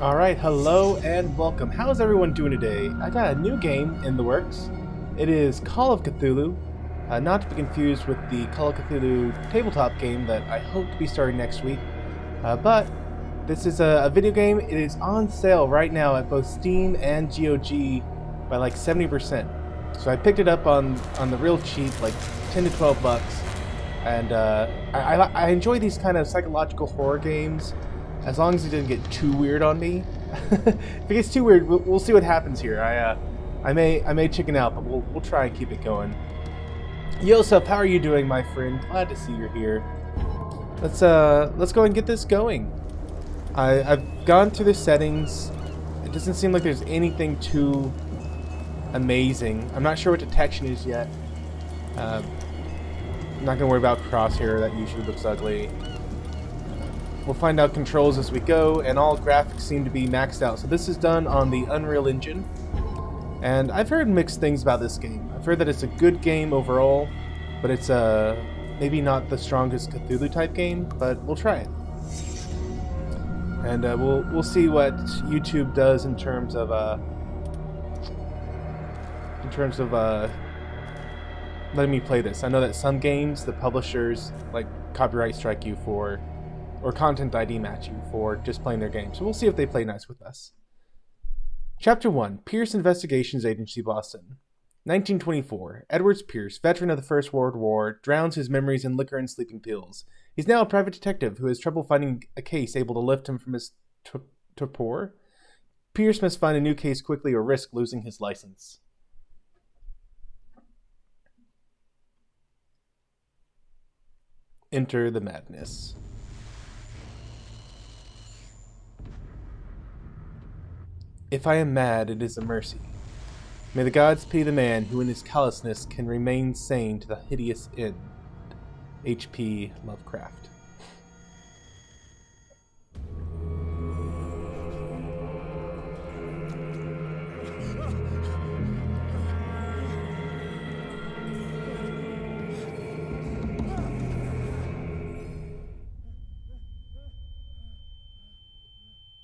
Alright, hello and welcome. How's everyone doing today? I got a new game in the works. It is Call of Cthulhu, not to be confused with the Call of Cthulhu tabletop game that I hope to be starting next week. But this is a video game. It is on sale right now at both Steam and GOG by like 70%. So I picked it up on the real cheap, like 10 to 12 bucks. And I enjoy these kind of psychological horror games, as long as it didn't get too weird on me. If it gets too weird, we'll see what happens here. I may chicken out, but we'll try and keep it going. Yosef, how are you doing, my friend? Glad to see you're here. Let's go and get this going. I've gone through the settings. It doesn't seem like there's anything too amazing. I'm not sure what detection is yet. I'm not gonna worry about crosshair. That usually looks ugly. We'll find out controls as we go, and all graphics seem to be maxed out. So this is done on the Unreal Engine, and I've heard mixed things about this game. I've heard that it's a good game overall, but it's maybe not the strongest Cthulhu type game, but we'll try it. And we'll see what YouTube does in terms of letting me play this. I know that some games, the publishers like copyright strike you for, or content ID match you for just playing their game. So we'll see if they play nice with us. Chapter 1, Pierce Investigations Agency, Boston. 1924. Edwards Pierce, veteran of the First World War, drowns his memories in liquor and sleeping pills. He's now a private detective who has trouble finding a case able to lift him from his torpor. Pierce must find a new case quickly or risk losing his license. Enter the madness. If I am mad, it is a mercy. May the gods pity the man who in his callousness can remain sane to the hideous end. H.P. Lovecraft.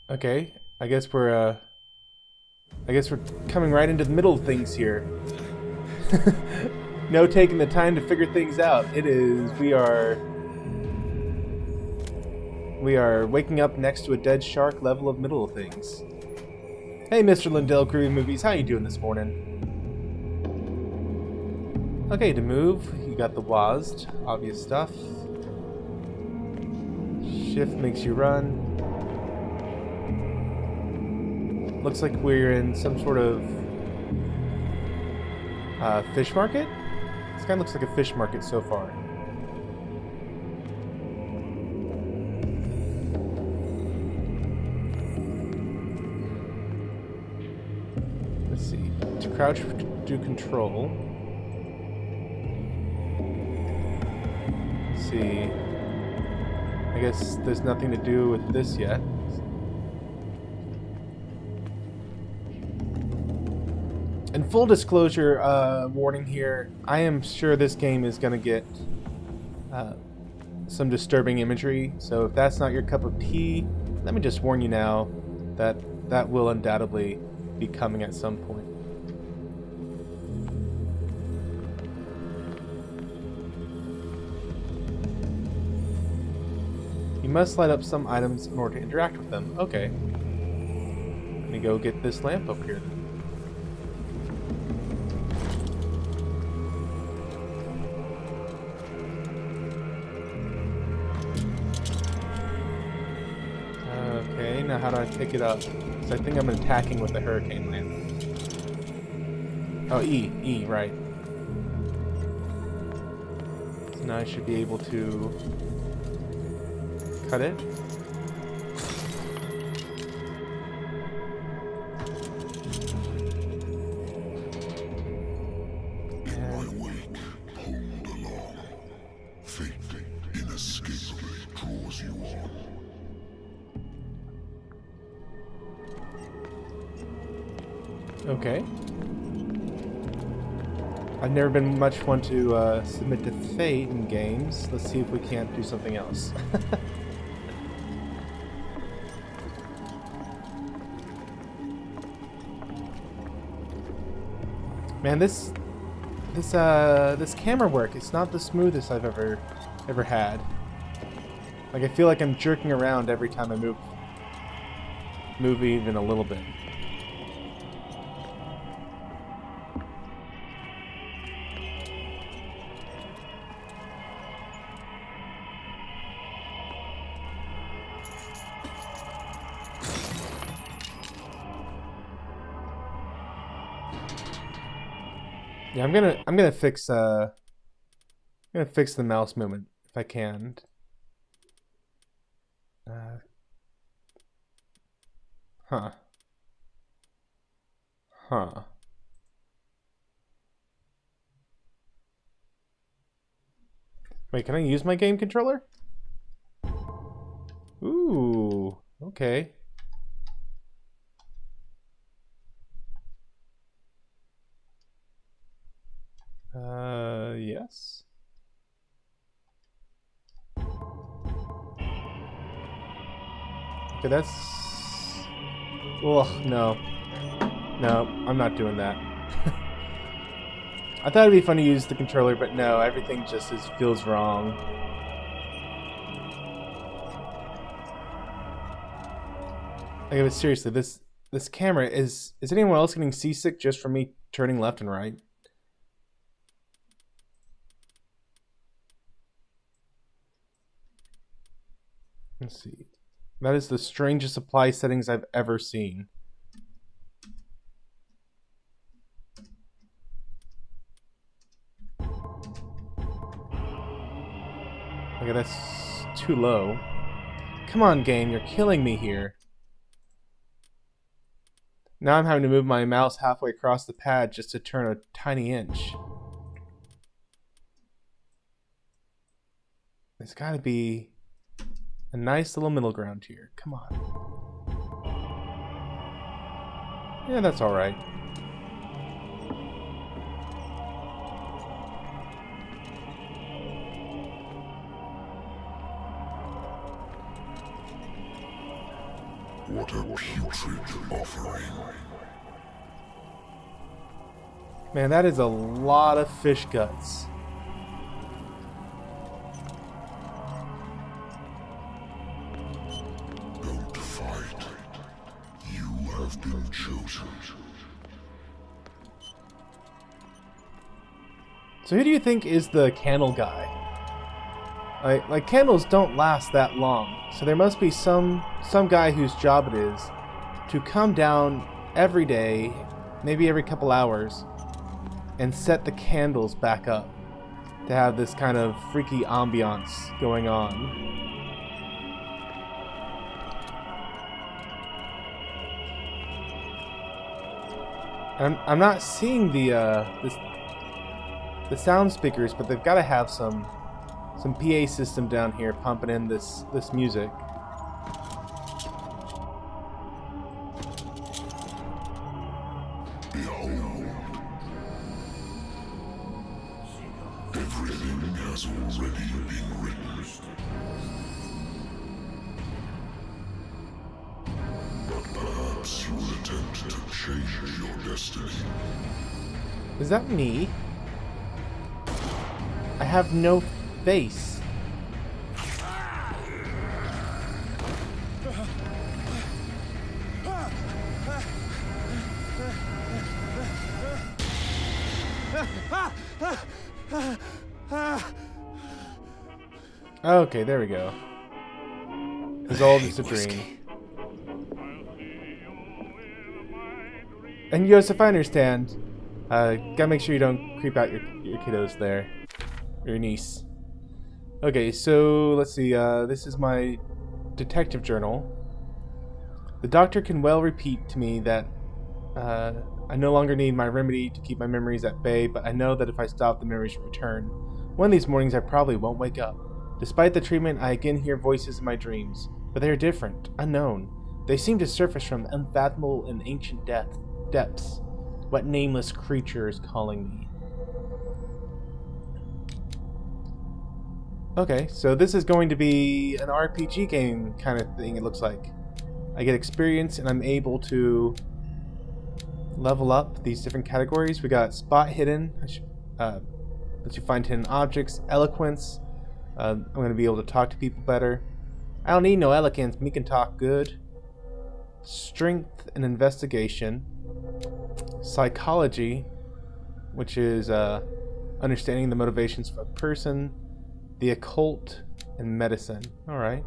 Okay, I guess we're coming right into the middle of things here. No taking the time to figure things out. We are waking up next to a dead shark level of middle of things. Hey, Mr. Lindell, Groovy Movies, how you doing this morning? Okay, to move, you got the WASD, obvious stuff. Shift makes you run. Looks like we're in some sort of fish market? This kind of looks like a fish market so far. Let's see. To crouch, do control. Let's see. I guess there's nothing to do with this yet. And full disclosure, warning here, I am sure this game is going to get some disturbing imagery, so if that's not your cup of tea, let me just warn you now that that will undoubtedly be coming at some point. You must light up some items in order to interact with them. Okay. Let me go get this lamp up here then. Now how do I pick it up? Because I think I'm attacking with the hurricane lamp. Oh, E, right. So now I should be able to cut it. Okay. I've never been much one to submit to fate in games. Let's see if we can't do something else. Man, this camera work, it's not the smoothest I've ever had. Like, I feel like I'm jerking around every time I move even a little bit. Yeah, I'm gonna fix the mouse movement if I can. Huh. Wait, can I use my game controller? Ooh, okay. Yes. Okay, that's... Ugh, no. No, I'm not doing that. I thought it'd be fun to use the controller, but no, everything just feels wrong. Like, but seriously, this camera is anyone else getting seasick just from me turning left and right? Let's see. That is the strangest supply settings I've ever seen. Okay, that's too low. Come on, game, you're killing me here. Now I'm having to move my mouse halfway across the pad just to turn a tiny inch. There's gotta be a nice little middle ground here. Come on. Yeah, that's alright. What a putrid offering. Man, that is a lot of fish guts. Don't fight. You have been chosen. So who do you think is the candle guy? Like candles don't last that long, so there must be some guy whose job it is to come down every day, maybe every couple hours, and set the candles back up to have this kind of freaky ambiance going on. I'm not seeing the sound speakers, but they've got to have some PA system down here pumping in this music. Behold. Everything has already been written. But perhaps you will attempt to change your destiny. Is that me? I have no face. Okay, there we go. It's all just a dream. And Yosef, I understand. Gotta make sure you don't creep out your kiddos there. Your niece. Okay, so let's see. This is my detective journal. The doctor can well repeat to me that I no longer need my remedy to keep my memories at bay, but I know that if I stop, the memories return. One of these mornings I probably won't wake up. Despite the treatment, I again hear voices in my dreams, but they are different, unknown. They seem to surface from unfathomable and ancient depths. What nameless creature is calling me? Okay, so this is going to be an RPG game kind of thing, it looks like. I get experience and I'm able to level up these different categories. We got spot hidden, lets you find hidden objects. Eloquence, I'm going to be able to talk to people better. I don't need no eloquence, me can talk good. Strength and investigation. Psychology, which is understanding the motivations of a person. The occult and medicine. Alright.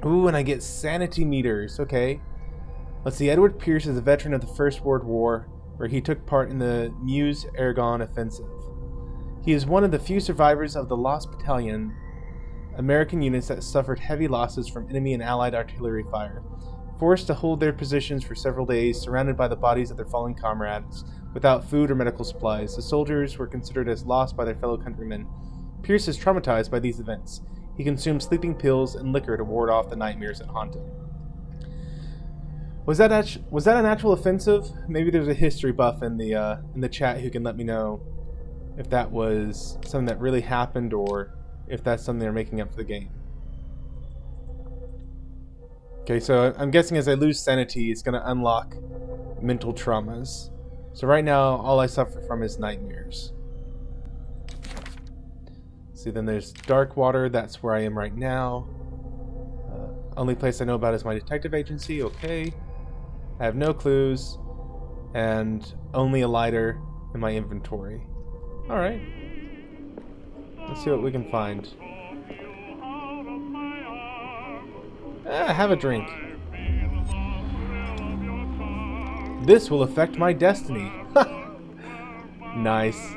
Ooh, and I get sanity meters. Okay. Let's see. Edward Pierce is a veteran of the First World War, where he took part in the Meuse-Argonne offensive. He is one of the few survivors of the Lost Battalion, American units that suffered heavy losses from enemy and Allied artillery fire. Forced to hold their positions for several days, surrounded by the bodies of their fallen comrades, without food or medical supplies, the soldiers were considered as lost by their fellow countrymen. Pierce is traumatized by these events. He consumes sleeping pills and liquor to ward off the nightmares that haunt him. Was that an actual offensive? Maybe there's a history buff in the chat who can let me know if that was something that really happened or if that's something they're making up for the game. Okay, so I'm guessing as I lose sanity, it's going to unlock mental traumas. So right now, all I suffer from is nightmares. See, then there's dark water. That's where I am right now. Only place I know about is my detective agency. Okay. I have no clues. And only a lighter in my inventory. Alright. Let's see what we can find. Have a drink. This will affect my destiny. Nice.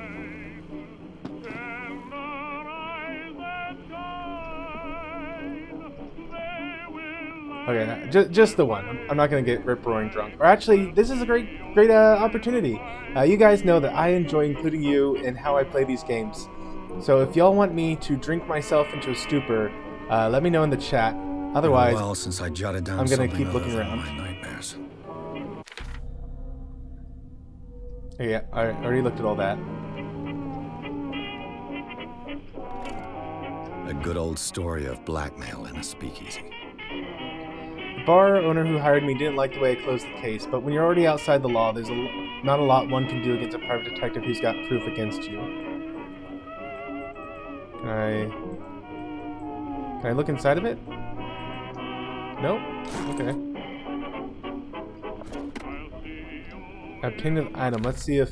Okay, just the one. I'm not gonna get rip-roaring drunk. Or actually, this is a great opportunity. You guys know that I enjoy including you in how I play these games. So if y'all want me to drink myself into a stupor, let me know in the chat. Otherwise, well, since I jotted down I'm gonna keep looking around. My nightmares. Oh, yeah, I already looked at all that. A good old story of blackmail in a speakeasy. The bar owner who hired me didn't like the way I closed the case, but when you're already outside the law, there's not a lot one can do against a private detective who's got proof against you. Can I look inside of it? Nope. Okay. Obtain an item. Let's see if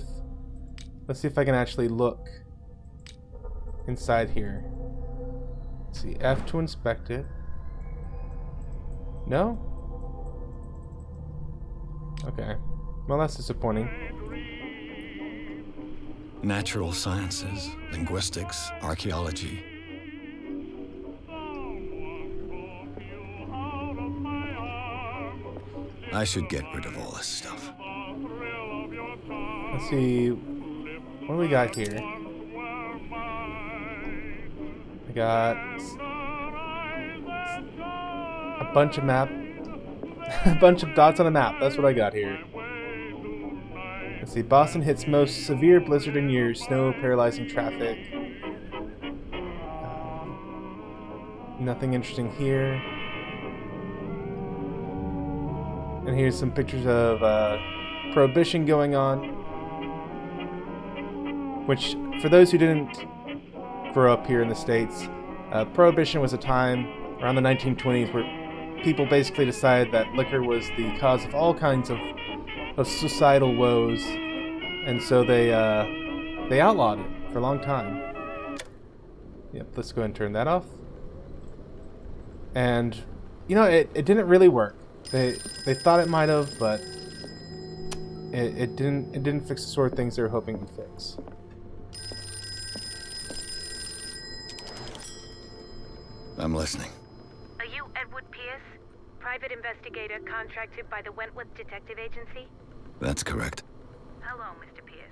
I can actually look inside here. Let's see. F to inspect it. No? Okay. Well, that's disappointing. Natural sciences, linguistics, archaeology. I should get rid of all this stuff. Let's see. What do we got here? I got a bunch of a bunch of dots on a map. That's what I got here. Let's see. Boston hits most severe blizzard in years. Snow paralyzing traffic. Nothing interesting here. And here's some pictures of Prohibition going on. Which, for those who didn't grow up here in the States, Prohibition was a time around the 1920s where people basically decided that liquor was the cause of all kinds of societal woes, and so they outlawed it for a long time. Yep, let's go ahead and turn that off. And you know, it didn't really work. They thought it might have, but it didn't fix the sort of things they were hoping to fix. I'm listening. Are you Edward Pierce, private investigator contracted by the Wentworth Detective Agency? That's correct. Hello, Mr. Pierce.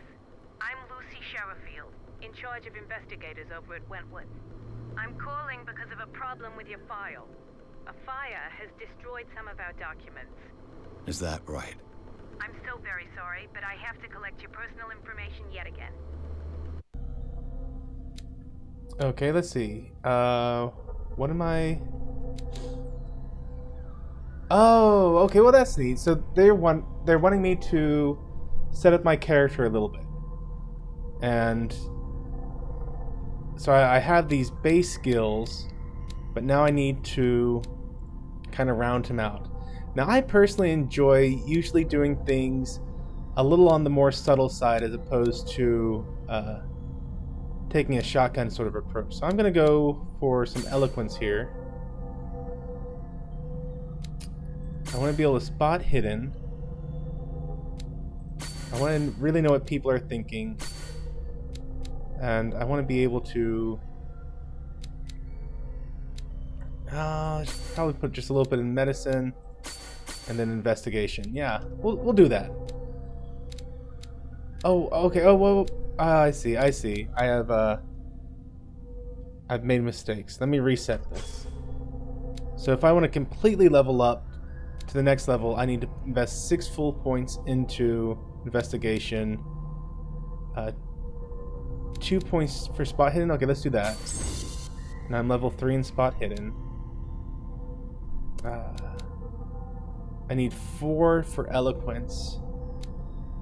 I'm Lucy Sherrifield, in charge of investigators over at Wentworth. I'm calling because of a problem with your file. A fire has destroyed some of our documents. Is that right? I'm so very sorry, but I have to collect your personal information yet again. Okay, let's see. What am I... Oh, okay, well that's neat. So they want they're wanting me to set up my character a little bit. And so I have these base skills, but now I need to kind of round him out. Now, I personally enjoy usually doing things a little on the more subtle side as opposed to taking a shotgun sort of approach. So I'm going to go for some eloquence here. I want to be able to spot hidden. I want to really know what people are thinking. And I want to be able to probably put just a little bit in medicine and then investigation. Yeah, we'll do that. Oh, okay. Oh, well, I see. I've made mistakes. Let me reset this. So if I want to completely level up to the next level, I need to invest 6 full points into investigation. 2 points for spot hidden. Okay, let's do that. And I'm level 3 in spot hidden. I need 4 for eloquence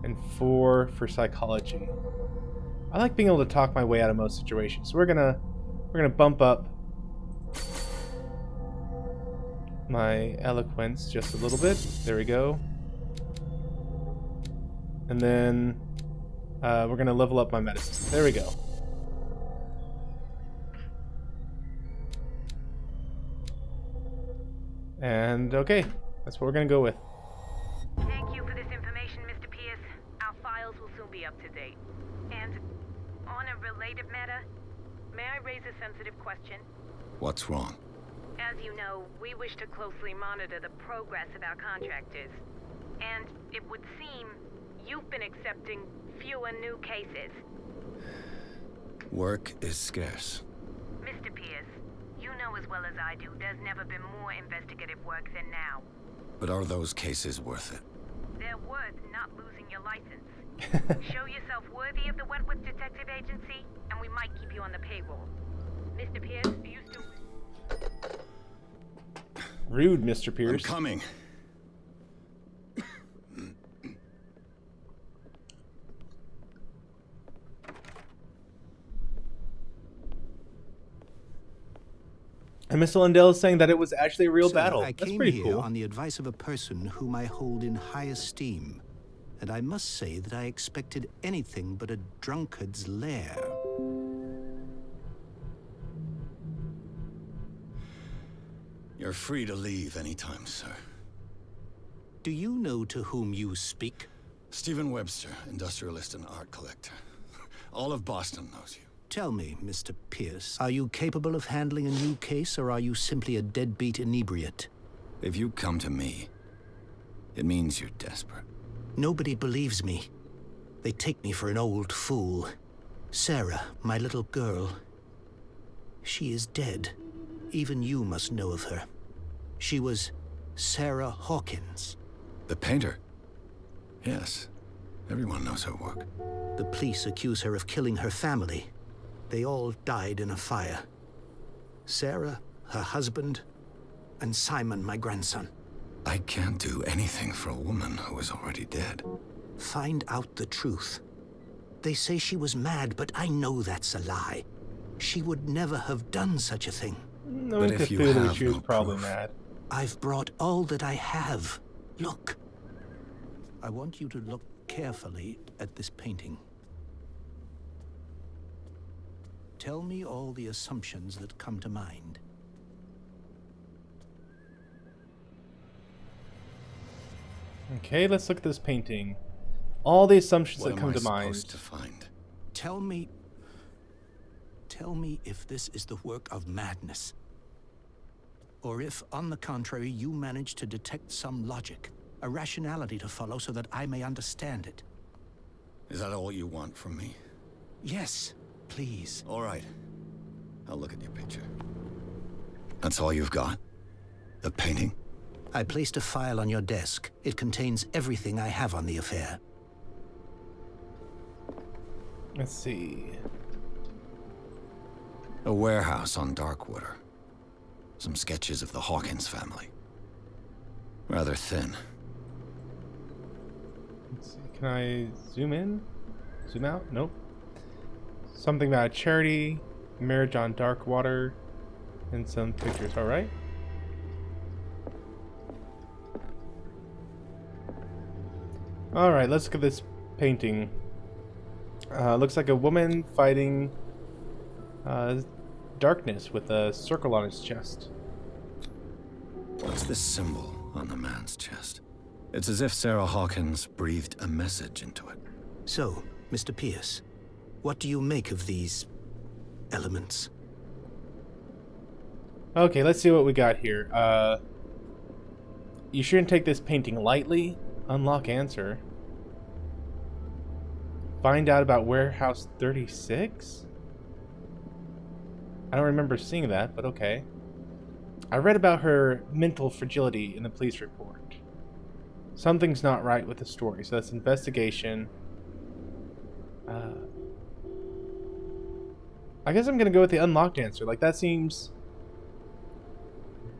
and 4 for psychology. I like being able to talk my way out of most situations. So we're gonna bump up my eloquence just a little bit. There we go. And then we're gonna level up my medicine. There we go. And okay, that's what we're gonna go with. Thank you for this information, Mr. Pierce. Our files will soon be up to date. And on a related matter, may I raise a sensitive question? What's wrong? As you know, we wish to closely monitor the progress of our contractors. And it would seem you've been accepting fewer new cases. Work is scarce. Mr. Pierce, you know as well as I do, there's never been more investigative work than now. But are those cases worth it? They're worth not losing your license. Show yourself worthy of the Wentworth Detective Agency, and we might keep you on the payroll. Mr. Pierce, do you still... Rude, Mr. Pierce. I'm coming. And Mr. Lundell is saying that it was actually a real battle. I That's came pretty here cool. on the advice of a person whom I hold in high esteem, and I must say that I expected anything but a drunkard's lair. You're free to leave anytime, sir. Do you know to whom you speak? Stephen Webster, industrialist and art collector. All of Boston knows you. Tell me, Mr. Pierce, are you capable of handling a new case, or are you simply a deadbeat inebriate? If you come to me, it means you're desperate. Nobody believes me. They take me for an old fool. Sarah, my little girl, she is dead. Even you must know of her. She was Sarah Hawkins. The painter? Yes. Everyone knows her work. The police accuse her of killing her family. They all died in a fire. Sarah, her husband, and Simon, my grandson. I can't do anything for a woman who is already dead. Find out the truth. They say she was mad, but I know that's a lie. She would never have done such a thing. No, But in if you Cthulhu, have she was no probably proof. mad. I've brought all that I have. Look. I want you to look carefully at this painting. Tell me all the assumptions that come to mind. Okay, let's look at this painting. All the assumptions What that am come I to mind. supposed to find? Tell me if this is the work of madness. Or if, on the contrary, you manage to detect some logic, a rationality to follow so that I may understand it. Is that all you want from me? Yes, please. All right. I'll look at your picture. That's all you've got? The painting? I placed a file on your desk. It contains everything I have on the affair. Let's see. A warehouse on Darkwater. Some sketches of the Hawkins family. Rather thin. Let's see. Can I zoom in? Zoom out? Nope. Something about charity, marriage on dark water, and some pictures. All right. All right. Let's look at this painting. Looks like a woman fighting darkness with a circle on his chest. What's this symbol on the man's chest? It's as if Sarah Hawkins breathed a message into it. So, Mr. Pierce, what do you make of these elements? Okay, let's see what we got here. You shouldn't take this painting lightly. Unlock answer. Find out about Warehouse 36? I don't remember seeing that, but okay. I read about her mental fragility in the police report. Something's not right with the story, so that's investigation. I guess I'm gonna go with the unlocked answer. Like that seems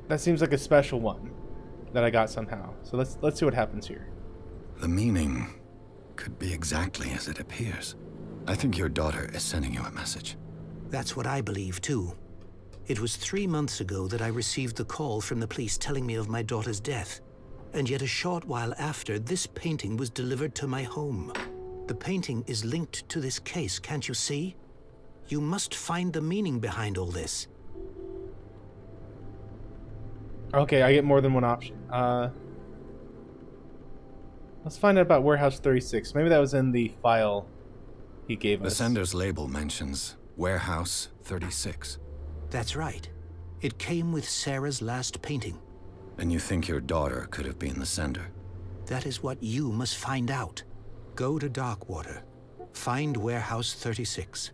like a special one that I got somehow. So let's see what happens here. The meaning could be exactly as it appears. I think your daughter is sending you a message. That's what I believe, too. It was 3 months ago that I received the call from the police telling me of my daughter's death. And yet a short while after, this painting was delivered to my home. The painting is linked to this case, can't you see? You must find the meaning behind all this. Okay, I get more than one option. Let's find out about Warehouse 36. Maybe that was in the file he gave us. The sender's label mentions Warehouse 36. That's right. It came with Sarah's last painting. And you think your daughter could have been the sender? That is what you must find out. Go to Darkwater. Find Warehouse 36.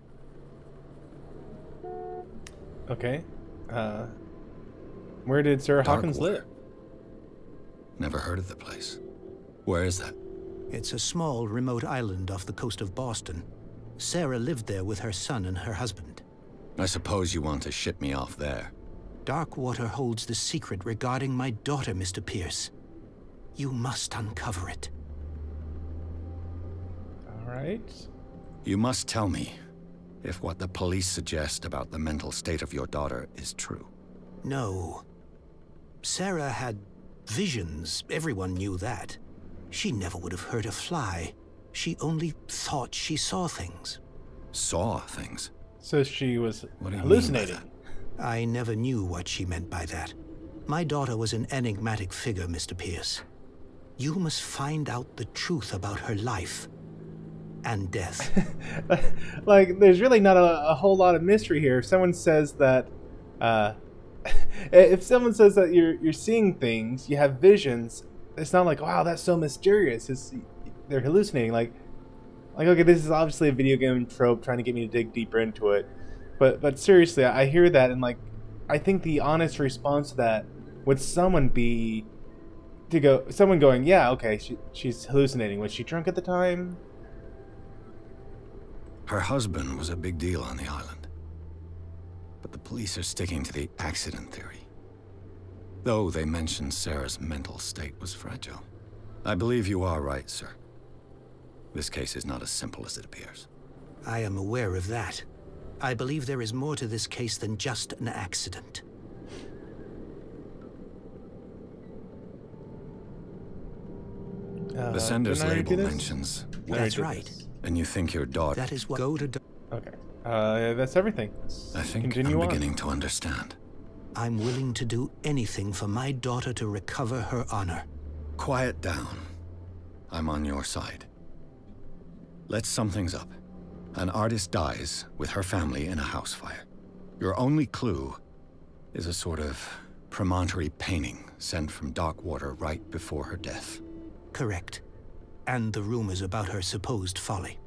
Okay. Where did Sarah Hawkins live? Never heard of the place. Where is that? It's a small, remote island off the coast of Boston. Sarah lived there with her son and her husband. I suppose you want to ship me off there. Darkwater holds the secret regarding my daughter, Mr. Pierce. You must uncover it. All right. You must tell me if what the police suggest about the mental state of your daughter is true. No. Sarah had visions. Everyone knew that. She never would have hurt a fly. She only thought she saw things. Saw things? So she was What do you hallucinating. mean by that? I never knew what she meant by that. My daughter was an enigmatic figure, Mr. Pierce. You must find out the truth about her life and death. Like, there's really not a whole lot of mystery here. If someone says that, if someone says that you're seeing things, you have visions, it's not like, wow, that's so mysterious. They're hallucinating. Like, okay, this is obviously a video game trope trying to get me to dig deeper into it. But seriously, I hear that, and like, I think the honest response to that would someone going, yeah, okay, she's hallucinating. Was she drunk at the time? Her husband was a big deal on the island. But the police are sticking to the accident theory. Though they mentioned Sarah's mental state was fragile. I believe you are right, sir. This case is not as simple as it appears. I am aware of that. I believe there is more to this case than just an accident. The sender's didn't I label do this? mentions, That's right. and you think your daughter... That is what... Go to... Okay. That's everything. Let's I think continue I'm on. beginning to understand. I'm willing to do anything for my daughter to recover her honor. Quiet down. I'm on your side. Let's sum things up. An artist dies with her family in a house fire. Your only clue is a sort of promontory painting sent from Darkwater right before her death. Correct. And the rumors about her supposed folly.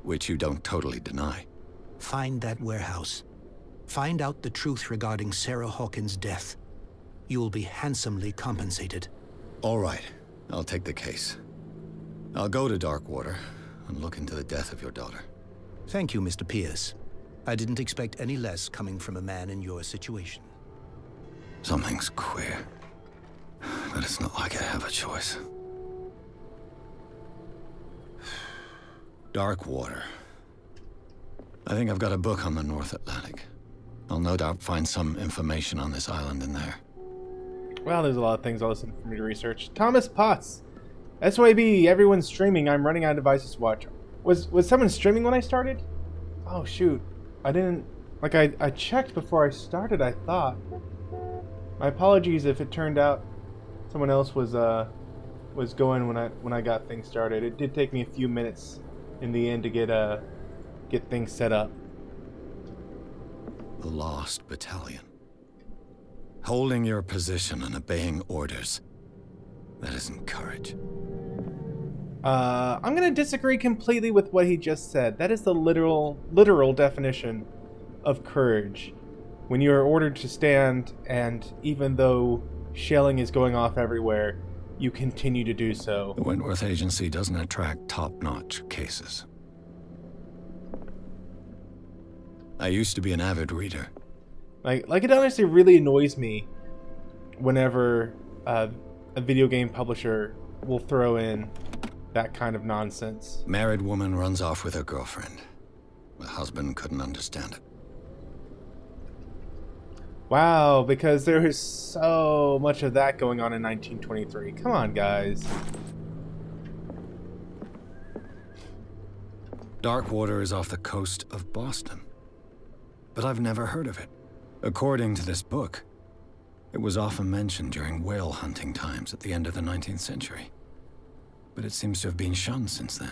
Which you don't totally deny. Find that warehouse. Find out the truth regarding Sarah Hawkins' death. You will be handsomely compensated. All right, I'll take the case. I'll go to Darkwater and look into the death of your daughter. Thank you, Mr. Pierce. I didn't expect any less coming from a man in your situation. Something's queer. But it's not like I have a choice. Dark water. I think I've got a book on the North Atlantic. I'll no doubt find some information on this island in there. Well, there's a lot of things I'll listen for me to research. Thomas Potts. SYB, everyone's streaming. I'm running out of devices to watch. Was someone streaming when I started? Oh, shoot. I didn't... Like, I checked before I started, I thought. My apologies if it turned out someone else was going when I got things started. It did take me a few minutes in the end to get things set up. The Lost Battalion. Holding your position and obeying orders. That isn't courage. I'm gonna disagree completely with what he just said. That is the literal definition of courage. When you are ordered to stand, and even though shelling is going off everywhere, you continue to do so. The Wentworth Agency doesn't attract top-notch cases. I used to be an avid reader. Like it honestly really annoys me whenever a video game publisher will throw in that kind of nonsense. Married woman runs off with her girlfriend. The husband couldn't understand it. Wow, because there is so much of that going on in 1923. Come on, guys. Darkwater is off the coast of Boston. But I've never heard of it. According to this book, it was often mentioned during whale hunting times at the end of the 19th century. But it seems to have been shunned since then.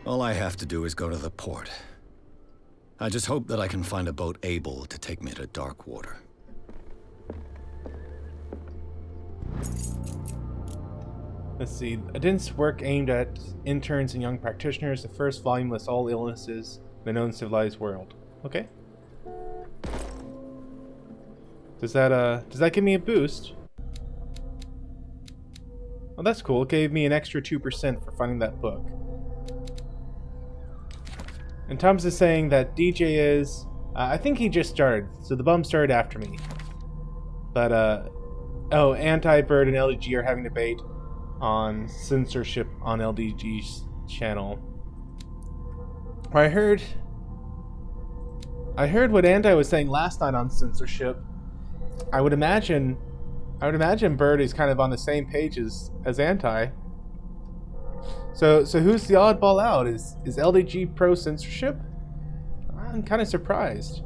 All I have to do is go to the port. I just hope that I can find a boat able to take me to Darkwater. Let's see. A dense work aimed at interns and young practitioners. The first volume lists all illnesses in the known civilized world. Okay. Does that give me a boost? Oh, that's cool. It gave me an extra 2% for finding that book. And Tom's is saying that DJ is... I think he just started, so the bum started after me. But, oh, Anti-Bird and LDG are having a debate on censorship on LDG's channel. I heard what Anti was saying last night on censorship. I would imagine Bird is kind of on the same page as Anti. So who's the oddball out? Is LDG pro censorship? I'm kind of surprised.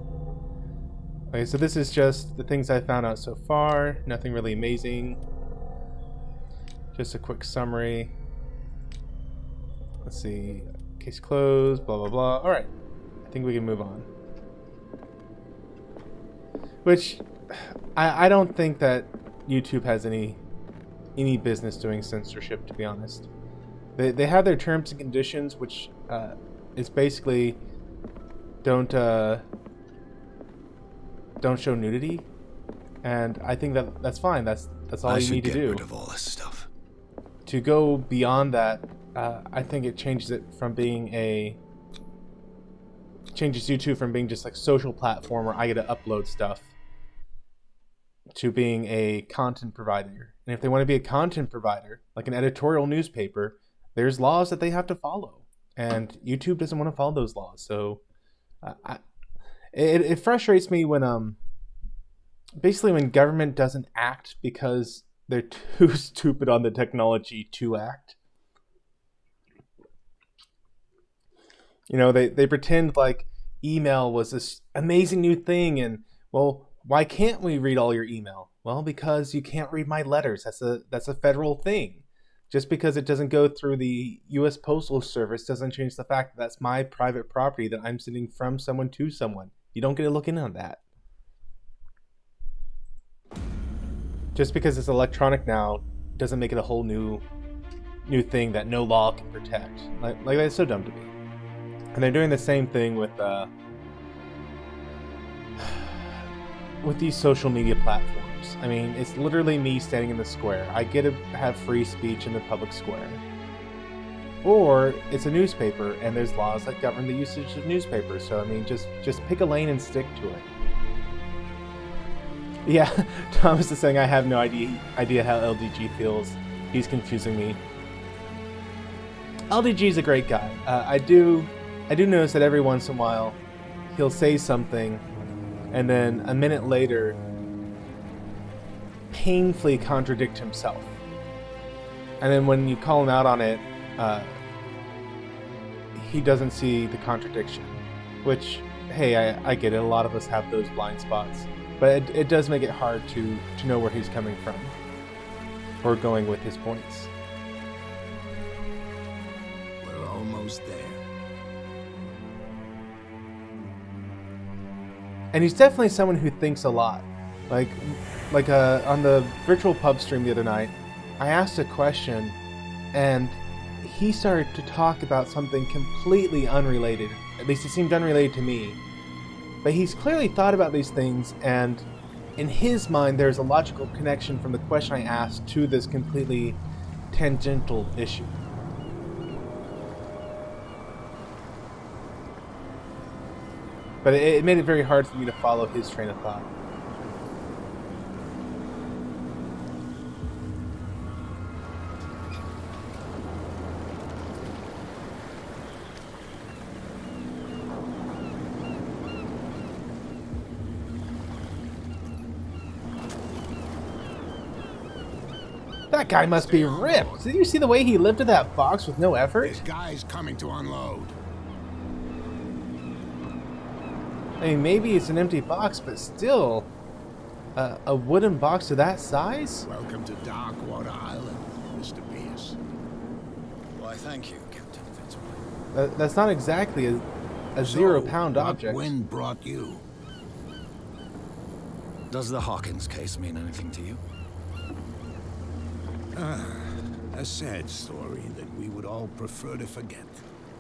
Okay, so this is just the things I found out so far. Nothing really amazing. Just a quick summary. Let's see. Case closed, blah blah blah. Alright. I think we can move on. Which I don't think that YouTube has any business doing censorship, to be honest. They have their terms and conditions, which is basically don't show nudity, and I think that's fine. That's all you need to do. I should get rid of all this stuff. To go beyond that, I think it changes it from being changes YouTube from being just like social platform where I get to upload stuff to being a content provider. And if they want to be a content provider, like an editorial newspaper, there's laws that they have to follow, and YouTube doesn't want to follow those laws. So it frustrates me when basically when government doesn't act because they're too stupid on the technology to act. You know, they pretend like email was this amazing new thing, and well, why can't we read all your email? Well, because you can't read my letters. That's a federal thing. Just because it doesn't go through the U.S. Postal Service doesn't change the fact that that's my private property that I'm sending from someone to someone. You don't get to look in on that. Just because it's electronic now doesn't make it a whole new thing that no law can protect. Like that's so dumb to me. And they're doing the same thing with these social media platforms. I mean, it's literally me standing in the square. I get to have free speech in the public square. Or it's a newspaper, and there's laws that govern the usage of newspapers. So I mean, just pick a lane and stick to it. Yeah, Thomas is saying I have no idea how LDG feels. He's confusing me. LDG is a great guy. I do notice that every once in a while he'll say something, and then a minute later, painfully contradict himself. And then when you call him out on it, he doesn't see the contradiction. Which, hey, I get it. A lot of us have those blind spots. But it does make it hard to know where he's coming from or going with his points. We're almost there. And he's definitely someone who thinks a lot. Like on the virtual pub stream the other night, I asked a question, and he started to talk about something completely unrelated. At least it seemed unrelated to me. But he's clearly thought about these things, and in his mind there's a logical connection from the question I asked to this completely tangential issue. But it made it very hard for me to follow his train of thought. That guy must be ripped. Did you see the way he lifted that box with no effort? This guy's coming to unload. I mean, maybe it's an empty box, but still, a wooden box of that size? Welcome to Darkwater Island, Mr. Pierce. Why, thank you, Captain Fitzroy. That's not exactly a 0-pound what object. wind brought you? Does the Hawkins case mean anything to you? A sad story that we would all prefer to forget.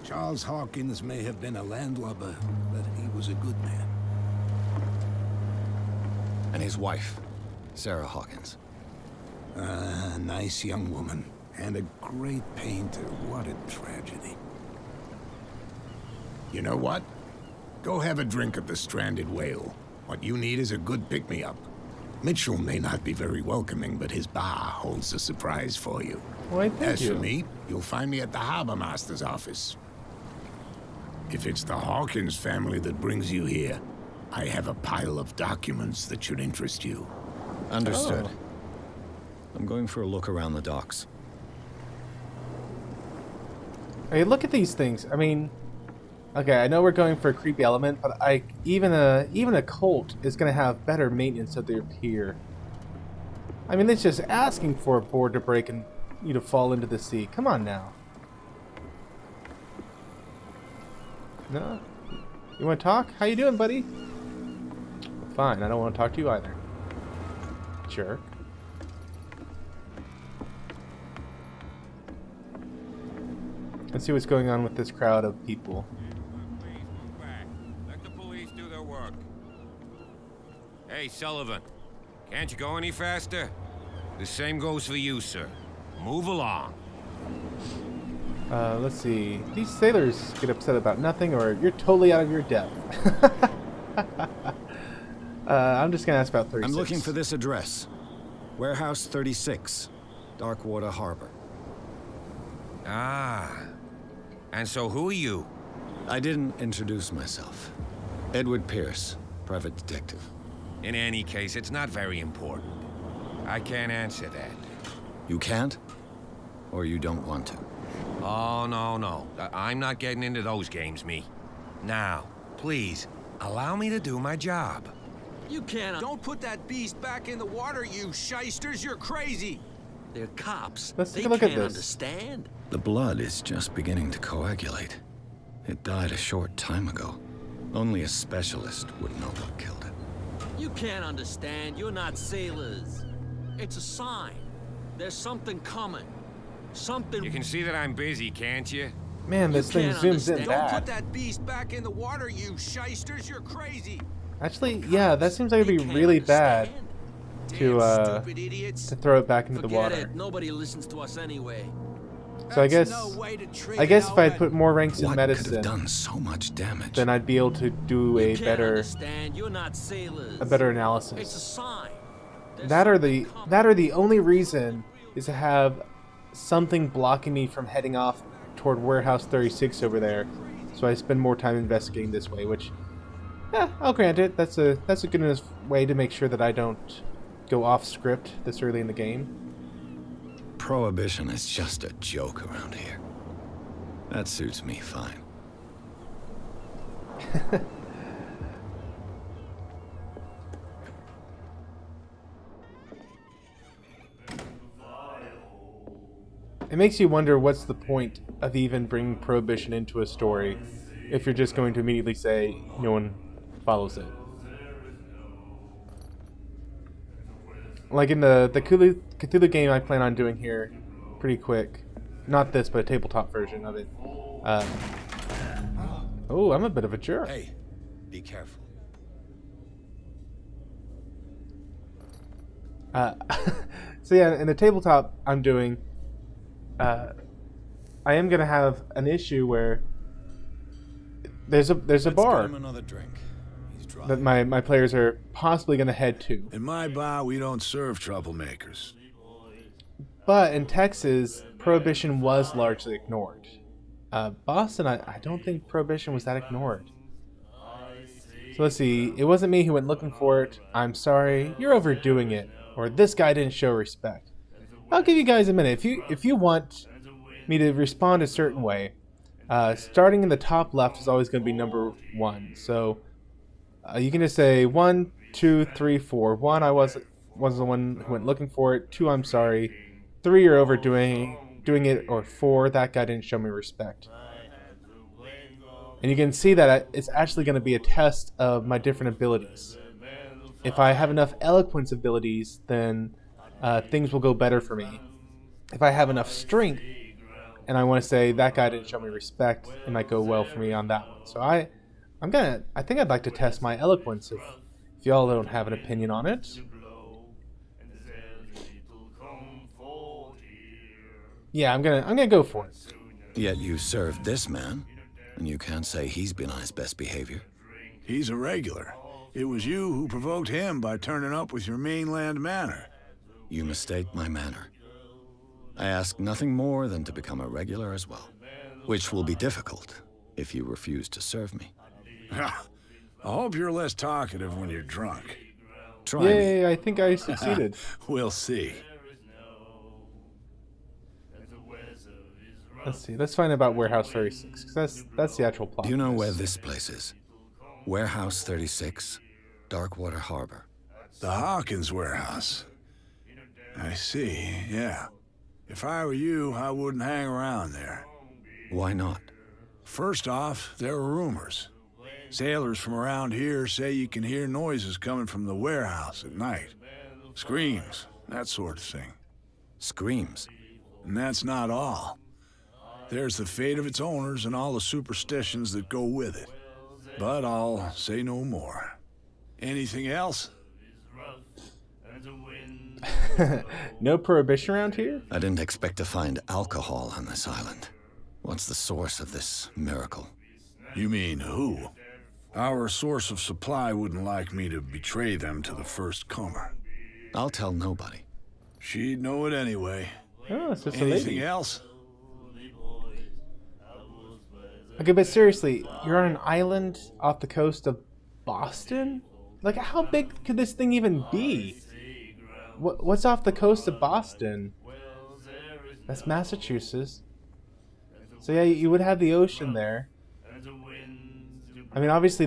Charles Hawkins may have been a landlubber, but he was a good man. And his wife, Sarah Hawkins. A nice young woman, and a great painter. What a tragedy. You know what? Go have a drink at the Stranded Whale. What you need is a good pick-me-up. Mitchell may not be very welcoming, but his bar holds a surprise for you. Why, thank As you. for me, you'll find me at the Harbor Master's office. If it's the Hawkins family that brings you here, I have a pile of documents that should interest you. Understood. Oh. I'm going for a look around the docks. Hey, look at these things. I mean, okay, I know we're going for a creepy element, but even a cult is going to have better maintenance of their pier. I mean, it's just asking for a board to break and you to fall into the sea. Come on now. No? You want to talk? How you doing, buddy? Fine, I don't want to talk to you either. Jerk. Let's see what's going on with this crowd of people. Let the police do their work. Hey, Sullivan. Can't you go any faster? The same goes for you, sir. Move along. Let's see. These sailors get upset about nothing, or you're totally out of your depth. I'm just gonna ask about 36. I'm looking for this address. Warehouse 36, Darkwater Harbor. Ah. And so who are you? I didn't introduce myself. Edward Pierce, private detective. In any case, it's not very important. I can't answer that. You can't? Or you don't want to? Oh, no. I'm not getting into those games, me. Now, please, allow me to do my job. You can't. Don't put that beast back in the water, you shysters. You're crazy. They're cops. Let's They take a look at can't this. understand. The blood is just beginning to coagulate. It died a short time ago. Only a specialist would know what killed it. You can't understand. You're not sailors. It's a sign. There's something coming. Something. You can see that I'm busy, can't you? Man, this thing can't zooms in understand. Don't bad. put that beast back in the water, you shysters. You're crazy. Actually, yeah, that seems like it'd be They can't really bad understand. to Damn stupid idiots. throw it back into the Forget water. it. Nobody listens to us anyway. So I guess if I put more ranks in What could have medicine, done so much damage? then I'd be able to do a better analysis. It's a sign. That or the only reason is to have something blocking me from heading off toward Warehouse 36 over there, so I spend more time investigating this way, which, I'll grant it. That's a good enough way to make sure that I don't go off script this early in the game. Prohibition is just a joke around here. That suits me fine. It makes you wonder what's the point of even bringing Prohibition into a story if you're just going to immediately say no one follows it. Like in the Cthulhu game I plan on doing here pretty quick. Not this, but a tabletop version of it. Oh, I'm a bit of a jerk. Hey, be careful. So yeah, in the tabletop I'm doing, I am gonna have an issue where there's a Let's bar get him another drink. He's dry. that my players are possibly gonna head to. In my bar, we don't serve troublemakers. But in Texas, Prohibition was largely ignored. Boston, I don't think Prohibition was that ignored. So let's see. It wasn't me who went looking for it. I'm sorry. You're overdoing it. Or this guy didn't show respect. I'll give you guys a minute. If you want me to respond a certain way, starting in the top left is always going to be number 1. So you can just say 1, 2, 3, 4. 1, I was the one who went looking for it. 2, I'm sorry. 3, you're overdoing it. Or 4, that guy didn't show me respect. And you can see that it's actually going to be a test of my different abilities. If I have enough eloquence abilities, then things will go better for me. If I have enough strength, and I want to say that guy didn't show me respect, it might go well for me on that one. So I think I'd like to test my eloquence if y'all don't have an opinion on it. Yeah, I'm gonna go for it. Yet you served this man, and you can't say he's been on his best behavior. He's a regular. It was you who provoked him by turning up with your mainland manner. You mistake my manner. I ask nothing more than to become a regular as well, which will be difficult if you refuse to serve me. I hope you're less talkative when you're drunk. Try me. Yay, I think I succeeded. We'll see. Let's see. Let's find out about Warehouse 36, because that's the actual plot. Do you know where this place is? Warehouse 36, Darkwater Harbor. The Hawkins Warehouse. I see, yeah. If I were you, I wouldn't hang around there. Why not? First off, there are rumors. Sailors from around here say you can hear noises coming from the warehouse at night. Screams, that sort of thing. Screams. And that's not all. There's the fate of its owners and all the superstitions that go with it. But I'll say no more. Anything else? No prohibition around here? I didn't expect to find alcohol on this island. What's the source of this miracle? You mean who? Our source of supply wouldn't like me to betray them to the first comer. I'll tell nobody. She'd know it anyway. Oh, it's just a Anything lady. else? Okay, but seriously, you're on an island off the coast of Boston? Like, how big could this thing even be? What's off the coast of Boston? That's Massachusetts. So yeah, you would have the ocean there. I mean, obviously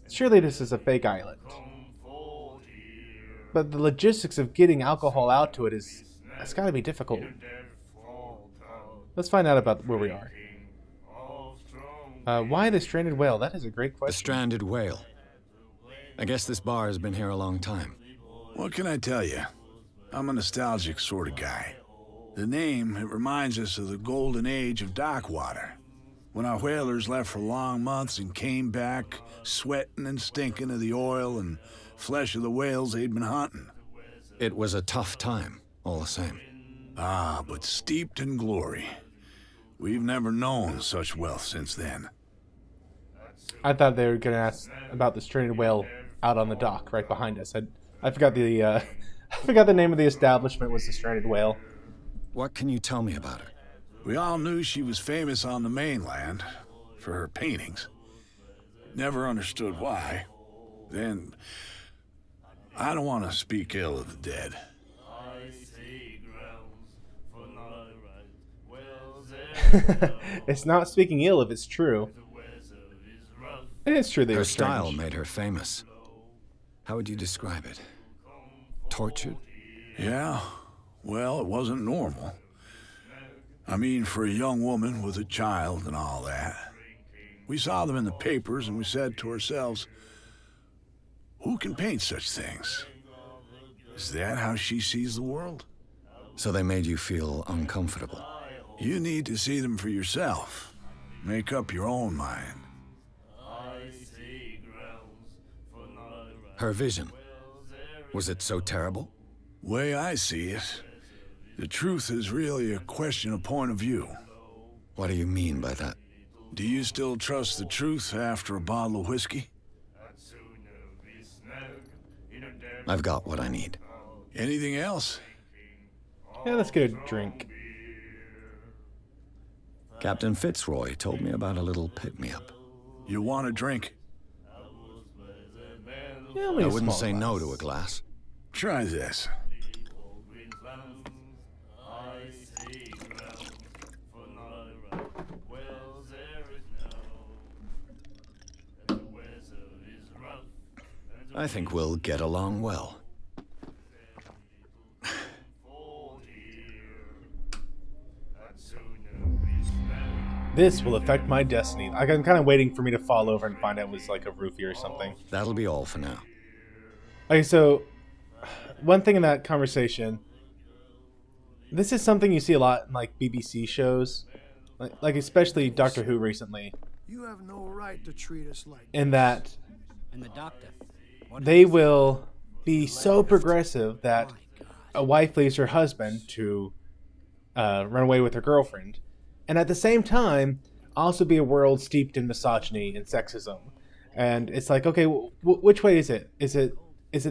surely this is a fake island. But the logistics of getting alcohol out to it's gotta be difficult. Let's find out about where we are. Why the stranded whale? That is a great The question. stranded whale. I guess this bar has been here a long time. What can I tell you? I'm a nostalgic sort of guy. The name, it reminds us of the golden age of dockwater. When our whalers left for long months and came back, sweating and stinking of the oil and flesh of the whales they'd been hunting. It was a tough time, all the same. Ah, but steeped in glory. We've never known such wealth since then. I thought they were going to ask about the stranded whale out on the dock right behind us. I forgot the I forgot the name of the establishment was the Stranded Whale. What can you tell me about her? We all knew she was famous on the mainland for her paintings. Never understood why. Then, I don't want to speak ill of the dead. It's not speaking ill if it's true. And it's true they Her were style strange. made her famous. How would you describe it? Tortured? Yeah, well, it wasn't normal. I mean, for a young woman with a child and all that. We saw them in the papers and we said to ourselves, who can paint such things? Is that how she sees the world? So they made you feel uncomfortable. You need to see them for yourself. Make up your own mind. Her vision. Was it so terrible? Way I see it, the truth is really a question of point of view. What do you mean by that? Do you still trust the truth after a bottle of whiskey? I've got what I need. Anything else? Yeah, let's get a drink. Captain Fitzroy told me about a little pick-me-up. You want a drink? Yeah, only I a wouldn't small say no glass. to a glass. Try this. I think we'll get along well. This will affect my destiny. I'm kind of waiting for me to fall over and find out it was like a roofie or something. That'll be all for now. Okay, so one thing in that conversation, this is something you see a lot in like BBC shows, like especially Doctor Who recently, You have no right to treat us like in that And the doctor. they will be so progressive that a wife leaves her husband to run away with her girlfriend, and at the same time also be a world steeped in misogyny and sexism. And it's like, okay, which way is it? Is it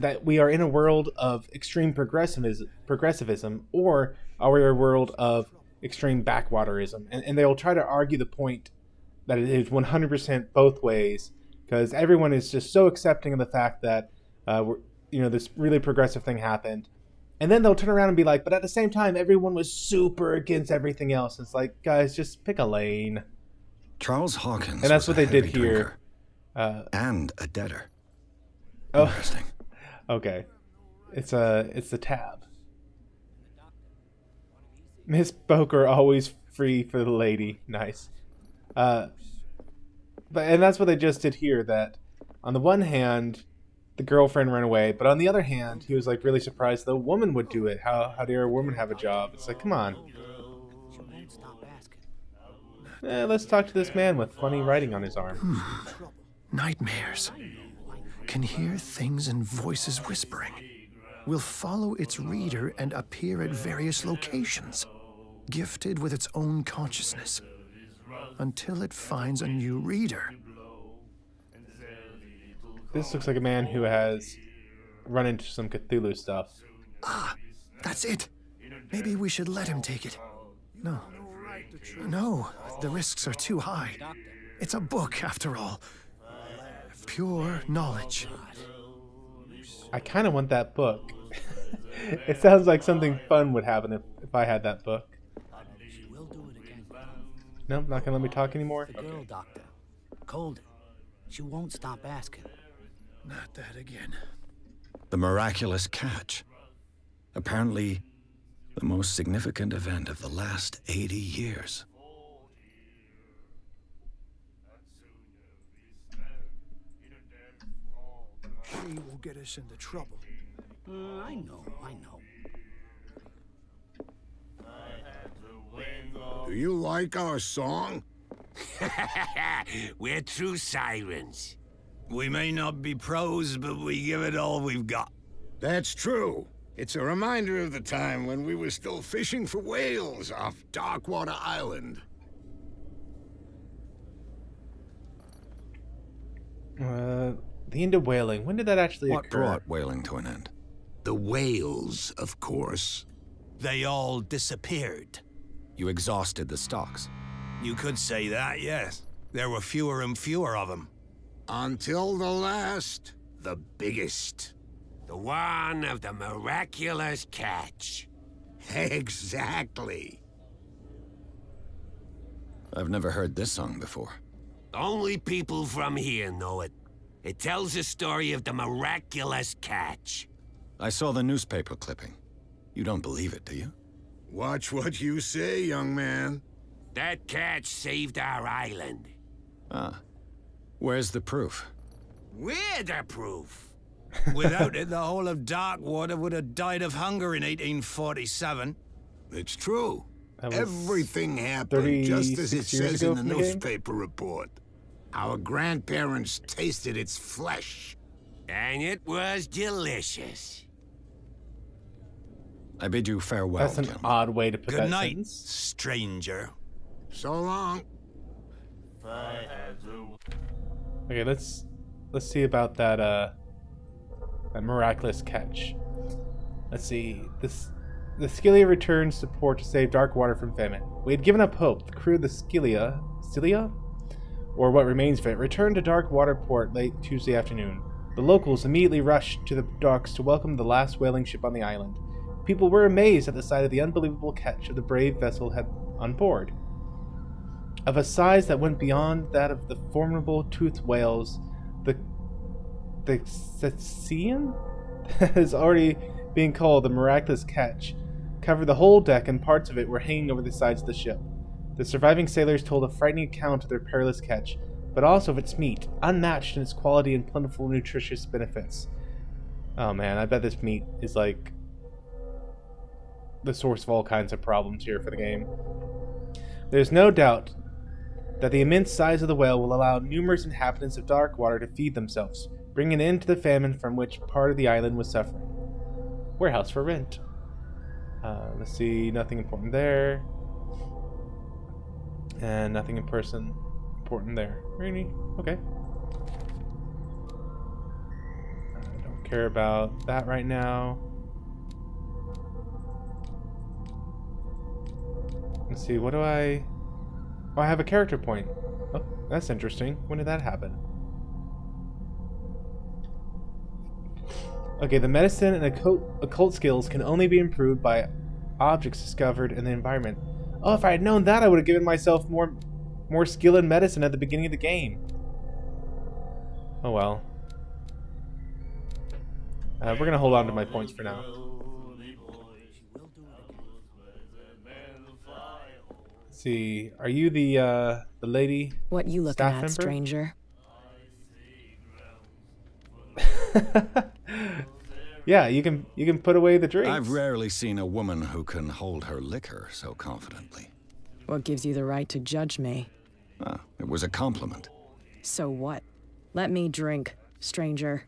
that we are in a world of extreme progressivism, or are we a world of extreme backwaterism? And they'll try to argue the point that it is 100% both ways, because everyone is just so accepting of the fact that this really progressive thing happened. And then they'll turn around and be like, but at the same time, everyone was super against everything else. It's like, guys, just pick a lane. Charles Hawkins And that's was what a they did heavy here. drinker. And a debtor. Oh, Interesting. okay. It's the tab. Miss Boker always free for the lady. Nice. And that's what they just did here. That on the one hand, the girlfriend ran away, but on the other hand, he was like really surprised the woman would do it. How dare a woman have a job? It's like, come on. Let's talk to this man with funny writing on his arm. nightmares. Can hear things and voices whispering. Will follow its reader and appear at various locations, gifted with its own consciousness, until it finds a new reader. This looks like a man who has run into some Cthulhu stuff. That's it. Maybe we should let him take it. No, the risks are too high. It's a book, after all. Pure knowledge. I kind of want that book. It sounds like something fun would happen if I had that book. She will do it again. No, not gonna let me talk anymore? The girl, Doctor. Colden. She won't stop asking. Not that again. The miraculous catch. Apparently, the most significant event of the last 80 years. She will get us into trouble. I know. Do you like our song? We're true sirens. We may not be pros, but we give it all we've got. That's true. It's a reminder of the time when we were still fishing for whales off Darkwater Island. The end of whaling. When did that actually What occur? brought whaling to an end? The whales, of course. They all disappeared. You exhausted the stocks. You could say that, yes. There were fewer and fewer of them. Until the last, the biggest. The one of the miraculous catch. Exactly. I've never heard this song before. Only people from here know it. It tells the story of the miraculous catch. I saw the newspaper clipping. You don't believe it, do you? Watch what you say, young man. That catch saved our island. Ah. Where's the proof? We're the proof. Without it, the whole of Darkwater would have died of hunger in 1847. It's true. That was Everything happened just as it 36 years says ago in the from the game? newspaper report. Our grandparents tasted its flesh. And it was delicious. I bid you farewell, That's an gentlemen. odd way to put Good that night, sentence. stranger. So long. Okay, let's see about that that miraculous catch. Let's see. The Scylla returns to port to save Darkwater from famine. We had given up hope. The crew of the Scylla, or what remains of it, returned to Darkwater port late Tuesday afternoon. The locals immediately rushed to the docks to welcome the last whaling ship on the island. People were amazed at the sight of the unbelievable catch of the brave vessel had on board. Of a size that went beyond that of the formidable toothed whales, the Cetsean is already being called the miraculous catch, covered the whole deck and parts of it were hanging over the sides of the ship. The surviving sailors told a frightening account of their perilous catch, but also of its meat, unmatched in its quality and plentiful nutritious benefits. Oh man, I bet this meat is like the source of all kinds of problems here for the game. There's no doubt that the immense size of the whale will allow numerous inhabitants of Darkwater to feed themselves, bringing an end to the famine from which part of the island was suffering. Warehouse for rent. Let's see, nothing important there. And nothing in person important there. Really? Okay. I don't care about that right now. Let's see, what do I... Oh, I have a character point. Oh, that's interesting. When did that happen? Okay, the medicine and occult skills can only be improved by objects discovered in the environment. Oh, if I had known that, I would have given myself more skill in medicine at the beginning of the game. Oh well. We're gonna hold on to my points for now. Let's see, are you the lady? What you looking staff at, member? stranger? Yeah, you can put away the drinks. I've rarely seen a woman who can hold her liquor so confidently. What gives you the right to judge me? Ah, it was a compliment. So what? Let me drink, stranger.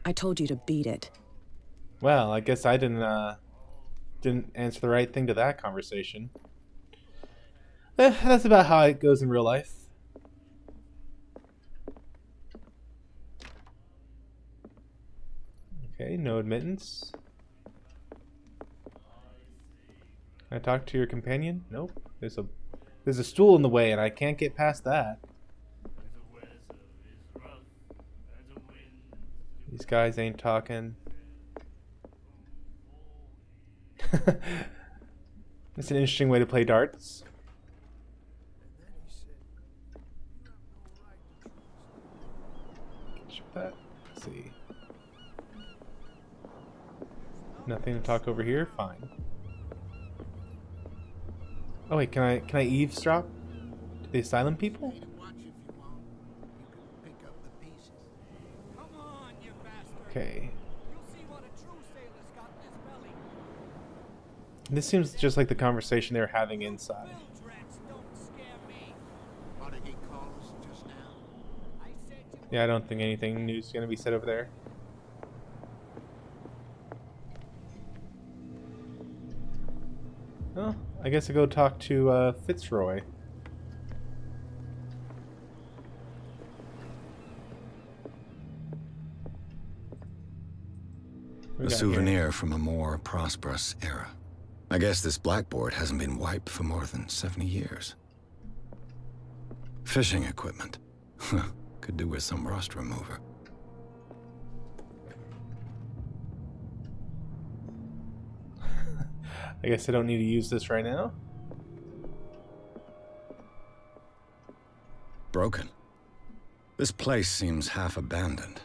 I told you to beat it. Well, I guess I didn't answer the right thing to that conversation. That's about how it goes in real life. Okay, no admittance. Can I talk to your companion? Nope. There's a stool in the way and I can't get past that. These guys ain't talking. It's an interesting way to play darts. Let's see. Nothing to talk over here? Fine. Oh wait, can I eavesdrop to the asylum people? Okay. This seems just like the conversation they were having inside. Yeah, I don't think anything new is going to be said over there. Well, I guess I go talk to Fitzroy. A souvenir from a more prosperous era. I guess this blackboard hasn't been wiped for more than 70 years. Fishing equipment. Could do with some rust remover. I guess I don't need to use this right now. Broken. This place seems half abandoned.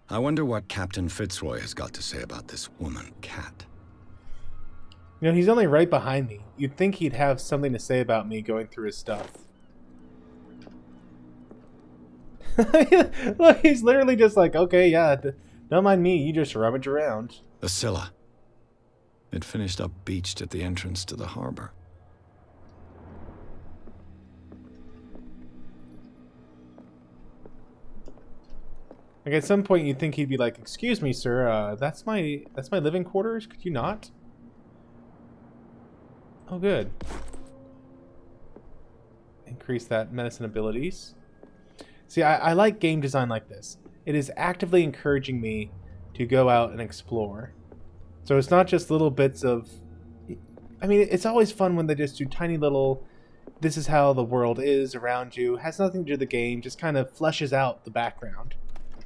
I wonder what Captain Fitzroy has got to say about this woman cat. You know, he's only right behind me. You'd think he'd have something to say about me going through his stuff. Look, he's literally just like, okay, yeah, don't mind me, you just rummage around. The Scylla. It finished up beached at the entrance to the harbor. Like at some point you'd think he'd be like, excuse me, sir, that's my living quarters, could you not? Oh, good. Increase that medicine abilities. See, I like game design like this. It is actively encouraging me to go out and explore. So it's not just little bits of... I mean, it's always fun when they just do tiny little... This is how the world is around you. Has nothing to do with the game, just kind of fleshes out the background.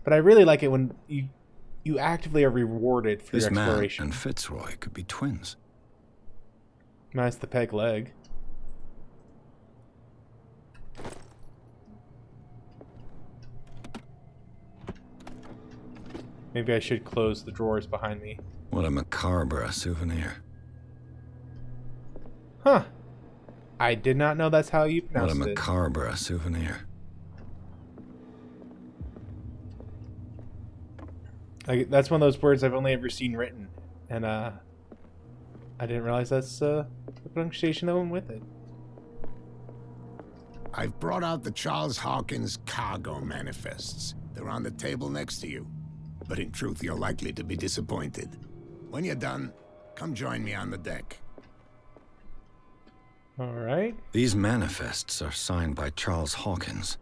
But I really like it when you actively are rewarded for your exploration. This man and Fitzroy could be twins. Nice the peg leg. Maybe I should close the drawers behind me. What a macabre souvenir. Huh. I did not know that's how you pronounced it. What a macabre souvenir. That's one of those words I've only ever seen written. And I didn't realize that's the pronunciation that went with it. I've brought out the Charles Hawkins cargo manifests. They're on the table next to you. But in truth, you're likely to be disappointed. When you're done, come join me on the deck. All right. These manifests are signed by Charles Hawkins.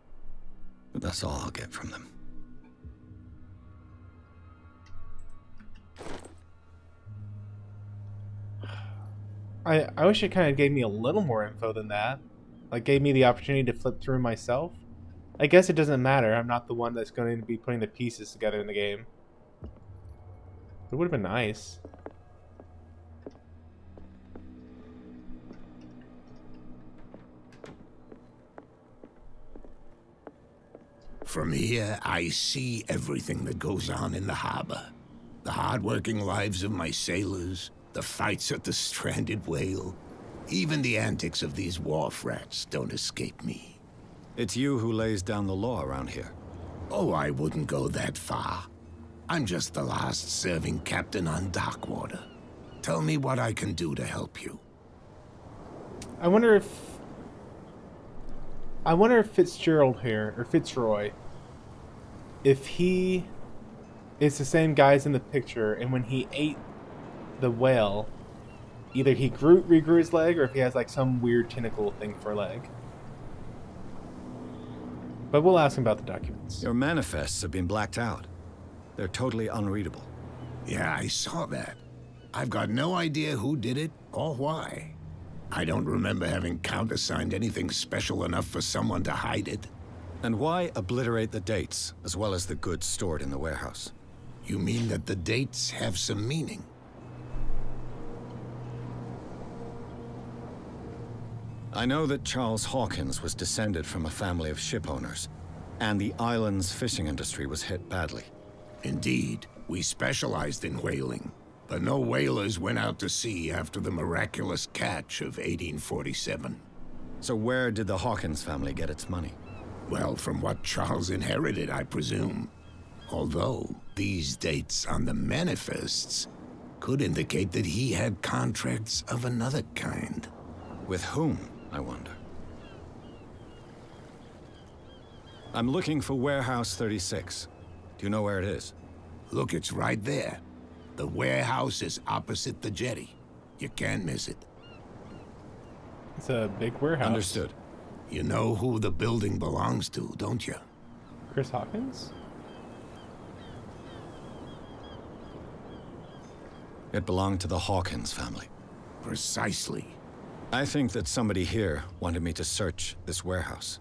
But that's all I'll get from them. I wish it kind of gave me a little more info than that. Like, gave me the opportunity to flip through myself. I guess it doesn't matter. I'm not the one that's going to be putting the pieces together in the game. It would have been nice. From here, I see everything that goes on in the harbor. The hard-working lives of my sailors, the fights at the stranded whale. Even the antics of these wharf rats don't escape me. It's you who lays down the law around here. Oh, I wouldn't go that far. I'm just the last serving captain on Darkwater. Tell me what I can do to help you. I wonder if Fitzgerald here, or Fitzroy, if he is the same guys in the picture, and when he ate the whale, either he regrew his leg, or if he has like some weird tentacle thing for a leg. But we'll ask him about the documents. Your manifests have been blacked out. They're totally unreadable. Yeah, I saw that. I've got no idea who did it or why. I don't remember having countersigned anything special enough for someone to hide it. And why obliterate the dates, as well as the goods stored in the warehouse? You mean that the dates have some meaning? I know that Charles Hawkins was descended from a family of ship owners, and the island's fishing industry was hit badly. Indeed, we specialized in whaling, but no whalers went out to sea after the miraculous catch of 1847. So where did the Hawkins family get its money? Well, from what Charles inherited, I presume. Although, these dates on the manifests could indicate that he had contracts of another kind. With whom, I wonder? I'm looking for Warehouse 36. Do you know where it is? Look, it's right there. The warehouse is opposite the jetty. You can't miss it. It's a big warehouse. Understood. You know who the building belongs to, don't you? Chris Hawkins? It belonged to the Hawkins family. Precisely. I think that somebody here wanted me to search this warehouse.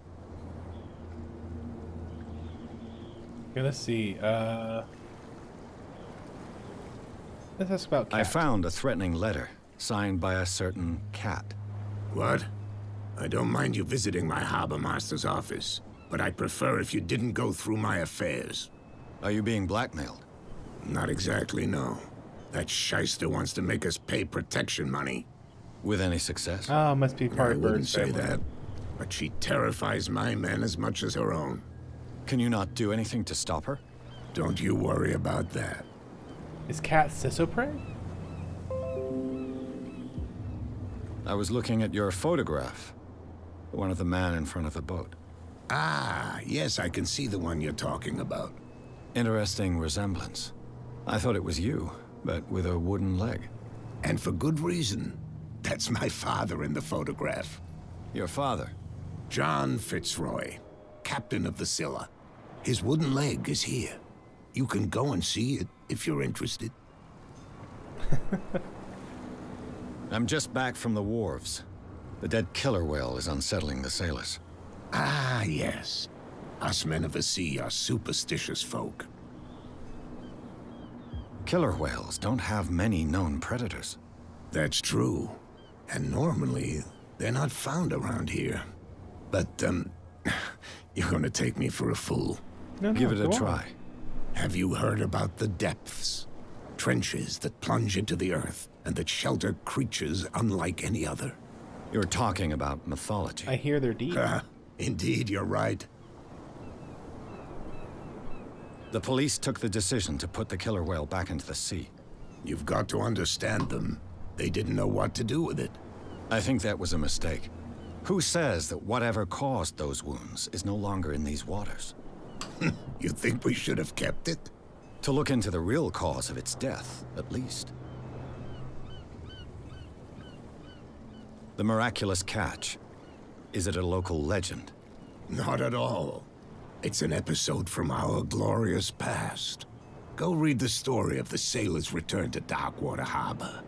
Okay, let's see. Let's ask about Cat. I found a threatening letter signed by a certain Cat. What? I don't mind you visiting my harbor master's office, but I'd prefer if you didn't go through my affairs. Are you being blackmailed? Not exactly, no. That shyster wants to make us pay protection money. With any success? Oh, must be part I of wouldn't Bird's say family. that, but she terrifies my men as much as her own. Can you not do anything to stop her? Don't you worry about that. Is Cat Sissopray? I was looking at your photograph. The one of the man in front of the boat. Ah, yes, I can see the one you're talking about. Interesting resemblance. I thought it was you, but with a wooden leg. And for good reason. That's my father in the photograph. Your father? John Fitzroy, captain of the Scylla. His wooden leg is here. You can go and see it if you're interested. I'm just back from the wharves. The dead killer whale is unsettling the sailors. Ah, yes. Us men of the sea are superstitious folk. Killer whales don't have many known predators. That's true. And normally, they're not found around here. But, you're gonna take me for a fool. No, Give it a go on. try. Have you heard about the depths? Trenches that plunge into the earth and that shelter creatures unlike any other. You're talking about mythology. I hear they're deep. Indeed, you're right. The police took the decision to put the killer whale back into the sea. You've got to understand them. They didn't know what to do with it. I think that was a mistake. Who says that whatever caused those wounds is no longer in these waters? You think we should have kept it? To look into the real cause of its death, at least. The miraculous catch. Is it a local legend? Not at all. It's an episode from our glorious past. Go read the story of the sailor's return to Darkwater Harbor.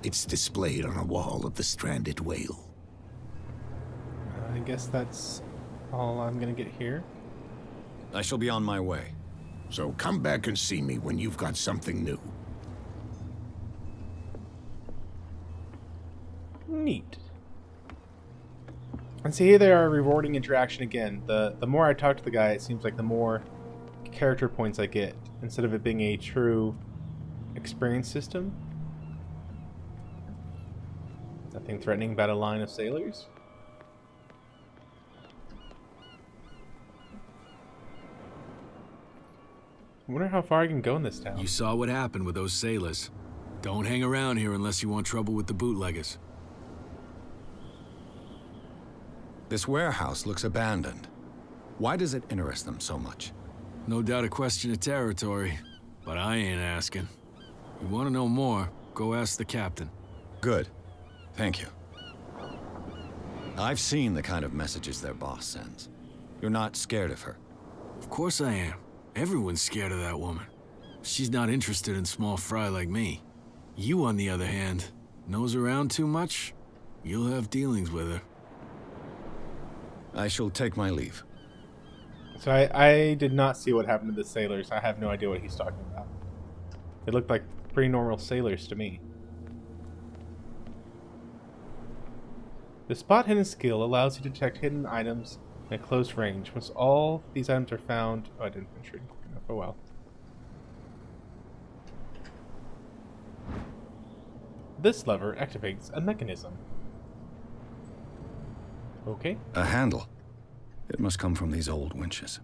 It's displayed on a wall of the stranded whale. I guess that's all I'm gonna get here. I shall be on my way. So come back and see me when you've got something new. Neat. And see, here they are, rewarding interaction again. The more I talk to the guy, it seems like the more character points I get, instead of it being a true experience system. Nothing threatening about a line of sailors. I wonder how far I can go in this town. You saw what happened with those sailors. Don't hang around here unless you want trouble with the bootleggers. This warehouse looks abandoned. Why does it interest them so much? No doubt a question of territory, but I ain't asking. You want to know more, go ask the captain. Good. Thank you. I've seen the kind of messages their boss sends. You're not scared of her. Of course I am. Everyone's scared of that woman. She's not interested in small fry like me. You, on the other hand, nose around too much, you'll have dealings with her. I shall take my leave. So I did not see what happened to the sailors. I have no idea what he's talking about. They looked like pretty normal sailors to me. The spot hidden skill allows you to detect hidden items in a close range. Once all these items are found... Oh, I didn't finish reading. Oh well. This lever activates a mechanism. Okay. A handle. It must come from these old winches.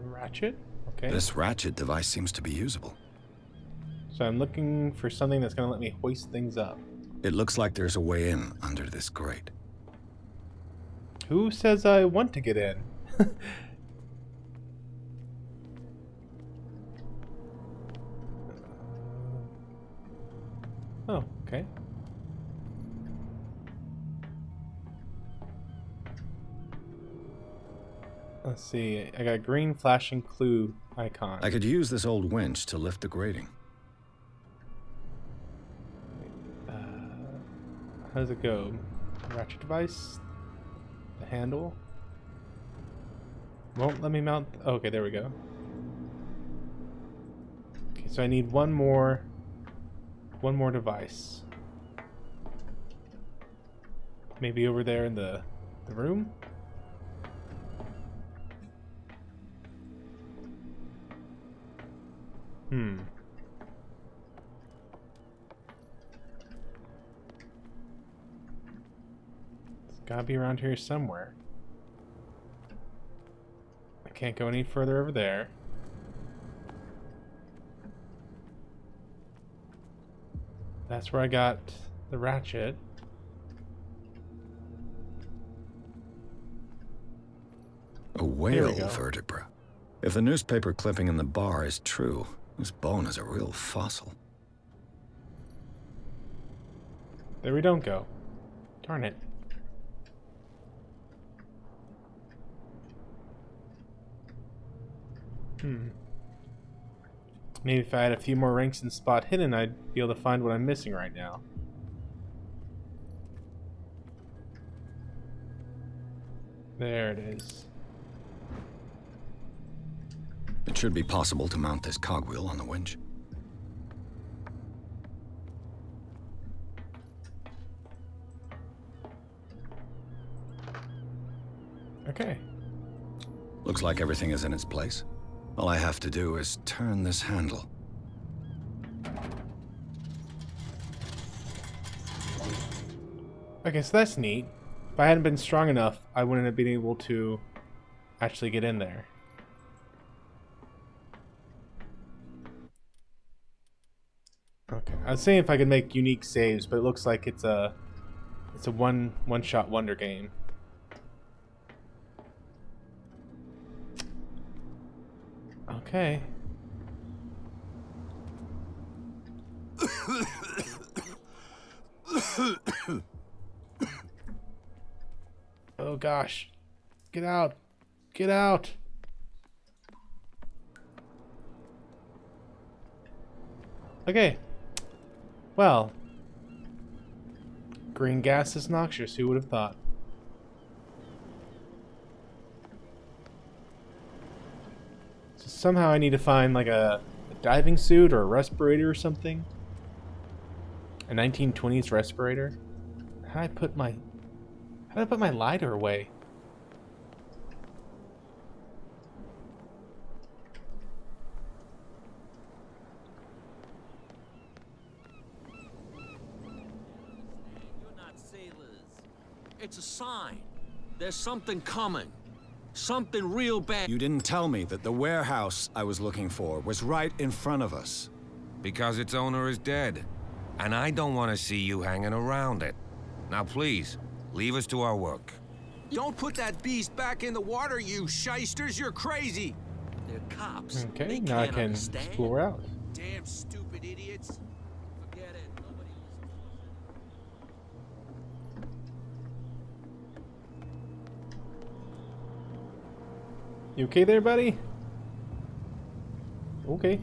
Ratchet? Okay. This ratchet device seems to be usable. So I'm looking for something that's going to let me hoist things up. It looks like there's a way in under this grate. Who says I want to get in? Oh, okay. Let's see. I got a green flashing clue icon. I could use this old winch to lift the grating. How does it go? Ratchet device? The handle? Won't let me mount. Okay, there we go. Okay, so I need one more device. Maybe over there in the room? It's gotta be around here somewhere. I can't go any further over there. That's where I got the ratchet. A whale vertebra. If the newspaper clipping in the bar is true, this bone is a real fossil. There we don't go. Darn it. Maybe if I had a few more ranks in spot hidden, I'd be able to find what I'm missing right now. There it is. It should be possible to mount this cogwheel on the winch. Okay. Looks like everything is in its place. All I have to do is turn this handle. Okay, so that's neat. If I hadn't been strong enough, I wouldn't have been able to actually get in there. Okay, I was saying if I could make unique saves, but it looks like it's a one-shot wonder game. Okay. Oh gosh. Get out. Get out. Okay. Well. Green gas is noxious, who would have thought? So somehow I need to find like a diving suit or a respirator or something. A 1920s respirator. How do I put my lighter away? You're not sailors. It's a sign. There's something coming. Something real bad. You didn't tell me that the warehouse I was looking for was right in front of us. Because its owner is dead. And I don't want to see you hanging around it. Now please, leave us to our work. Don't put that beast back in the water, you shysters. You're crazy. They're cops. Okay, They now I can't can understand. explore out. Damn stupid idiots. Forget it. Nobody You okay there, buddy? Okay.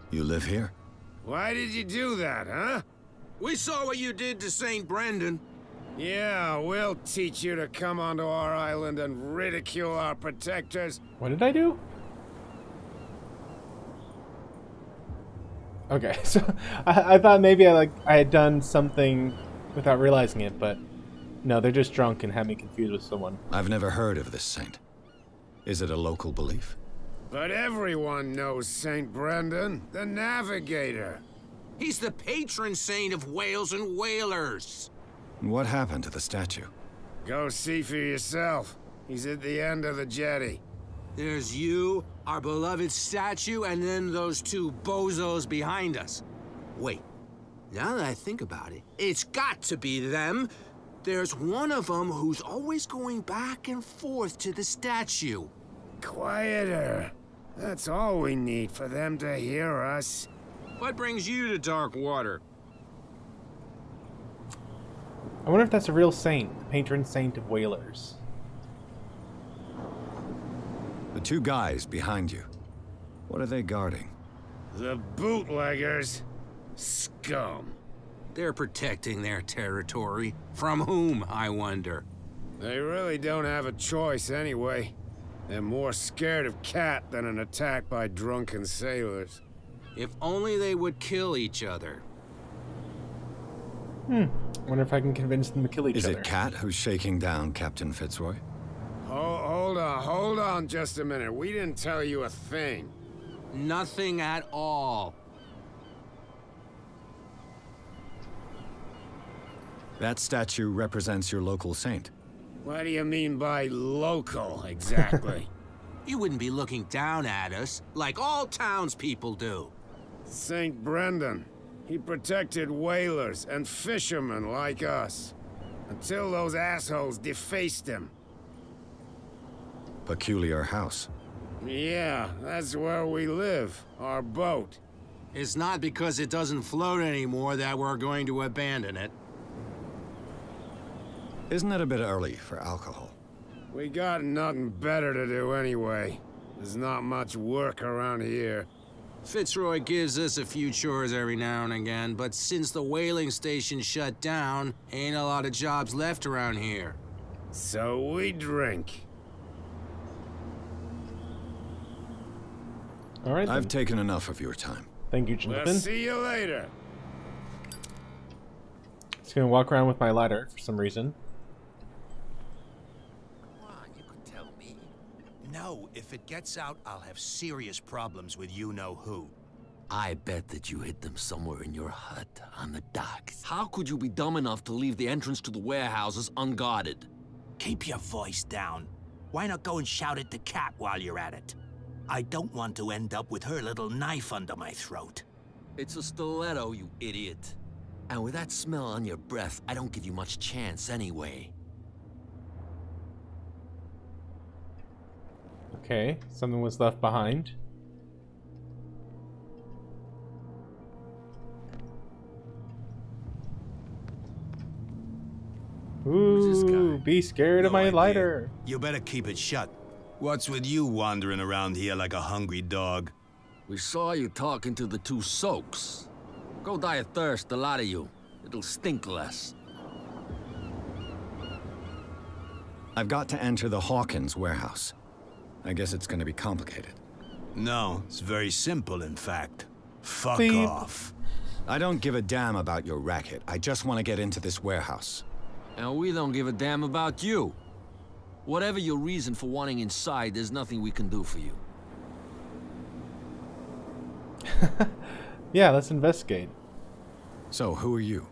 You live here? Why did you do that, huh? We saw what you did to St. Brendan. Yeah, we'll teach you to come onto our island and ridicule our protectors. What did I do? Okay, so I thought maybe I had done something without realizing it, but no, they're just drunk and had me confused with someone. I've never heard of this saint. Is it a local belief? But everyone knows St. Brendan, the navigator. He's the patron saint of whales and whalers. What happened to the statue? Go see for yourself. He's at the end of the jetty. There's you, our beloved statue, and then those two bozos behind us. Wait, now that I think about it, it's got to be them. There's one of them who's always going back and forth to the statue. Quieter. That's all we need for them to hear us. What brings you to Darkwater? I wonder if that's a real saint, the patron saint of whalers. The two guys behind you. What are they guarding? The bootleggers. Scum. They're protecting their territory. From whom, I wonder? They really don't have a choice anyway. They're more scared of Cat than an attack by drunken sailors. If only they would kill each other. Wonder if I can convince them to kill each other. Is it Cat who's shaking down Captain Fitzroy? Hold on just a minute. We didn't tell you a thing. Nothing at all. That statue represents your local saint. What do you mean by local, exactly? You wouldn't be looking down at us, like all townspeople do. St. Brendan. He protected whalers and fishermen like us. Until those assholes defaced him. Peculiar house. Yeah, that's where we live. Our boat. It's not because it doesn't float anymore that we're going to abandon it. Isn't it a bit early for alcohol? We got nothing better to do anyway. There's not much work around here. Fitzroy gives us a few chores every now and again, but since the whaling station shut down, ain't a lot of jobs left around here. So we drink. All right. I've taken enough of your time. Thank you, gentlemen. We'll see you later. Just gonna walk around with my lighter for some reason. No, if it gets out, I'll have serious problems with you-know-who. I bet that you hid them somewhere in your hut on the docks. How could you be dumb enough to leave the entrance to the warehouses unguarded? Keep your voice down. Why not go and shout at the cat while you're at it? I don't want to end up with her little knife under my throat. It's a stiletto, you idiot. And with that smell on your breath, I don't give you much chance anyway. Okay, something was left behind. Ooh, be scared of my lighter. You better keep it shut. What's with you wandering around here like a hungry dog? We saw you talking to the two soaks. Go die of thirst, the lot of you. It'll stink less. I've got to enter the Hawkins Warehouse. I guess it's going to be complicated. No, it's very simple, in fact. Fuck Please. off. I don't give a damn about your racket. I just want to get into this warehouse. And we don't give a damn about you. Whatever your reason for wanting inside, there's nothing we can do for you. Yeah, let's investigate. So, who are you?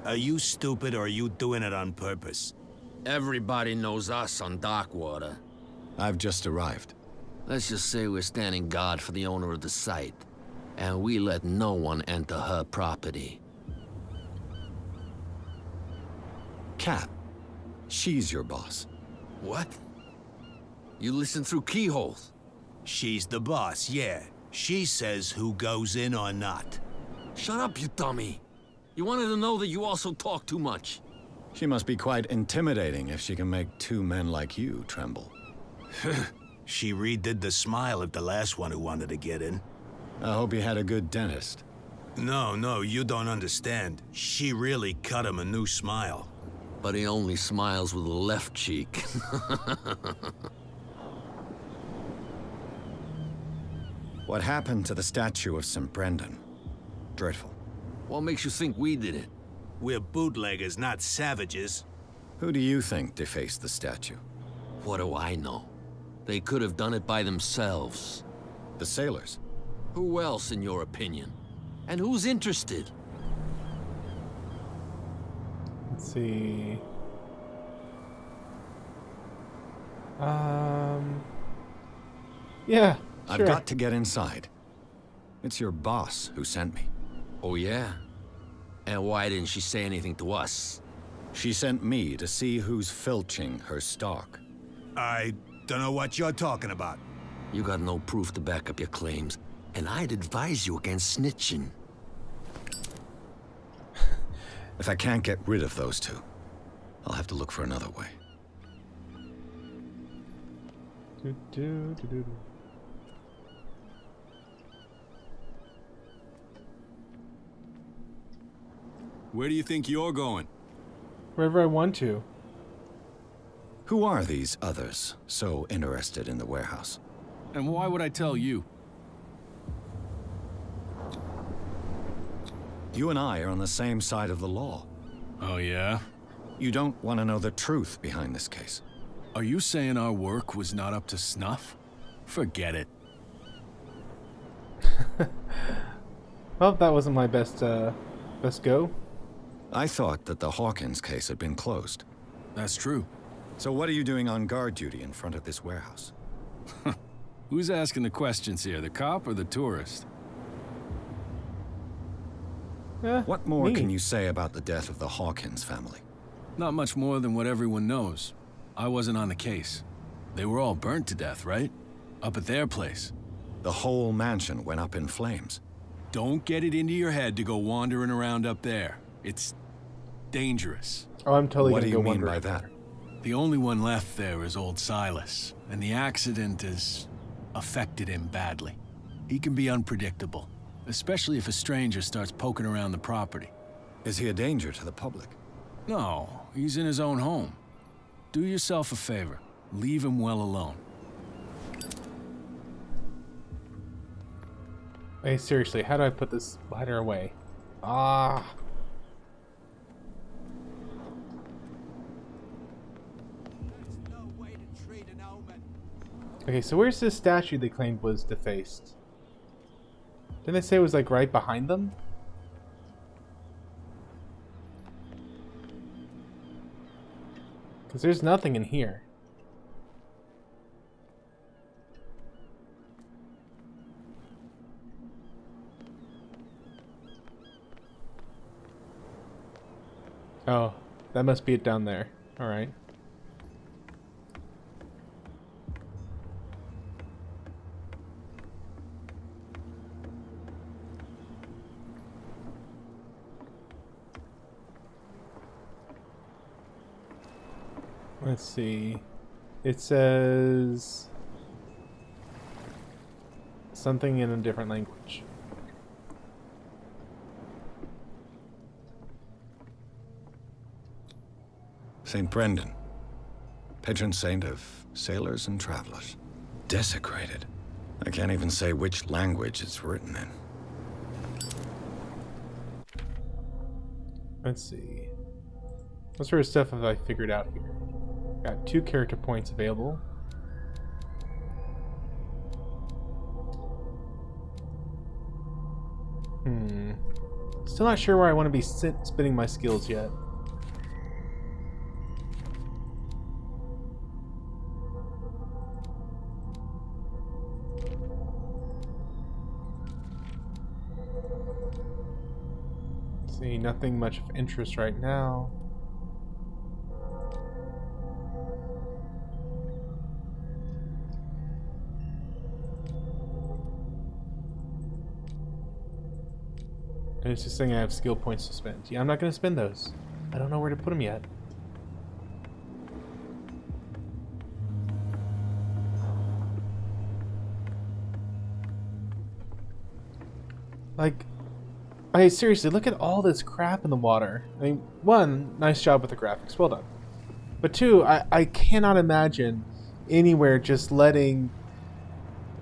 Are you stupid or are you doing it on purpose? Everybody knows us on Darkwater. I've just arrived. Let's just say we're standing guard for the owner of the site. And we let no one enter her property. Cat. She's your boss. What? You listen through keyholes? She's the boss, yeah. She says who goes in or not. Shut up, you dummy. You wanted to know that you also talk too much. She must be quite intimidating if she can make two men like you tremble. She redid the smile at the last one who wanted to get in. I hope he had a good dentist. No, you don't understand. She really cut him a new smile. But he only smiles with the left cheek. What happened to the statue of St. Brendan? Dreadful. What makes you think we did it? We're bootleggers, not savages. Who do you think defaced the statue? What do I know? They could have done it by themselves. The sailors? Who else, in your opinion? And who's interested? Let's see. Yeah, sure. I've got to get inside. It's your boss who sent me. Oh, yeah? And why didn't she say anything to us? She sent me to see who's filching her stock. I don't know what you're talking about. You got no proof to back up your claims, and I'd advise you against snitching. If I can't get rid of those two, I'll have to look for another way. Where do you think you're going? Wherever I want to. Who are these others so interested in the warehouse? And why would I tell you? You and I are on the same side of the law. Oh, yeah? You don't want to know the truth behind this case. Are you saying our work was not up to snuff? Forget it. Well, that wasn't my best go. I thought that the Hawkins case had been closed. That's true. So what are you doing on guard duty in front of this warehouse? Who's asking the questions here, the cop or the tourist? What more can you say about the death of the Hawkins family? Not much more than what everyone knows. I wasn't on the case. They were all burnt to death, right? Up at their place. The whole mansion went up in flames. Don't get it into your head to go wandering around up there. It's dangerous. Oh, I'm totally What gonna do go you mean wandering by that? The only one left there is old Silas, and the accident has affected him badly. He can be unpredictable, especially if a stranger starts poking around the property. Is he a danger to the public? No, he's in his own home. Do yourself a favor. Leave him well alone. Hey, seriously, how do I put this lighter away? Ah. Okay, so where's this statue they claimed was defaced? Didn't they say it was like right behind them? Because there's nothing in here. Oh, that must be it down there. Alright. Let's see. It says something in a different language. St. Brendan, patron saint of sailors and travelers. Desecrated. I can't even say which language it's written in. Let's see. What sort of stuff have I figured out here? Got 2 character points available. Still not sure where I want to be spinning my skills yet. See, nothing much of interest right now. And it's just saying I have skill points to spend. Yeah, I'm not going to spend those. I don't know where to put them yet. Like, seriously, look at all this crap in the water. I mean, 1, nice job with the graphics, well done. But 2, I cannot imagine anywhere just letting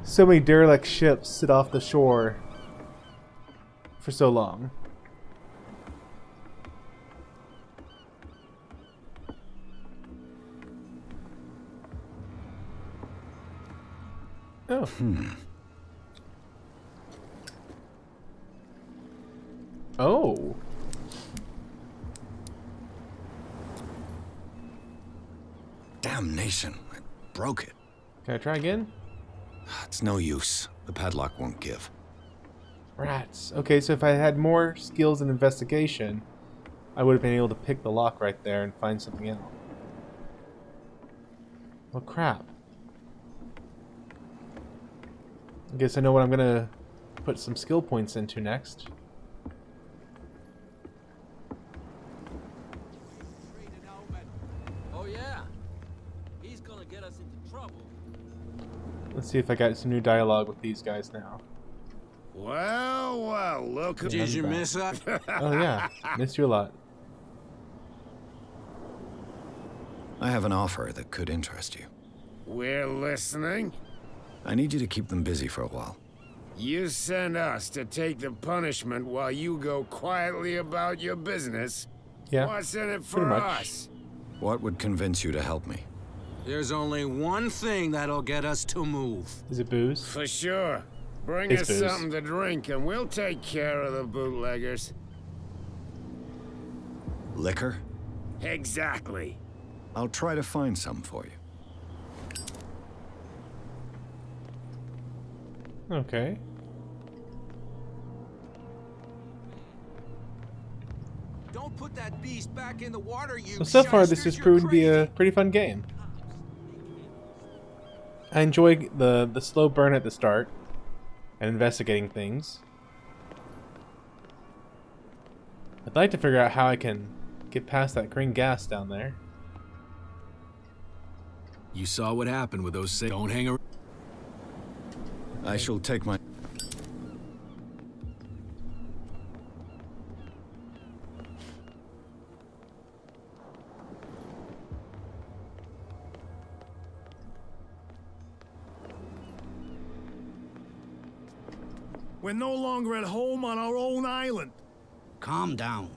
so many derelict ships sit off the shore for so long. Oh. Oh. Damnation. I broke it. Can I try again? It's no use. The padlock won't give. Rats. Okay, so if I had more skills in investigation, I would have been able to pick the lock right there and find something else. Oh crap. I guess I know what I'm gonna put some skill points into next. Oh yeah, he's gonna get us into trouble. Let's see if I got some new dialogue with these guys now. Well, look at... Did you miss us? Oh yeah, missed you a lot. I have an offer that could interest you. We're listening. I need you to keep them busy for a while. You send us to take the punishment while you go quietly about your business. Yeah, what's in it for pretty much. us? What would convince you to help me? There's only one thing that'll get us to move. Is it booze? For sure. Bring It's us booze. something to drink and we'll take care of the bootleggers. Liquor? Exactly. I'll try to find some for you. Okay. Don't put that beast back in the water, you So far, this shysters, has proven to be you're a pretty fun game. I enjoy the slow burn at the start and investigating things. I'd like to figure out how I can get past that green gas down there. You saw what happened with those Don't hang around. I shall take my... We're no longer at home on our own island. Calm down.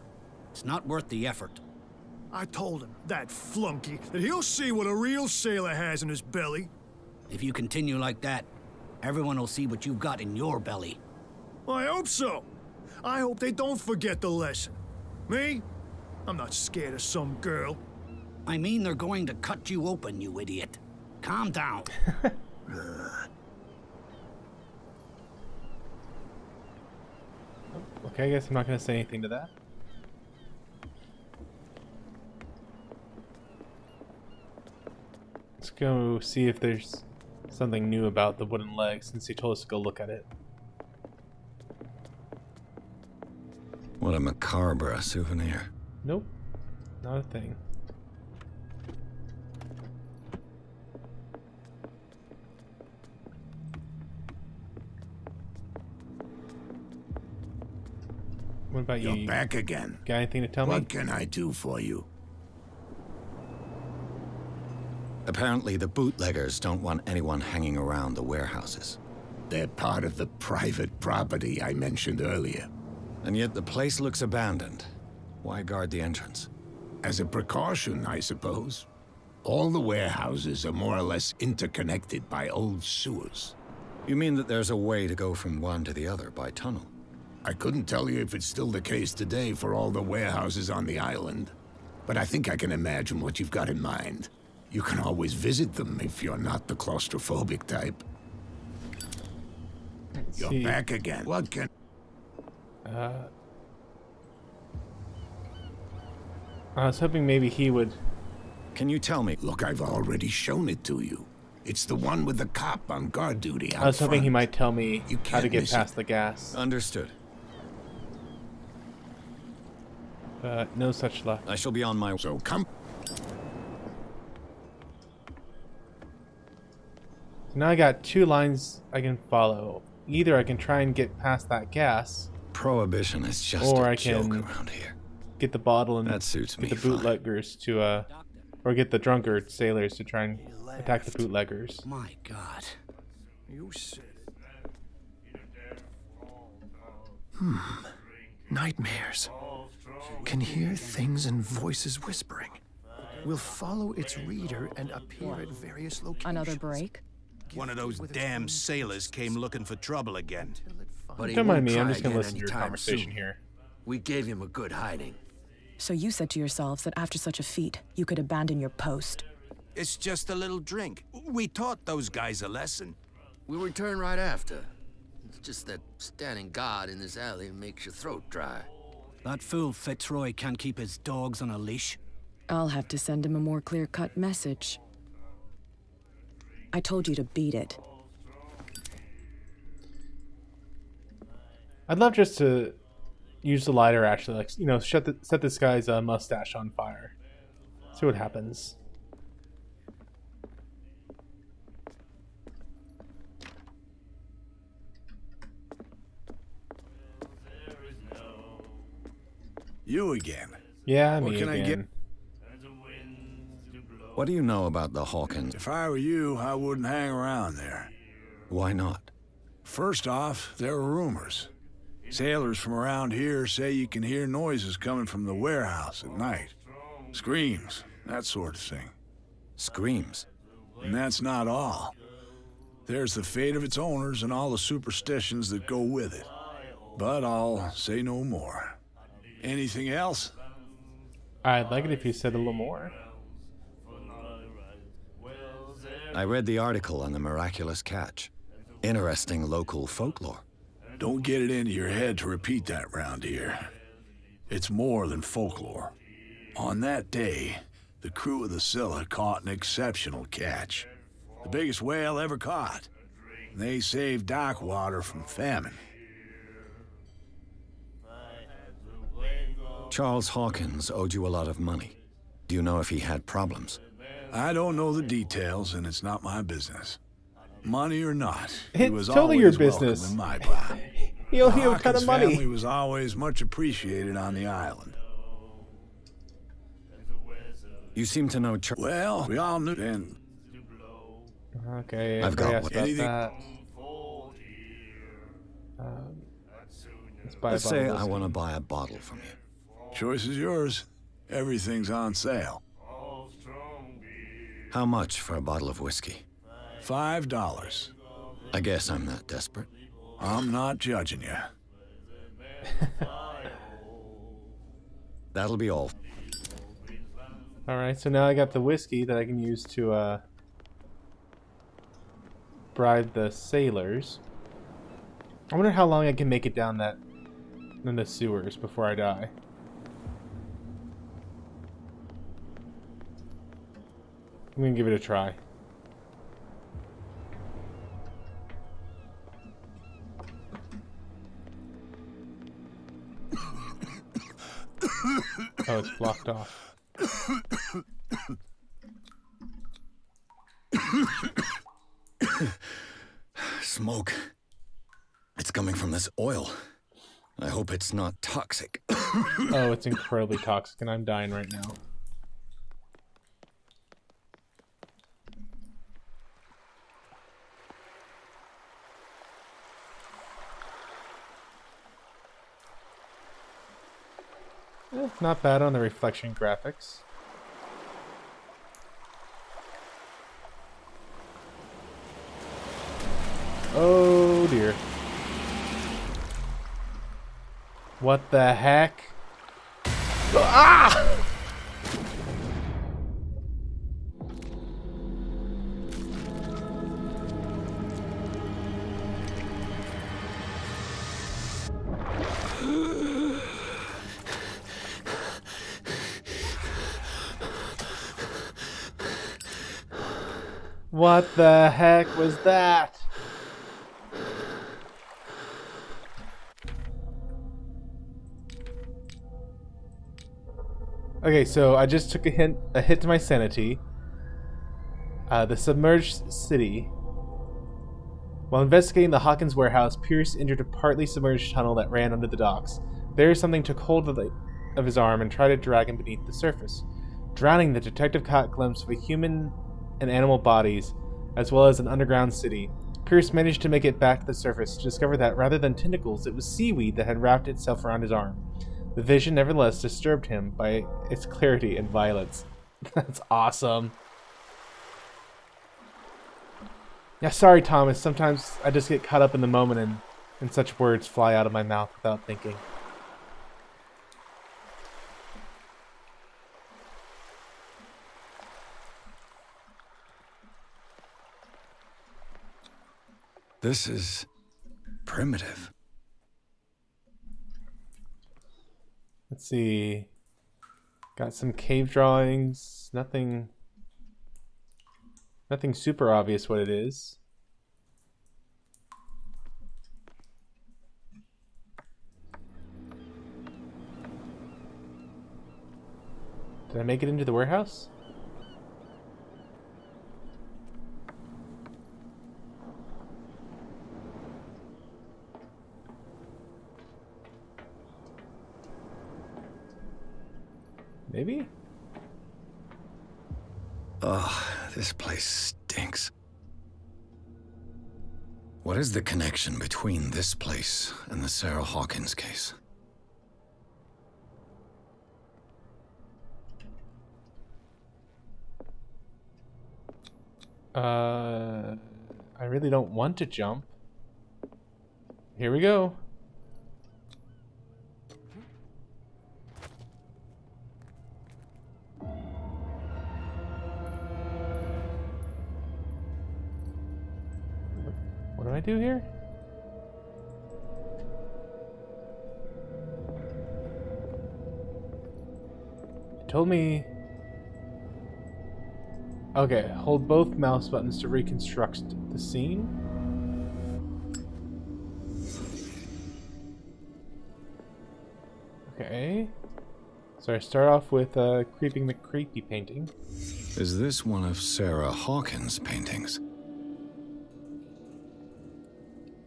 It's not worth the effort. I told him, that flunky, that he'll see what a real sailor has in his belly. If you continue like that, everyone will see what you've got in your belly. I hope so. I hope they don't forget the lesson. Me? I'm not scared of some girl. I mean they're going to cut you open, you idiot. Calm down. Okay, I guess I'm not going to say anything to that. Let's go see if there's something new about the wooden leg since he told us to go look at it. What a macabre souvenir. Nope, not a thing. What about you? You're back again. Got anything to tell me? What can I do for you? Apparently, the bootleggers don't want anyone hanging around the warehouses. They're part of the private property I mentioned earlier. And yet the place looks abandoned. Why guard the entrance? As a precaution, I suppose. All the warehouses are more or less interconnected by old sewers. You mean that there's a way to go from one to the other by tunnel? I couldn't tell you if it's still the case today for all the warehouses on the island, but I think I can imagine what you've got in mind. You can always visit them if you're not the claustrophobic type. You're back again. What can... I was hoping maybe he would... Can you tell me? Look, I've already shown it to you. It's the one with the cop on guard duty out I was hoping front. he might tell me how to get miss past it. the gas. Understood. No such luck. I shall be on my way. So come... Now I got two lines I can follow. Either I can try and get past that gas, Prohibition is just or a I joke can around here. get the bottle and That suits get me the bootleggers to or get the drunkard sailors to try and attack the bootleggers. My God. You said it. Nightmares. Can hear things and voices whispering. Will follow its reader and appear at various locations. Another break? One of those damn sailors came looking for trouble again. But he Don't mind won't me, I'm try just gonna again listen to your anytime conversation soon. here. We gave him a good hiding. So you said to yourselves that after such a feat, you could abandon your post. It's just a little drink. We taught those guys a lesson. We'll return right after. It's just that standing guard in this alley makes your throat dry. That fool Fitzroy can't keep his dogs on a leash. I'll have to send him a more clear-cut message. I told you to beat it. I'd love just to use the lighter, actually, like, you know, set this guy's mustache on fire. See what happens. You again. Yeah, what me can again. I get? What do you know about the Hawkins? If I were you, I wouldn't hang around there. Why not? First off, there are rumors. Sailors from around here say you can hear noises coming from the warehouse at night. Screams, that sort of thing. Screams? And that's not all. There's the fate of its owners and all the superstitions that go with it. But I'll say no more. Anything else? I'd like it if you said a little more. I read the article on the miraculous catch. Interesting local folklore. Don't get it into your head to repeat that round here. It's more than folklore. On that day, the crew of the Scylla caught an exceptional catch. The biggest whale ever caught. They saved Darkwater from famine. Charles Hawkins owed you a lot of money. Do you know if he had problems? I don't know the details, and it's not my business. Money or not, he It's was totally always your business. welcome in my bar. He owed The you a ton of Hawkins money. family was always much appreciated on the island. You seem to know Well, we all knew then. Okay, I've got asked what- about Anything- that. Let's buy Let's a bottle say of I whiskey. want to buy a bottle from you. Choice is yours. Everything's on sale. How much for a bottle of whiskey? $5. I guess I'm not desperate. I'm not judging you. That'll be all. Alright, so now I got the whiskey that I can use to bribe the sailors. I wonder how long I can make it down in the sewers before I die. I'm gonna give it a try. Oh, it's blocked off. Smoke. It's coming from this oil. I hope it's not toxic. Oh, it's incredibly toxic and I'm dying right now. Not bad on the reflection graphics. Oh dear. What the heck? Ah! What the heck was that? Okay, so I just took a hit to my sanity. The Submerged City. While investigating the Hawkins Warehouse, Pierce entered a partly submerged tunnel that ran under the docks. There, something took hold of his arm and tried to drag him beneath the surface. Drowning, the detective caught a glimpse of a human and animal bodies, as well as an underground city. Pierce managed to make it back to the surface to discover that rather than tentacles, it was seaweed that had wrapped itself around his arm. The vision, nevertheless, disturbed him by its clarity and violence. That's awesome. Yeah, sorry, Thomas. Sometimes I just get caught up in the moment and such words fly out of my mouth without thinking. This is primitive. Let's see. Got some cave drawings. Nothing super obvious what it is. Did I make it into the warehouse? Maybe? Ugh, this place stinks. What is the connection between this place and the Sarah Hawkins case? I really don't want to jump. Here we go. What do I do here? It told me... Okay, hold both mouse buttons to reconstruct the scene. Okay. So I start off with Creeping McCreepy painting. Is this one of Sarah Hawkins' paintings?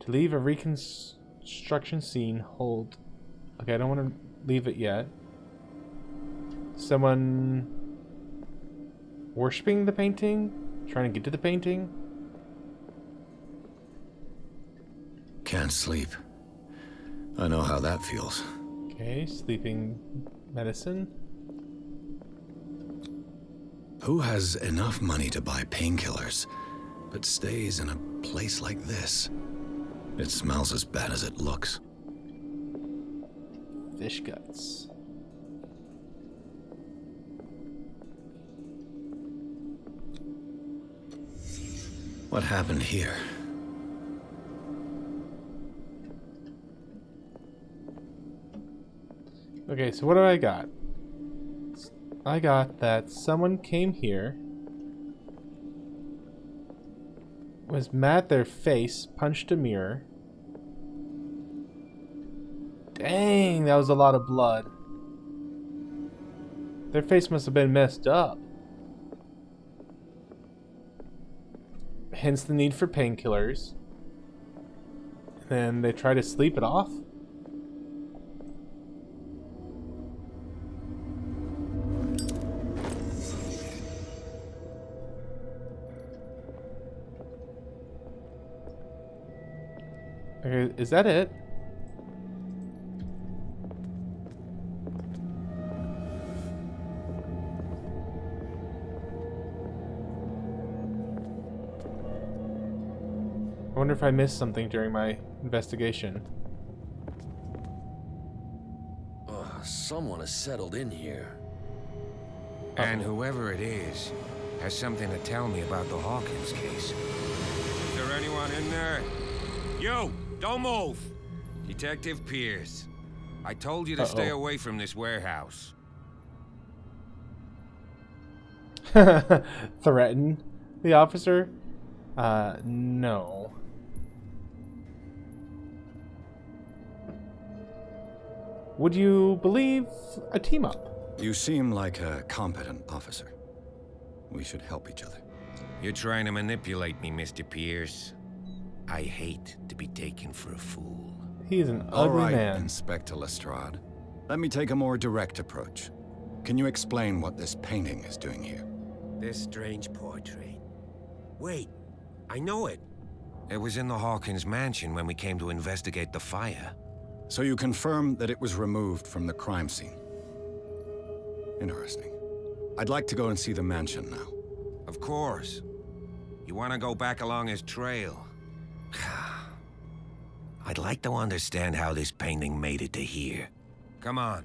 To leave a reconstruction scene, hold... Okay, I don't want to leave it yet. Someone... worshipping the painting? Trying to get to the painting? Can't sleep. I know how that feels. Okay, sleeping medicine. Who has enough money to buy painkillers, but stays in a place like this? It smells as bad as it looks. Fish guts. What happened here? Okay, so what do I got? I got that someone came here, was mad at their face, punched a mirror. Dang, that was a lot of blood. Their face must have been messed up. Hence the need for painkillers. Then they try to sleep it off. Okay, is that it? I wonder if I missed something during my investigation. Someone has settled in here. And whoever it is has something to tell me about the Hawkins case. Is there anyone in there? You! Don't move! Detective Pierce. I told you to stay away from this warehouse. Threaten the officer? No. Would you believe a team up? You seem like a competent officer. We should help each other. You're trying to manipulate me, Mr. Pierce. I hate to be taken for a fool. He's an ugly All right, man. Inspector Lestrade. Let me take a more direct approach. Can you explain what this painting is doing here? This strange portrait. Wait, I know it. It was in the Hawkins mansion when we came to investigate the fire. So you confirm that it was removed from the crime scene? Interesting. I'd like to go and see the mansion now. Of course. You want to go back along his trail? I'd like to understand how this painting made it to here. Come on.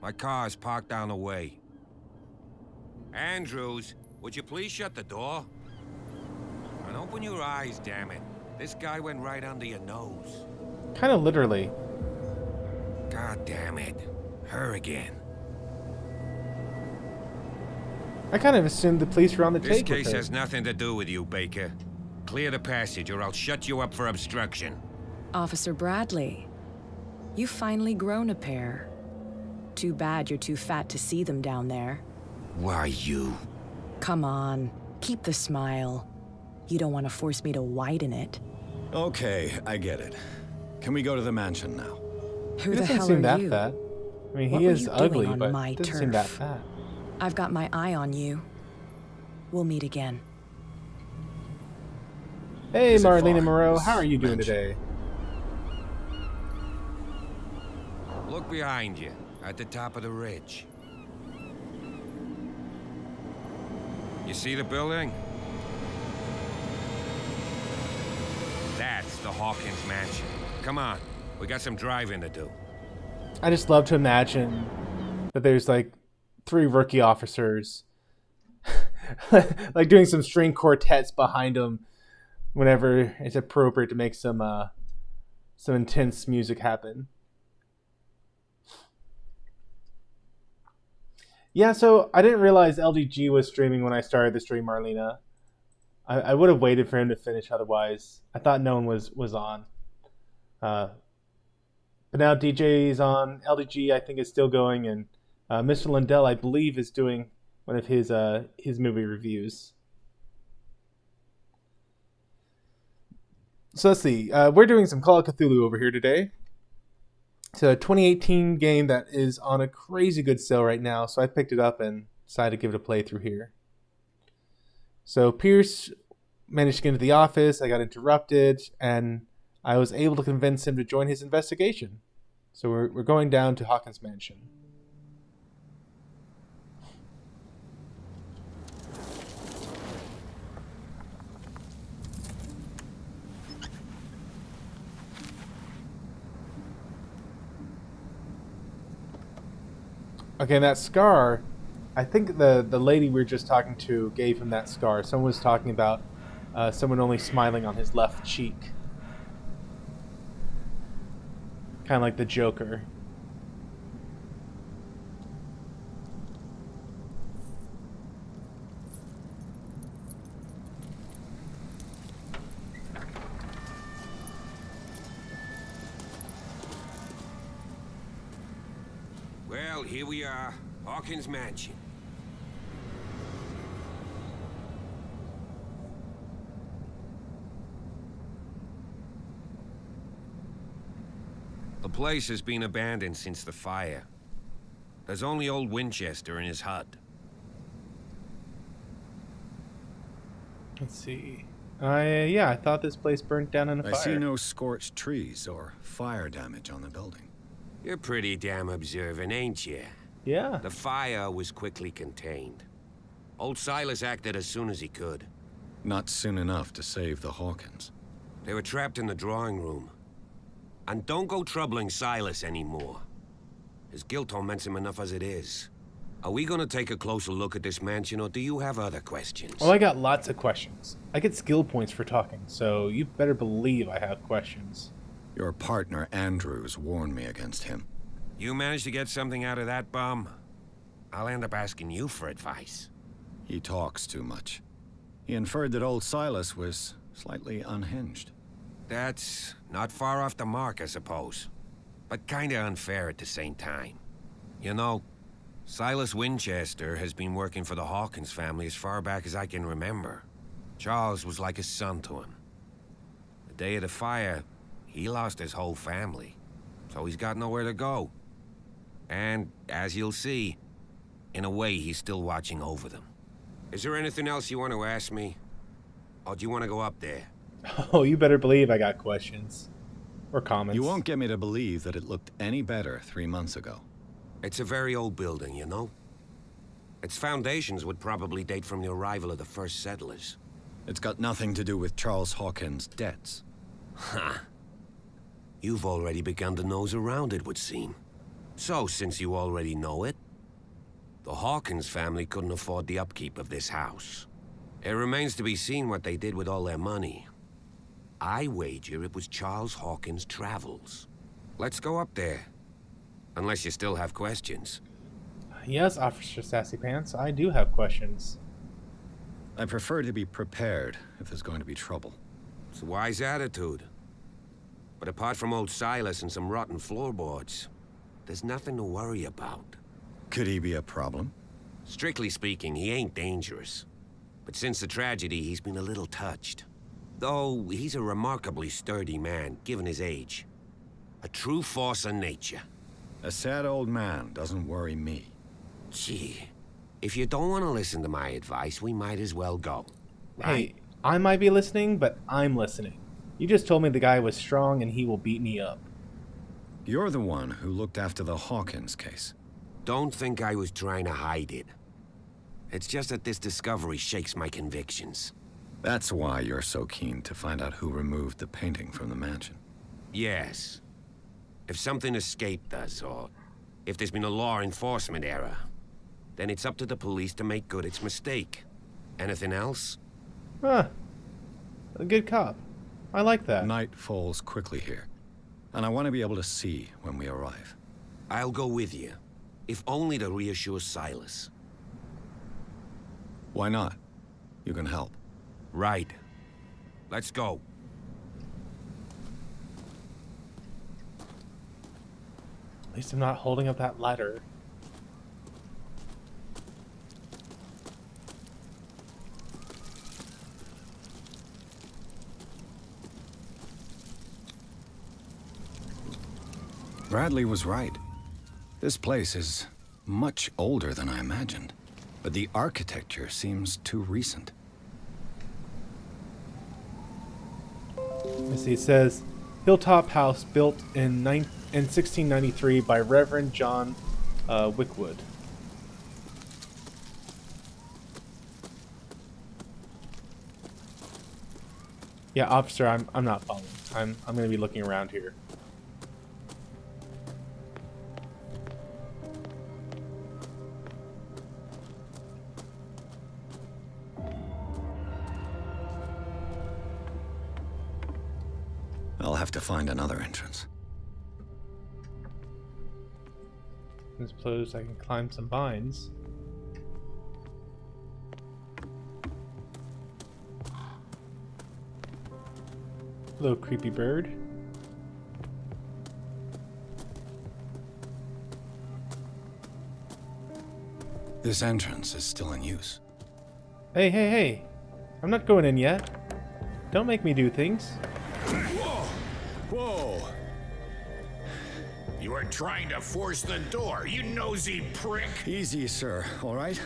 My car's parked down the way. Andrews, would you please shut the door? And open your eyes, damn it. This guy went right under your nose. Kind of literally. God damn it. Her again. I kind of assumed the police were on the This take with case her. has nothing to do with you, Baker. Clear the passage or I'll shut you up for obstruction. Officer Bradley, you've finally grown a pair. Too bad you're too fat to see them down there. Why you? Come on, keep the smile. You don't want to force me to widen it. Okay, I get it. Can we go to the mansion now? Who He the doesn't hell seem are that you? fat. I mean, What he were is you ugly, doing on but my doesn't turf? seem that fat. I've got my eye on you. We'll meet again. Hey, Is it Marlena far, Moreau, this how are you doing mansion? today? Look behind you, at the top of the ridge. You see the building? That's the Hawkins mansion. Come on, we got some driving to do. I just love to imagine that there's like 3 rookie officers like doing some string quartets behind them whenever it's appropriate to make some intense music happen. Yeah, so I didn't realize LDG was streaming when I started the stream, Marlena. I would have waited for him to finish otherwise. I thought no one was on. But now DJ is on. LDG, I think, is still going, and Mr. Lindell, I believe, is doing one of his movie reviews. So let's see. We're doing some Call of Cthulhu over here today. It's a 2018 game that is on a crazy good sale right now, so I picked it up and decided to give it a playthrough here. So Pierce managed to get into the office. I got interrupted, and I was able to convince him to join his investigation. So we're going down to Hawkins Mansion. Okay, that scar, I think the lady we were just talking to gave him that scar. Someone was talking about someone only smiling on his left cheek. Kind of like the Joker. Well, here we are, Hawkins Mansion. The place has been abandoned since the fire. There's only old Winchester in his hut. Let's see. Yeah, I thought this place burnt down in a fire. I see no scorched trees or fire damage on the building. You're pretty damn observant, ain't you? Yeah. The fire was quickly contained. Old Silas acted as soon as he could. Not soon enough to save the Hawkins. They were trapped in the drawing room. And don't go troubling Silas anymore. His guilt torments him enough as it is. Are we gonna take a closer look at this mansion, or do you have other questions? Oh, I got lots of questions. I get skill points for talking, so you better believe I have questions. Your partner, Andrews, warned me against him. You managed to get something out of that bum? I'll end up asking you for advice. He talks too much. He inferred that old Silas was slightly unhinged. That's not far off the mark, I suppose. But kinda unfair at the same time. You know, Silas Winchester has been working for the Hawkins family as far back as I can remember. Charles was like a son to him. The day of the fire, he lost his whole family, so he's got nowhere to go. And, as you'll see, in a way, he's still watching over them. Is there anything else you want to ask me? Or do you want to go up there? Oh, you better believe I got questions. Or comments. You won't get me to believe that it looked any better 3 months ago. It's a very old building, you know? Its foundations would probably date from the arrival of the first settlers. It's got nothing to do with Charles Hawkins' debts. Ha! You've already begun to nose around, it would seem. So, since you already know it, the Hawkins family couldn't afford the upkeep of this house. It remains to be seen what they did with all their money. I wager it was Charles Hawkins' travels. Let's go up there. Unless you still have questions. Yes, Officer Sassy Pants, I do have questions. I prefer to be prepared if there's going to be trouble. It's a wise attitude. But apart from old Silas and some rotten floorboards, there's nothing to worry about. Could he be a problem? Strictly speaking, he ain't dangerous. But since the tragedy, he's been a little touched. Though, he's a remarkably sturdy man, given his age. A true force of nature. A sad old man doesn't worry me. Gee, if you don't want to listen to my advice, we might as well go. Right? Hey, I might be listening, but I'm listening. You just told me the guy was strong and he will beat me up. You're the one who looked after the Hawkins case. Don't think I was trying to hide it. It's just that this discovery shakes my convictions. That's why you're so keen to find out who removed the painting from the mansion. Yes. If something escaped us, or if there's been a law enforcement error, then it's up to the police to make good its mistake. Anything else? Huh. A good cop. I like that. Night falls quickly here, and I want to be able to see when we arrive. I'll go with you, if only to reassure Silas. Why not? You can help. Right. Let's go. At least I'm not holding up that ladder. Bradley was right. This place is much older than I imagined, but the architecture seems too recent. Let's see, it says, Hilltop House built in 1693 by Reverend John Wickwood. Yeah, officer, I'm not following. I'm going to be looking around here. I'll have to find another entrance. I suppose I can climb some vines. Hello, creepy bird. This entrance is still in use. Hey, hey, hey! I'm not going in yet. Don't make me do things. Whoa! You are trying to force the door, you nosy prick! Easy, sir, all right?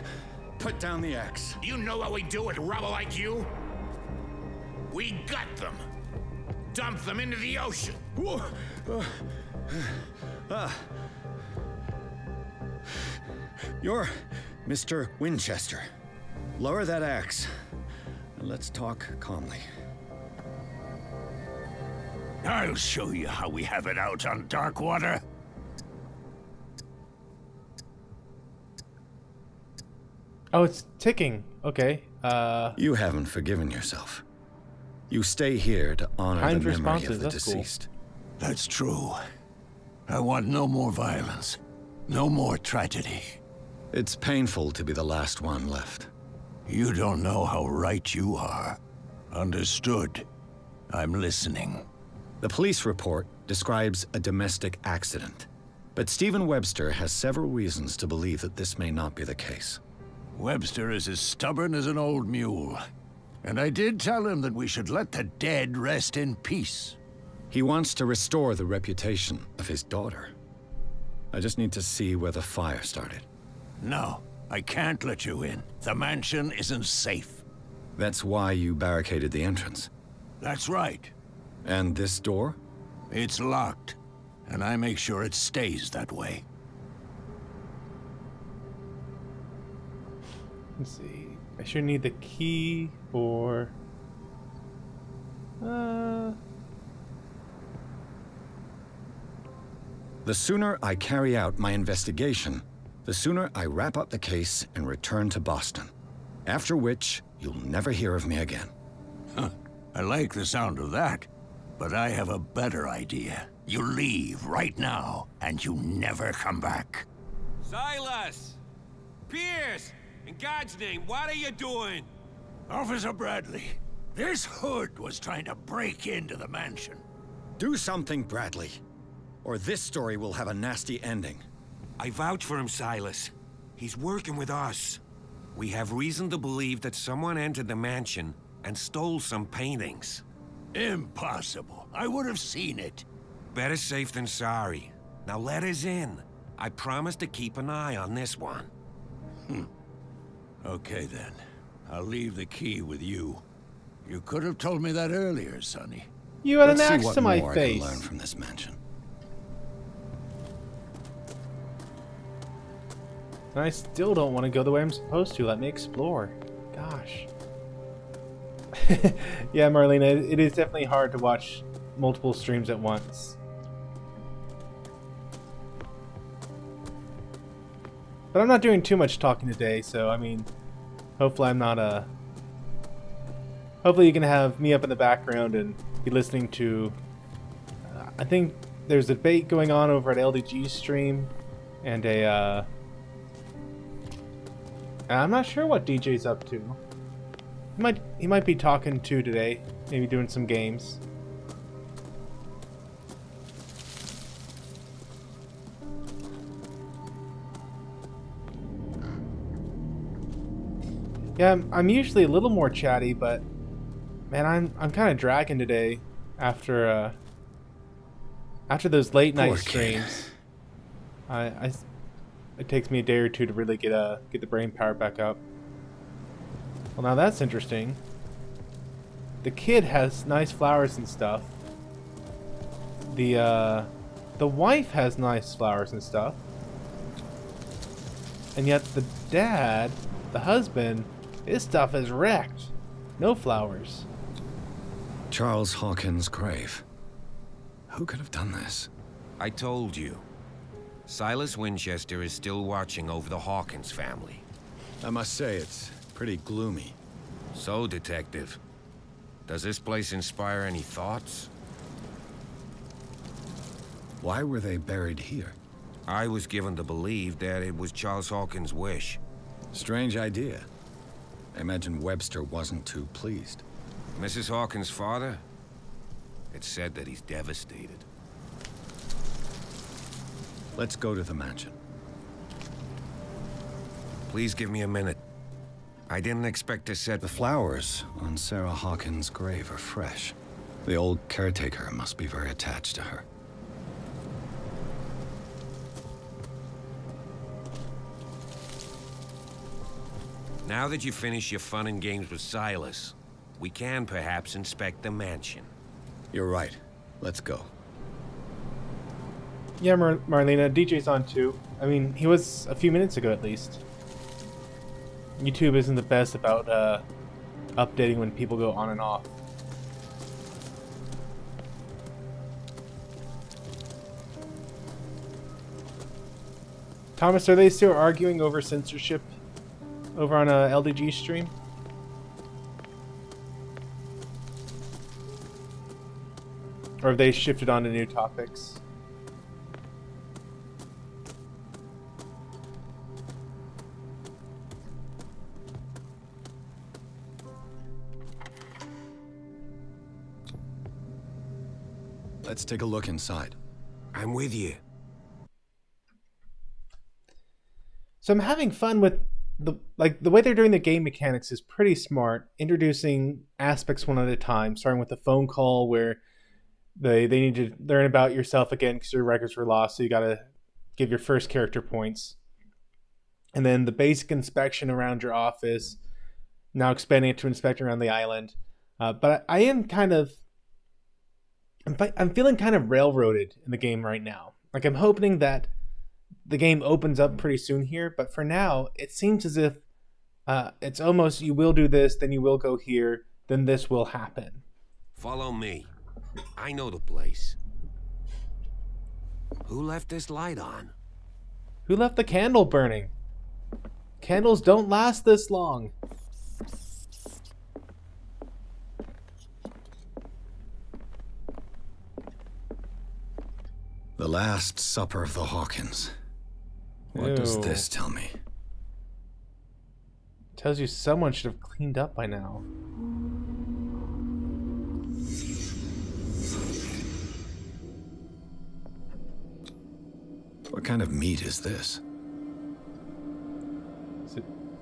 Put down the axe. You know what we do with rubble like you? We gut them. Dump them into the ocean. You're Mr. Winchester. Lower that axe, and let's talk calmly. I'll show you how we have it out on Darkwater. Oh, it's ticking. Okay. You haven't forgiven yourself. You stay here to honor the memory of the deceased. Cool. That's true. I want no more violence. No more tragedy. It's painful to be the last one left. You don't know how right you are. Understood. I'm listening. The police report describes a domestic accident, but Stephen Webster has several reasons to believe that this may not be the case. Webster is as stubborn as an old mule, and I did tell him that we should let the dead rest in peace. He wants to restore the reputation of his daughter. I just need to see where the fire started. No, I can't let you in. The mansion isn't safe. That's why you barricaded the entrance. That's right. And this door? It's locked, and I make sure it stays that way. Let's see. I sure need the key for... The sooner I carry out my investigation, the sooner I wrap up the case and return to Boston. After which, you'll never hear of me again. Huh. I like the sound of that. But I have a better idea. You leave right now, and you never come back. Silas! Pierce! In God's name, what are you doing? Officer Bradley, this hood was trying to break into the mansion. Do something, Bradley, or this story will have a nasty ending. I vouch for him, Silas. He's working with us. We have reason to believe that someone entered the mansion and stole some paintings. Impossible. I would have seen it. Better safe than sorry. Now let us in. I promise to keep an eye on this one. Okay then. I'll leave the key with you. You could have told me that earlier, Sonny. You had Let's an see axe what to my more I face. can learn from this mansion. And I still don't want to go the way I'm supposed to. Let me explore. Gosh. Yeah, Marlena, it is definitely hard to watch multiple streams at once. But I'm not doing too much talking today, so I mean, hopefully I'm not hopefully you can have me up in the background and be listening to... I think there's a debate going on over at LDG's stream, and I'm not sure what DJ's up to. He might be talking to today, maybe doing some games. Yeah, I'm usually a little more chatty, but man, I'm kind of dragging today after those late night streams. It takes me a day or two to really get the brain power back up. Well, now that's interesting. The kid has nice flowers and stuff. The wife has nice flowers and stuff. And yet the dad, the husband, his stuff is wrecked. No flowers. Charles Hawkins' grave. Who could have done this? I told you. Silas Winchester is still watching over the Hawkins family. I must say, it's pretty gloomy. So, Detective, does this place inspire any thoughts? Why were they buried here? I was given to believe that it was Charles Hawkins' wish. Strange idea. I imagine Webster wasn't too pleased. Mrs. Hawkins' father? It's said that he's devastated. Let's go to the mansion. Please give me a minute. I didn't expect to set... The flowers on Sarah Hawkins' grave are fresh. The old caretaker must be very attached to her. Now that you finish your fun and games with Silas, we can perhaps inspect the mansion. You're right. Let's go. Yeah, Marlena, DJ's on too. I mean, he was a few minutes ago at least. YouTube isn't the best about updating when people go on and off. Thomas, are they still arguing over censorship over on a LDG stream? Or have they shifted on to new topics? Let's take a look inside. I'm with you. So I'm having fun with the way they're doing the game mechanics is pretty smart, introducing aspects one at a time, starting with the phone call where they need to learn about yourself again because your records were lost, so you gotta give your first character points. And then the basic inspection around your office, now expanding it to inspecting around the island. But I am kind of... I'm feeling kind of railroaded in the game right now. Like, I'm hoping that the game opens up pretty soon here, but for now, it seems as if it's almost you will do this, then you will go here, then this will happen. Follow me. I know the place. Who left this light on? Who left the candle burning? Candles don't last this long. The Last Supper of the Hawkins. What does Ew. this tell me? Tells you someone should have cleaned up by now. What kind of meat is this?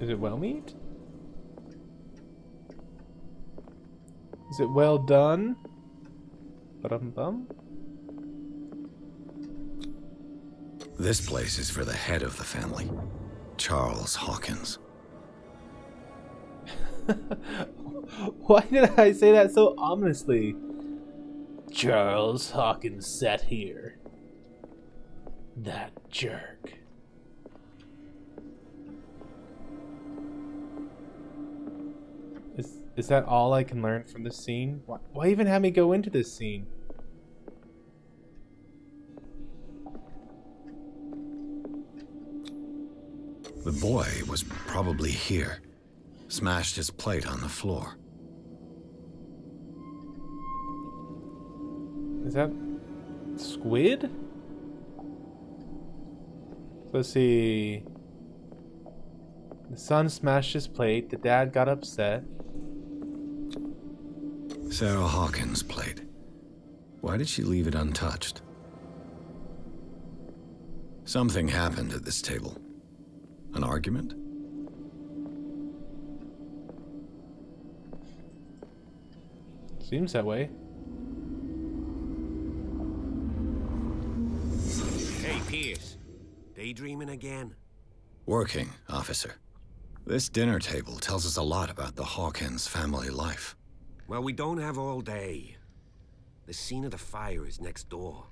Is it well meat? Is it well done? Ba-dum-bum. This place is for the head of the family, Charles Hawkins. Why did I say that so ominously? Charles Hawkins sat here. That jerk. Is that all I can learn from this scene? Why even have me go into this scene? The boy was probably here. Smashed his plate on the floor. Is that squid? Let's see. The son smashed his plate. The dad got upset. Sarah Hawkins' plate. Why did she leave it untouched? Something happened at this table. An argument? Seems that way. Hey, Pierce. Daydreaming again? Working, officer. This dinner table tells us a lot about the Hawkins family life. Well, we don't have all day. The scene of the fire is next door.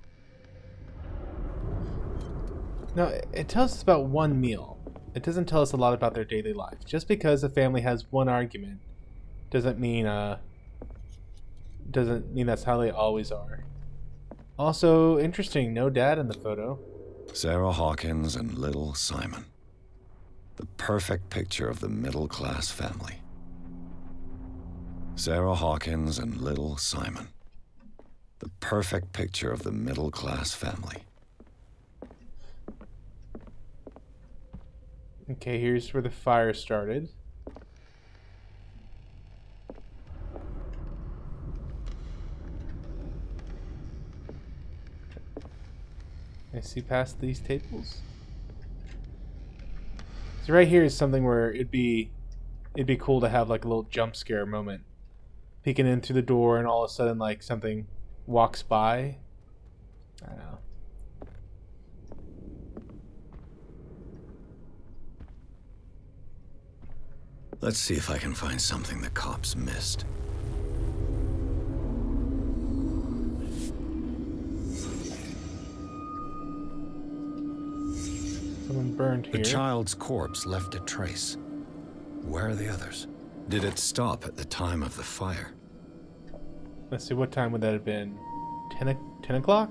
No, it tells us about one meal. It doesn't tell us a lot about their daily life. Just because a family has one argument doesn't mean that's how they always are. Also, interesting, no dad in the photo. Sarah Hawkins and little Simon. The perfect picture of the middle-class family. Sarah Hawkins and little Simon. The perfect picture of the middle-class family. Okay, here's where the fire started. I see past these tables. So right here is something where it'd be cool to have like a little jump scare moment. Peeking in through the door and all of a sudden like something walks by. I don't know. Let's see if I can find something the cops missed. Someone burned here. The child's corpse left a trace. Where are the others? Did it stop at the time of the fire? Let's see, what time would that have been? 10 o'clock?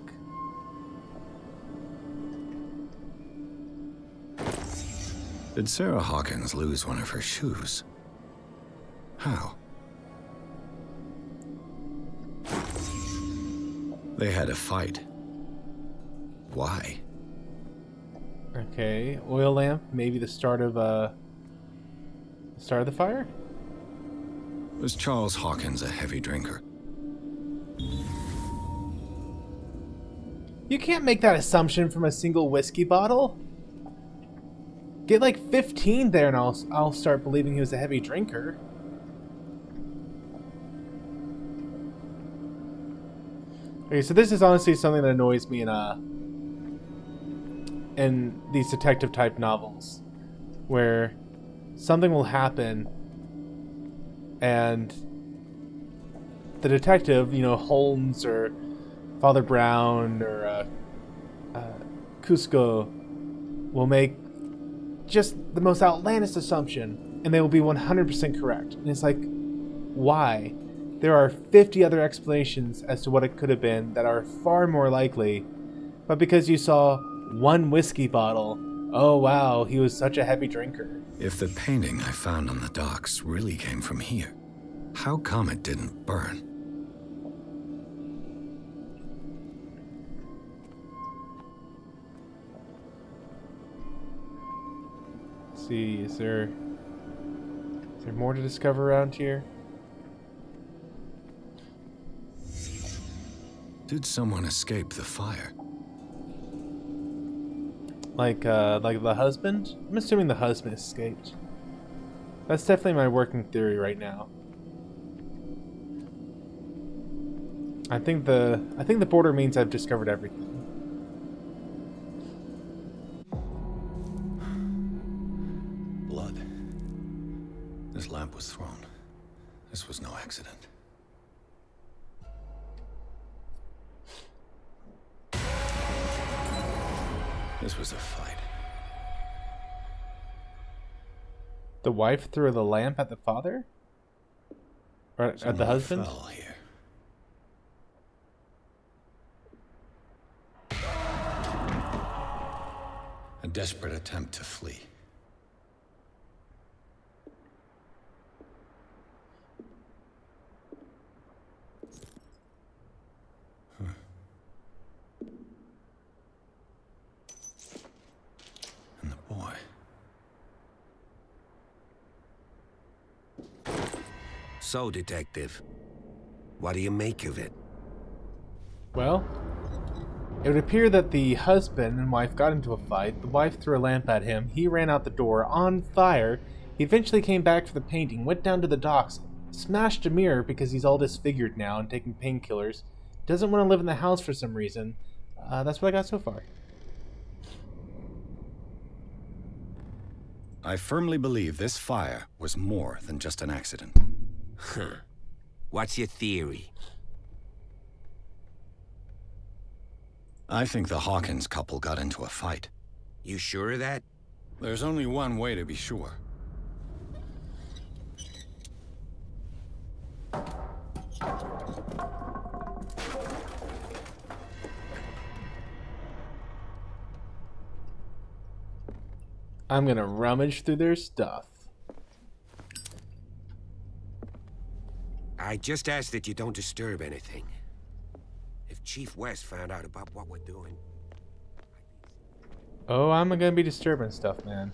Did Sarah Hawkins lose one of her shoes? How? They had a fight. Why? Okay, oil lamp, maybe the start of the fire? Was Charles Hawkins a heavy drinker? You can't make that assumption from a single whiskey bottle. Get like 15 there and I'll start believing he was a heavy drinker. Okay, so this is honestly something that annoys me in these detective type novels, where something will happen and the detective, you know, Holmes or Father Brown or Cusco, will make just the most outlandish assumption and they will be 100% correct. And it's like, why? There are 50 other explanations as to what it could have been that are far more likely, but because you saw one whiskey bottle, oh wow, he was such a heavy drinker. If the painting I found on the docks really came from here, how come it didn't burn? see, is there more to discover around here? Did someone escape the fire? Like the husband? I'm assuming the husband escaped. That's definitely my working theory right now. I think the border means I've discovered everything. Blood. This lamp was thrown. This was no accident. This was a fight. The wife threw the lamp at the father? Or at the husband? Fell here. A desperate attempt to flee. And the boy. So, Detective, what do you make of it? Well, it would appear that the husband and wife got into a fight. The wife threw a lamp at him. He ran out the door on fire. He eventually came back for the painting, went down to the docks, smashed a mirror because he's all disfigured now and taking painkillers. Doesn't want to live in the house for some reason. That's what I got so far. I firmly believe this fire was more than just an accident. Huh. What's your theory? I think the Hawkins couple got into a fight. You sure of that? There's only one way to be sure. I'm gonna rummage through their stuff. I just ask that you don't disturb anything. If Chief West found out about what we're doing... Oh, I'm gonna be disturbing stuff, man.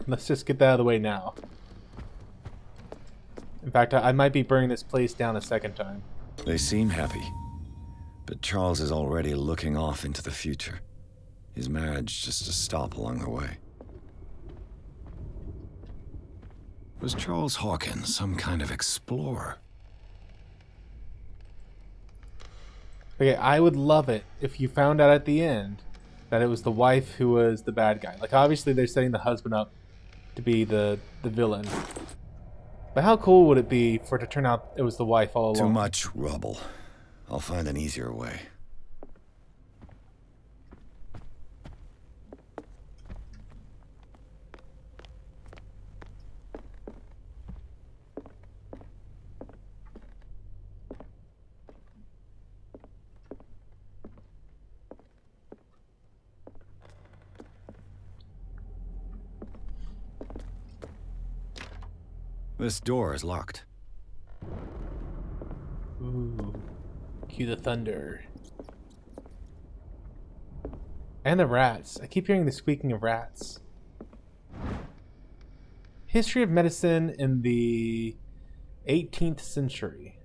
Let's just get that out of the way now. In fact, I might be burning this place down a second time. They seem happy, but Charles is already looking off into the future. His marriage just to stop along the way. Was Charles Hawkins some kind of explorer? Okay, I would love it if you found out at the end that it was the wife who was the bad guy. Like, obviously they're setting the husband up to be the villain. But how cool would it be for it to turn out it was the wife all along? Too much rubble. I'll find an easier way. This door is locked. Ooh. Cue the thunder. And the rats. I keep hearing the squeaking of rats. History of medicine in the 18th century.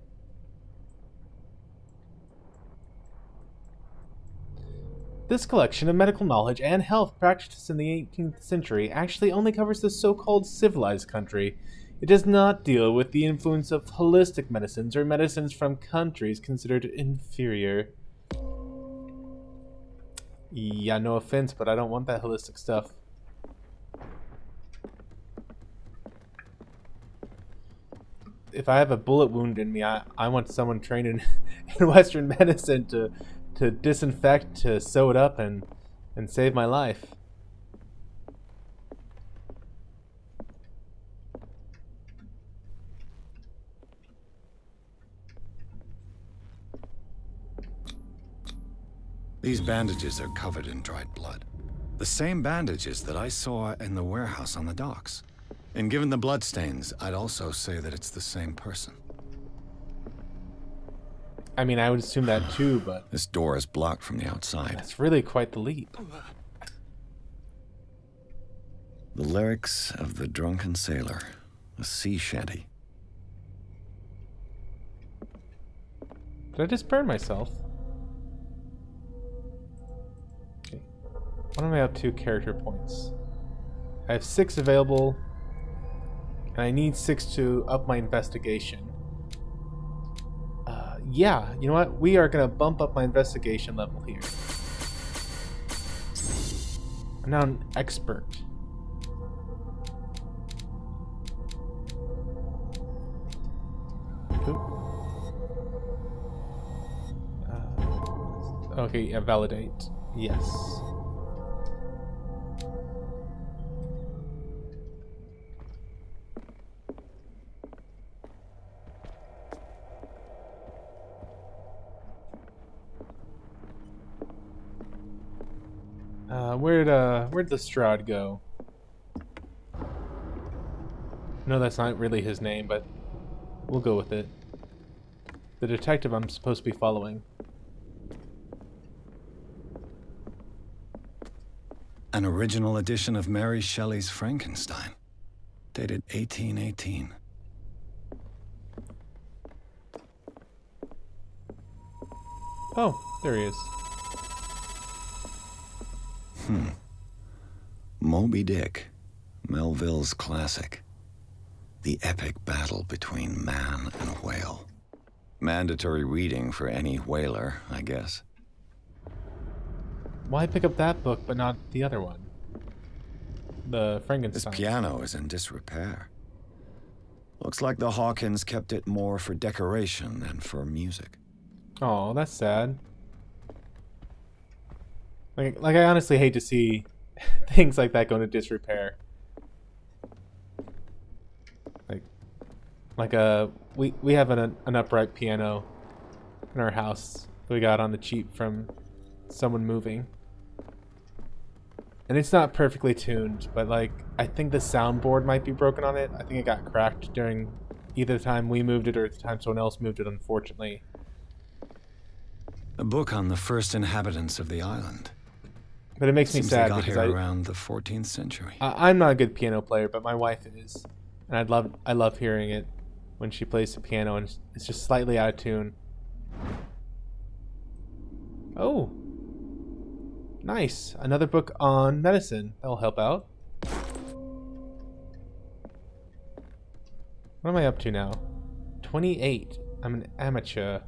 This collection of medical knowledge and health practices in the 18th century actually only covers the so-called civilized country. It does not deal with the influence of holistic medicines or medicines from countries considered inferior. Yeah, no offense, but I don't want that holistic stuff. If I have a bullet wound in me, I want someone trained in Western medicine to disinfect, to sew it up, and save my life. These bandages are covered in dried blood. The same bandages that I saw in the warehouse on the docks. And given the bloodstains, I'd also say that it's the same person. I mean, I would assume that too, but... This door is blocked from the outside. That's really quite the leap. The lyrics of the drunken sailor, a sea shanty. Did I just burn myself? Okay. What am I up to character points? I have 6 available, and I need 6 to up my investigation. Yeah, you know what? We are going to bump up my investigation level here. I'm now an expert. Okay, yeah, validate. Yes. Where'd the Stroud go? No, that's not really his name, but we'll go with it. The detective I'm supposed to be following. An original edition of Mary Shelley's Frankenstein, dated 1818. Oh, there he is. Moby Dick, Melville's classic. The epic battle between man and whale. Mandatory reading for any whaler, I guess. Why pick up that book but not the other one? The Frankenstein. This piano is in disrepair. Looks like the Hawkins kept it more for decoration than for music. Oh, that's sad. Like I honestly hate to see things like that go into disrepair. We have an upright piano in our house that we got on the cheap from someone moving. And it's not perfectly tuned, but like I think the soundboard might be broken on it. I think it got cracked during either the time we moved it or the time someone else moved it, unfortunately. A book on the first inhabitants of the island. But it makes me sad they got because here around the 14th century. I'm not a good piano player, but my wife is, and I love hearing it when she plays the piano, and it's just slightly out of tune. Oh, nice! Another book on medicine. That'll help out. What am I up to now? 28. I'm an amateur.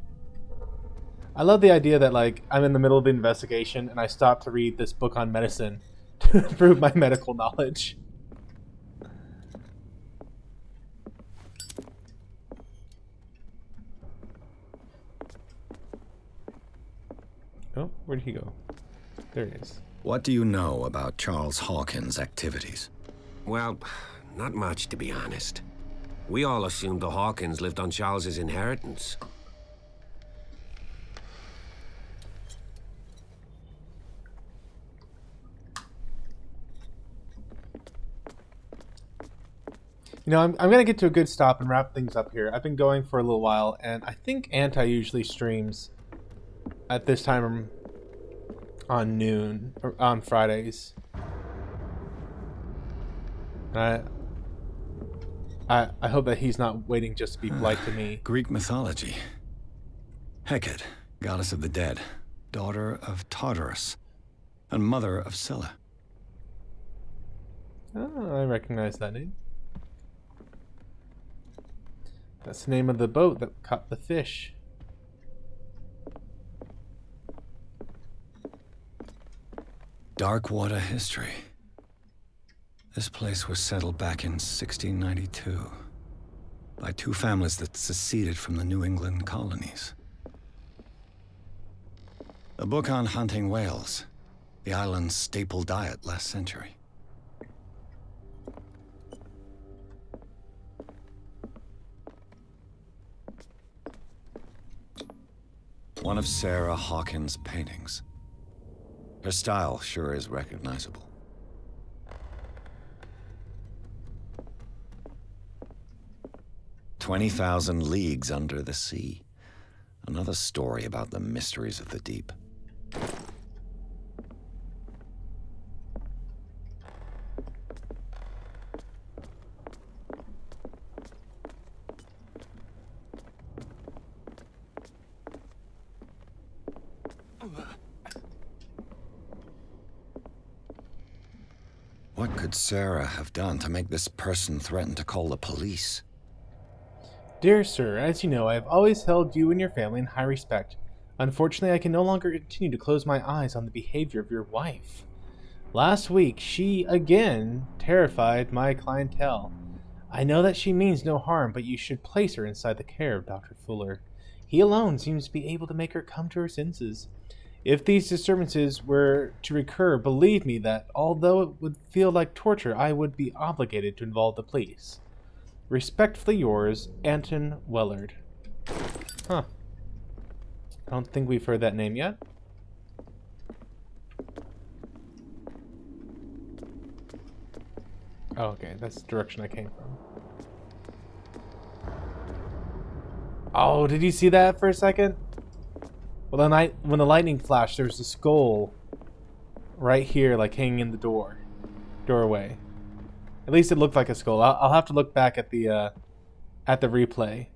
I love the idea that like I'm in the middle of the investigation and I stop to read this book on medicine to improve my medical knowledge. Oh, where'd he go? There he is. What do you know about Charles Hawkins' activities? Well, not much, to be honest. We all assumed the Hawkins lived on Charles's inheritance. You know, I'm going to get to a good stop and wrap things up here. I've been going for a little while, and I think Anti usually streams at this time on noon, or on Fridays. I hope that he's not waiting just to be polite to me. Greek mythology. Hecate, goddess of the dead, daughter of Tartarus, and mother of Scylla. Oh, I recognize that name. That's the name of the boat that caught the fish. Dark water history. This place was settled back in 1692 by 2 families that seceded from the New England colonies. A book on hunting whales, the island's staple diet last century. One of Sarah Hawkins' paintings. Her style sure is recognizable. "20,000 Leagues Under the Sea." Another story about the mysteries of the deep. What could Sarah have done to make this person threaten to call the police? Dear sir, as you know, I have always held you and your family in high respect. Unfortunately, I can no longer continue to close my eyes on the behavior of your wife. Last week, she again terrified my clientele. I know that she means no harm, but you should place her inside the care of Dr. Fuller. He alone seems to be able to make her come to her senses. If these disturbances were to recur, believe me that, although it would feel like torture, I would be obligated to involve the police. Respectfully yours, Anton Wellard. Huh. I don't think we've heard that name yet. Oh, okay, that's the direction I came from. Oh, did you see that for a second? Well, then when the lightning flashed, there was a skull right here, like hanging in the doorway. At least it looked like a skull. I'll have to look back at the replay.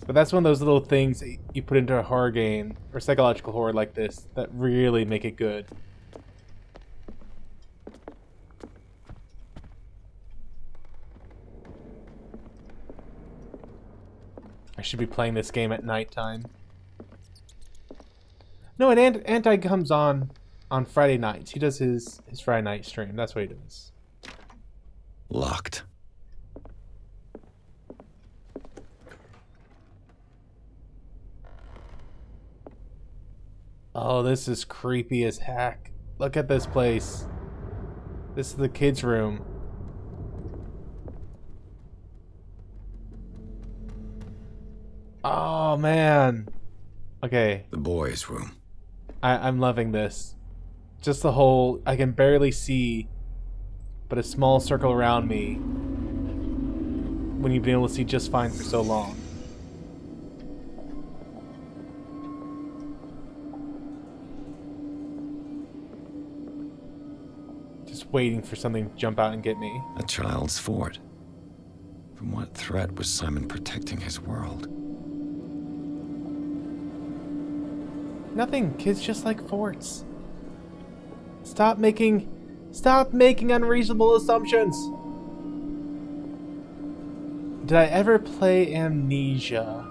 But that's one of those little things that you put into a horror game or psychological horror like this that really make it good. I should be playing this game at nighttime. No, and Anti comes on Friday nights. He does his Friday night stream. That's what he does. Locked. Oh, this is creepy as heck. Look at this place. This is the kids' room. Oh, man. Okay. The boys' room. I'm loving this. Just the whole, I can barely see, but a small circle around me when you've been able to see just fine for so long. Just waiting for something to jump out and get me. A child's fort. From what threat was Simon protecting his world? Nothing. Kids just like forts. Stop making unreasonable assumptions. Did I ever play Amnesia?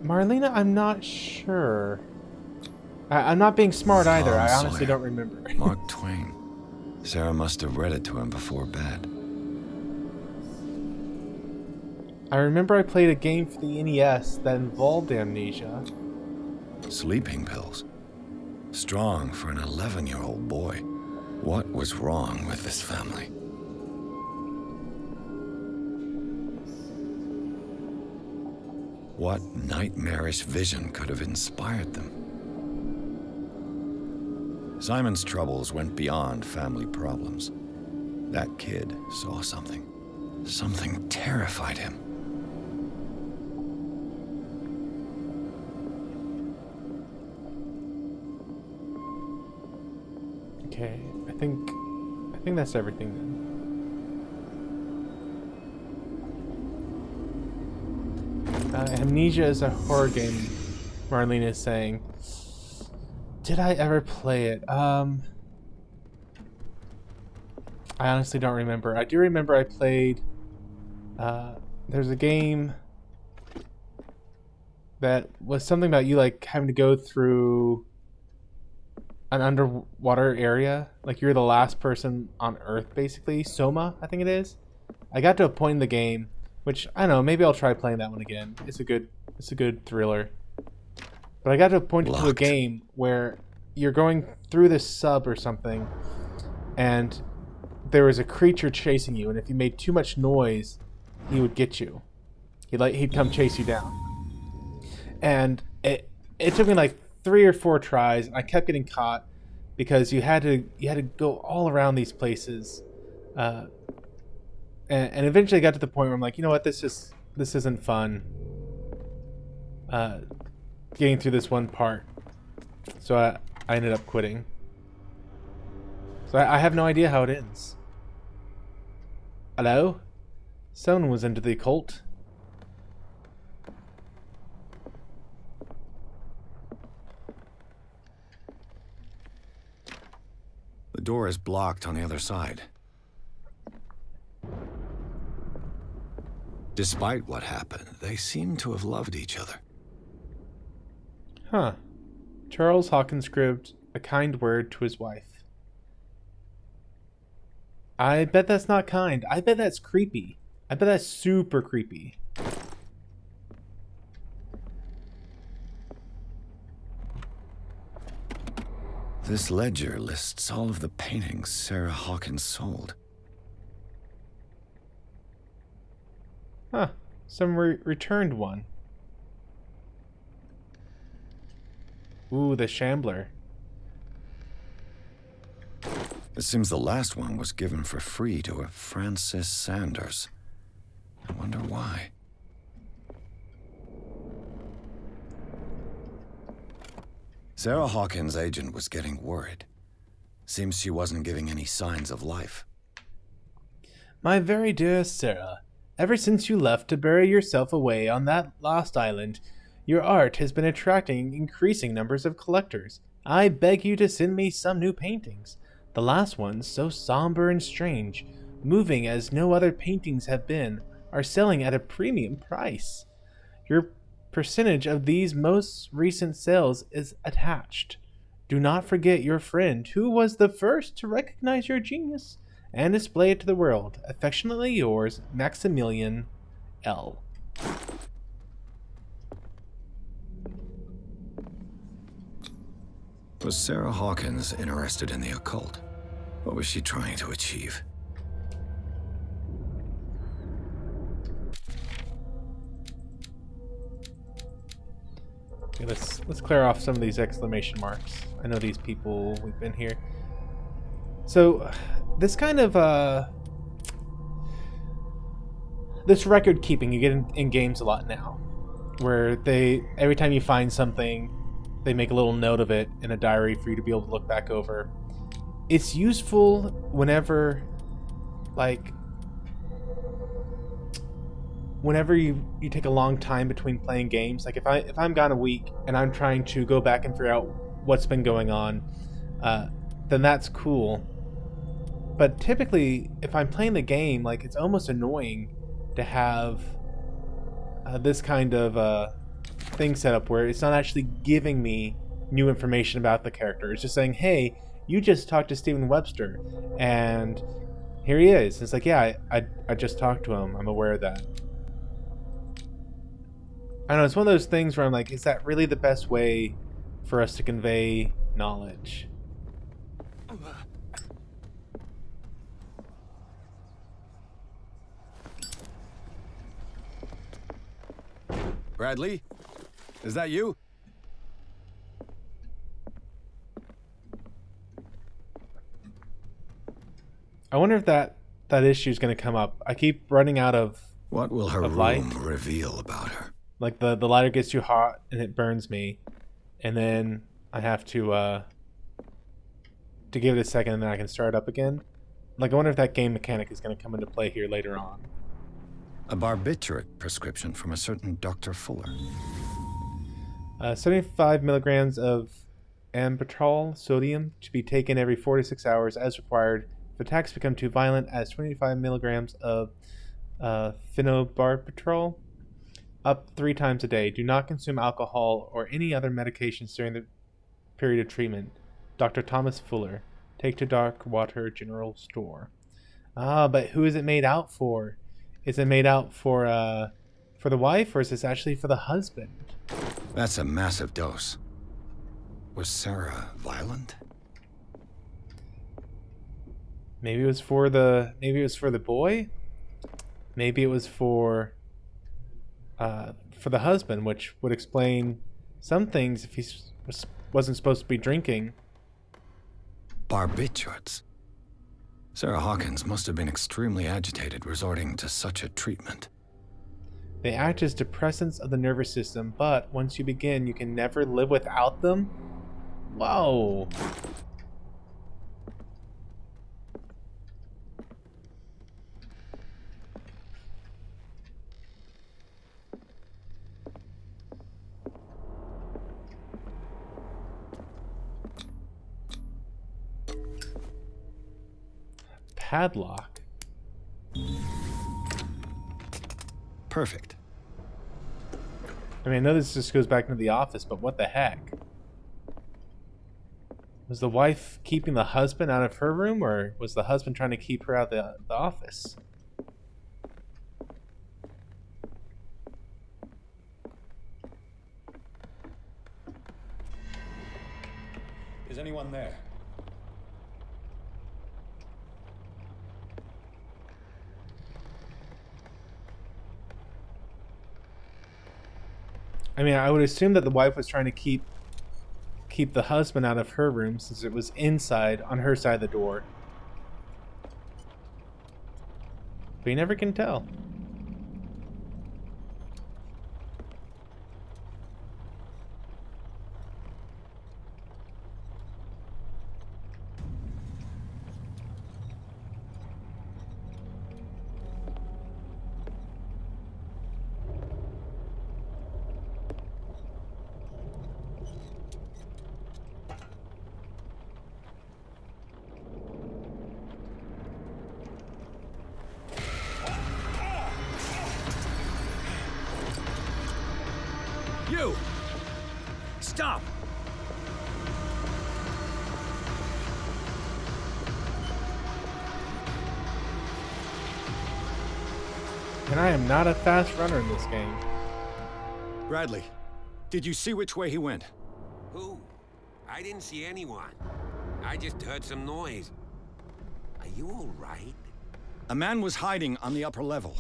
Marlena, I'm not sure. I'm not being smart either. I honestly don't remember. Mark Twain. Sarah must have read it to him before bed. I remember I played a game for the NES that involved Amnesia. Sleeping pills. Strong for an 11-year-old boy. What was wrong with this family? What nightmarish vision could have inspired them? Simon's troubles went beyond family problems. That kid saw something. Something terrified him. Okay, I think that's everything then. Amnesia is a horror game, Marlene is saying. Did I ever play it? I honestly don't remember. I do remember I played... there's a game that was something about you like having to go through an underwater area. Like you're the last person on Earth, basically. Soma, I think it is. I got to a point in the game, which I don't know. Maybe I'll try playing that one again. It's a good thriller. But I got to a point into a game where you're going through this sub or something, and there was a creature chasing you, and if you made too much noise, he would get you. He'd come chase you down. And it took me like 3 or 4 tries, and I kept getting caught because you had to go all around these places, and eventually I got to the point where I'm like, you know what, this isn't fun. Getting through this one part, so I ended up quitting. So I have no idea how it ends. Hello? Someone was into the occult. door is blocked on the other side. Despite what happened, they seem to have loved each other. Huh. Charles Hawkins scribbled a kind word to his wife. I bet that's not kind. I bet that's creepy. I bet that's super creepy. This ledger lists all of the paintings Sarah Hawkins sold. Huh. Some returned one. Ooh, the Shambler. It seems the last one was given for free to a Francis Sanders. I wonder why. Sarah Hawkins' agent was getting worried. Seems she wasn't giving any signs of life. My very dearest Sarah, ever since you left to bury yourself away on that lost island, your art has been attracting increasing numbers of collectors. I beg you to send me some new paintings. The last ones, so somber and strange, moving as no other paintings have been, are selling at a premium price. Your percentage of these most recent sales is attached. Do not forget your friend who was the first to recognize your genius and display it to the world. Affectionately yours, Maximilian L. Was Sarah Hawkins interested in the occult? What was she trying to achieve? Okay, let's clear off some of these exclamation marks. I know these people, we've been here. So, this kind of, this record keeping you get in games a lot now. Where every time you find something, they make a little note of it in a diary for you to be able to look back over. It's useful whenever, whenever you take a long time between playing games. Like if I'm gone a week and I'm trying to go back and figure out what's been going on, then that's cool. But typically, if I'm playing the game, like, it's almost annoying to have this kind of thing set up where it's not actually giving me new information about the character. It's just saying, hey, you just talked to Steven Webster, and here he is. It's like, yeah, I just talked to him. I'm aware of that. I don't know, it's one of those things where I'm like, is that really the best way for us to convey knowledge? Bradley? Is that you? I wonder if that issue is going to come up. I keep running out of What will her room light. reveal about her? Like the lighter gets too hot and it burns me, and then I have to give it a second and then I can start up again. Like, I wonder if that game mechanic is going to come into play here later on. A barbiturate prescription from a certain Dr. Fuller. 75 milligrams of ambitrol sodium to be taken every 4 to 6 hours as required. If attacks become too violent, as 25 milligrams of phenobarbital up 3 times a day. Do not consume alcohol or any other medications during the period of treatment. Dr. Thomas Fuller. Take to Darkwater General Store. Ah, but who is it made out for? Is it made out for the wife, or is this actually for the husband? That's a massive dose. Was Sarah violent? Maybe it was for the boy. Maybe it was for the husband, which would explain some things if he wasn't supposed to be drinking. Barbiturates. Sarah Hawkins must have been extremely agitated resorting to such a treatment. They act as depressants of the nervous system, but once you begin, you can never live without them? Whoa. padlock. Perfect. I mean, I know this just goes back into the office, but what the heck? Was the wife keeping the husband out of her room, or was the husband trying to keep her out of the office? Is anyone there? I mean, I would assume that the wife was trying to keep the husband out of her room since it was inside on her side of the door. But you never can tell. You! Stop! And I am not a fast runner in this game. Bradley, did you see which way he went? Who? I didn't see anyone. I just heard some noise. Are you all right? A man was hiding on the upper level.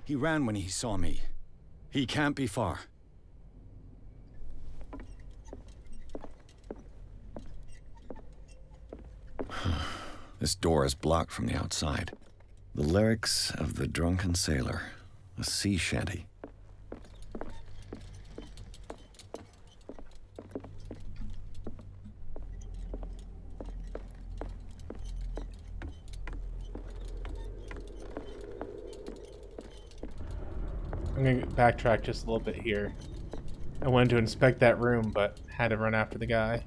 He ran when he saw me. He can't be far. This door is blocked from the outside. The lyrics of the drunken sailor. A sea shanty. I'm going to backtrack just a little bit here. I wanted to inspect that room, but had to run after the guy.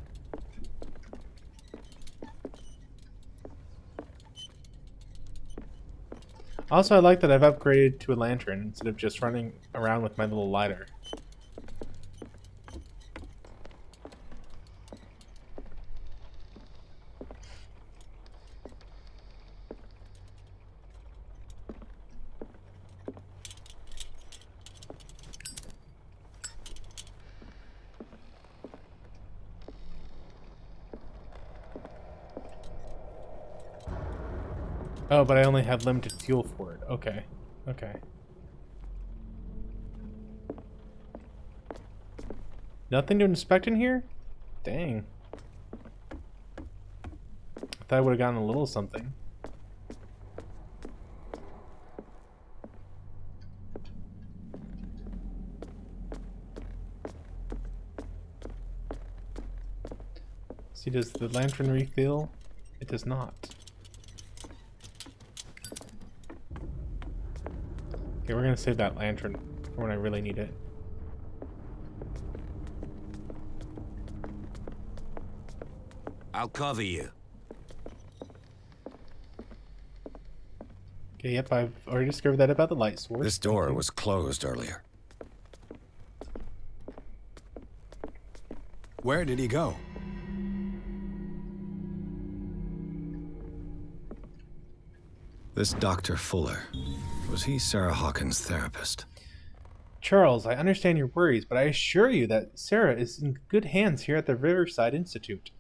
Also, I like that I've upgraded to a lantern instead of just running around with my little lighter. Oh, but I only have limited fuel for it. Okay. Okay. Nothing to inspect in here? Dang. I thought I would have gotten a little something. See, does the lantern refill? It does not. Okay, we're gonna save that lantern for when I really need it. I'll cover you. Okay, yep, I've already discovered that about the light source. This door was closed earlier. Where did he go? This Dr. Fuller, was he Sarah Hawkins' therapist? Charles, I understand your worries, but I assure you that Sarah is in good hands here at the Riverside Institute.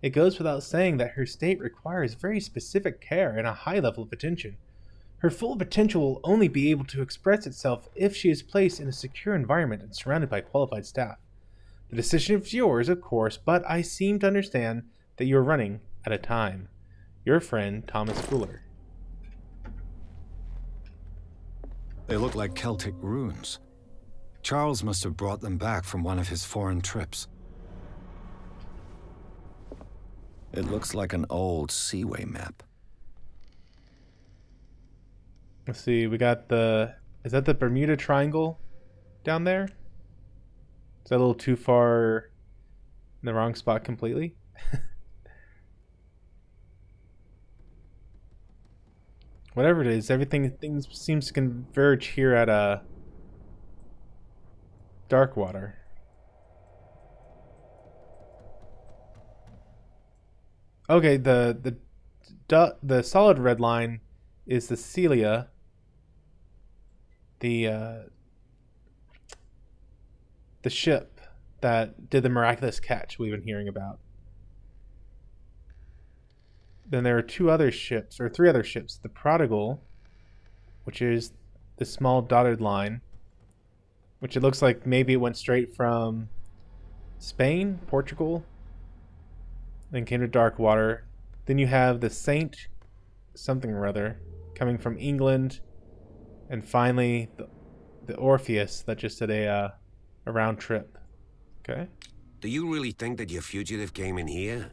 It goes without saying that her state requires very specific care and a high level of attention. Her full potential will only be able to express itself if she is placed in a secure environment and surrounded by qualified staff. The decision is yours, of course, but I seem to understand that you are running out of time. Your friend, Thomas Fuller. They look like Celtic runes. Charles must have brought them back from one of his foreign trips. It looks like an old seaway map. Let's see, we got the... Is that the Bermuda Triangle down there? Is that a little too far in the wrong spot completely? Whatever it is, things seems to converge here at Darkwater. Okay, the solid red line is the Celia. The ship that did the miraculous catch we've been hearing about. Then there are three other ships. The Prodigal, which is the small dotted line, which it looks like maybe it went straight from Spain, Portugal, then came to Darkwater. Then you have the Saint something or other coming from England, and finally the Orpheus that just did a round trip. Okay. Do you really think that your fugitive came in here?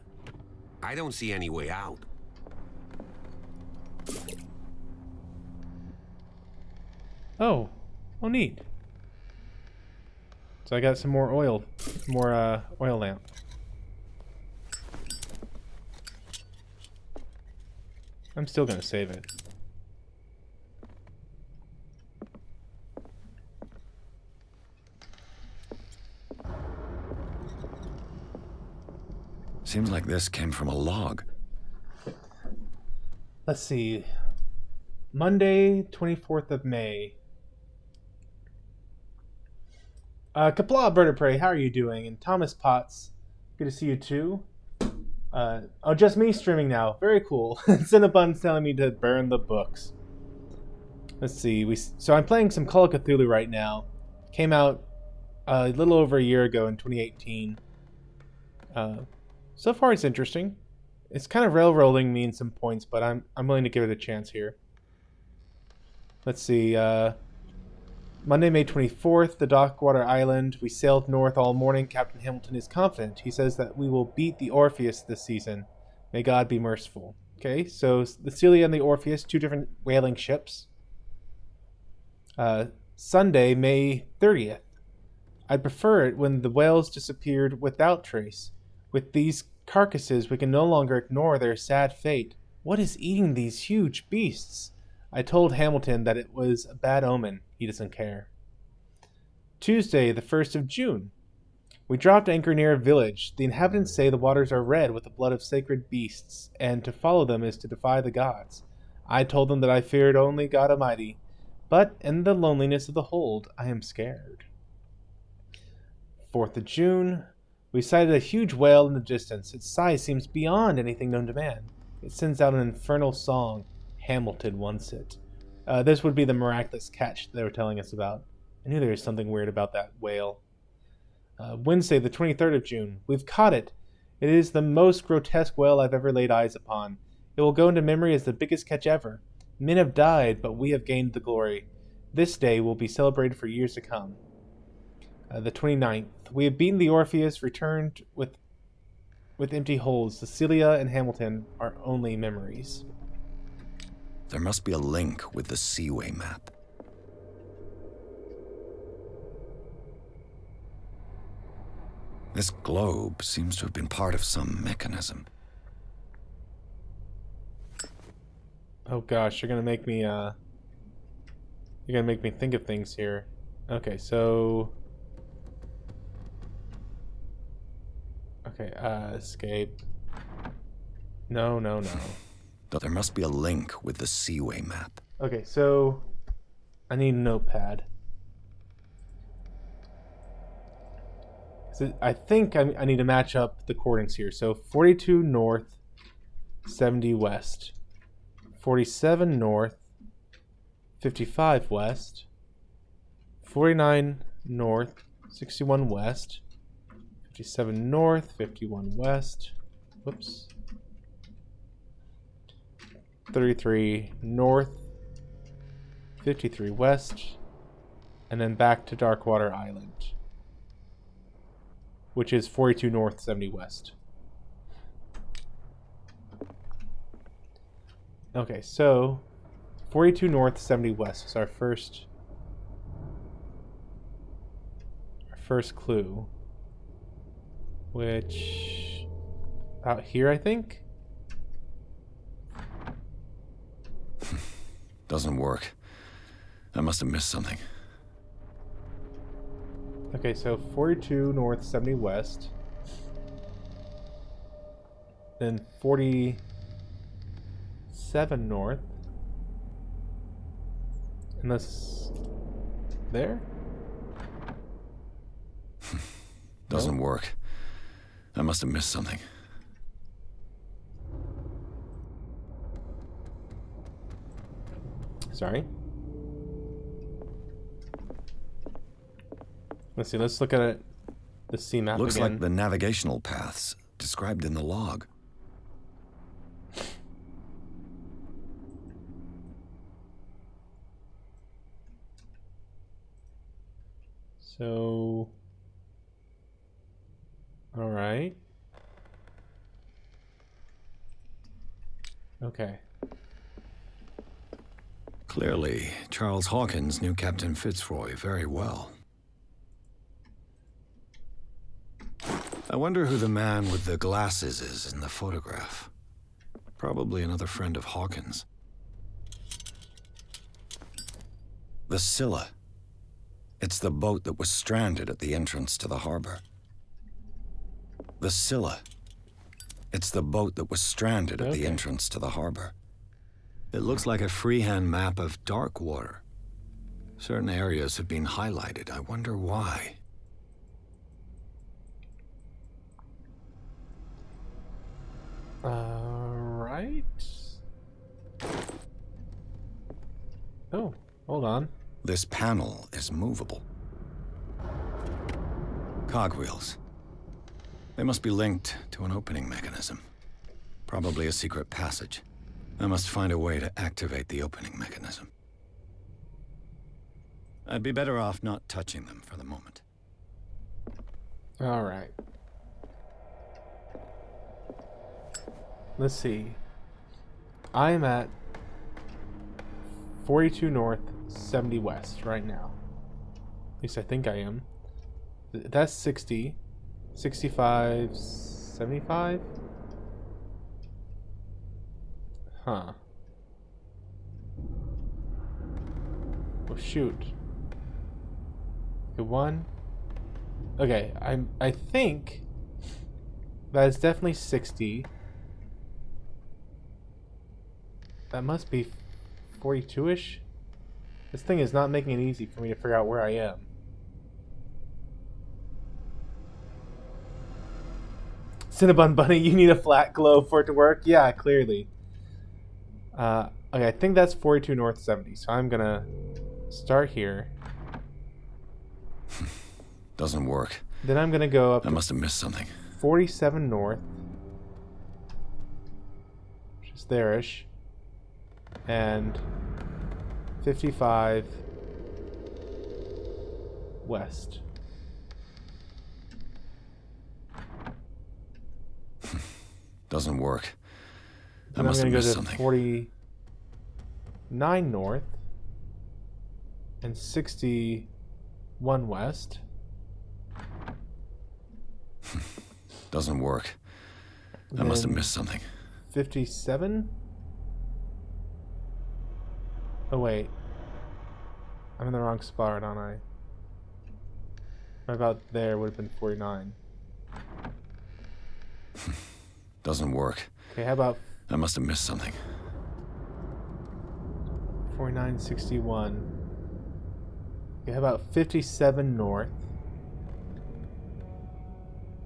I don't see any way out. Oh neat. So I got some more oil lamp. I'm still gonna save it. Seems like this came from a log. Let's see. Monday, 24th of May. Kapla, Bird of Prey, how are you doing? And Thomas Potts, good to see you too. Oh, just me streaming now. Very cool. Cinnabon's telling me to burn the books. Let's see. So I'm playing some Call of Cthulhu right now. Came out a little over a year ago in 2018. So far it's interesting. It's kind of railroading me in some points, but I'm willing to give it a chance here. Let's see. Monday, May 24th, the Darkwater Island. We sailed north all morning. Captain Hamilton is confident. He says that we will beat the Orpheus this season. May God be merciful. Okay, so the Celia and the Orpheus, two different whaling ships. Sunday, May 30th. I'd prefer it when the whales disappeared without trace. With these carcasses, we can no longer ignore their sad fate. What is eating these huge beasts? I told Hamilton that it was a bad omen. He doesn't care. Tuesday, the 1st of June. We dropped anchor near a village. The inhabitants say the waters are red with the blood of sacred beasts, and to follow them is to defy the gods. I told them that I feared only God Almighty, but in the loneliness of the hold, I am scared. 4th of June. We sighted a huge whale in the distance. Its size seems beyond anything known to man. It sends out an infernal song. Hamilton wants it. This would be the miraculous catch they were telling us about. I knew there was something weird about that whale. Wednesday, the 23rd of June. We've caught it. It is the most grotesque whale I've ever laid eyes upon. It will go into memory as the biggest catch ever. Men have died, but we have gained the glory. This day will be celebrated for years to come. The 29th. We have beaten the Orpheus, returned with empty holds. Cecilia and Hamilton are only memories. There must be a link with the Seaway map. This globe seems to have been part of some mechanism. Oh gosh, you're gonna make me think of things here. Okay, so escape. No. There must be a link with the Seaway map. Okay, so I need a notepad. So I think I need to match up the coordinates here. So 42 north, 70 west. 47 north, 55 west. 49 north, 61 west. 57 north, 51 west. Whoops. 33 north, 53 west, and then back to Darkwater Island, which is 42 north, 70 west. Okay, so 42 north, 70 west is our first clue, which out here, I think. Doesn't work. I must have missed something. Okay, so 42 north, 70 west. Then 47 north. Unless... there? Doesn't work. I must have missed something. Sorry. Let's see, let's look at it. The sea map Looks again. like the navigational paths described in the log. So... alright. Okay. Clearly, Charles Hawkins knew Captain Fitzroy very well. I wonder who the man with the glasses is in the photograph. Probably another friend of Hawkins. The Scylla. It's the boat that was stranded at the entrance to the harbor. The Scylla. It's the boat that was stranded at the entrance to the harbor. It looks like a freehand map of dark water. Certain areas have been highlighted. I wonder why. Right. Oh, hold on. This panel is movable. Cogwheels. They must be linked to an opening mechanism. Probably a secret passage. I must find a way to activate the opening mechanism. I'd be better off not touching them for the moment. All right. Let's see. I'm at 42 north, 70 west right now. At least I think I am. That's 60. 65, 75? Huh. Oh shoot. Okay, one. Okay, I think that is definitely 60. That must be 42-ish. This thing is not making it easy for me to figure out where I am. Cinnabon Bunny, you need a flat globe for it to work? Yeah, clearly. Okay, I think that's 42 north 70, so I'm gonna start here. Doesn't work. Then I'm gonna go up. I must have missed something. 47 north, which is there-ish, and 55 west. Doesn't work. I Then must have missed go something. to 49 north and 61 west. Doesn't work. I must have missed something. 57? Oh wait. I'm in the wrong spot, aren't I? Right about there would have been 49. Doesn't work. Okay, how about I must have missed something. 49, 61. Okay, how about 57 north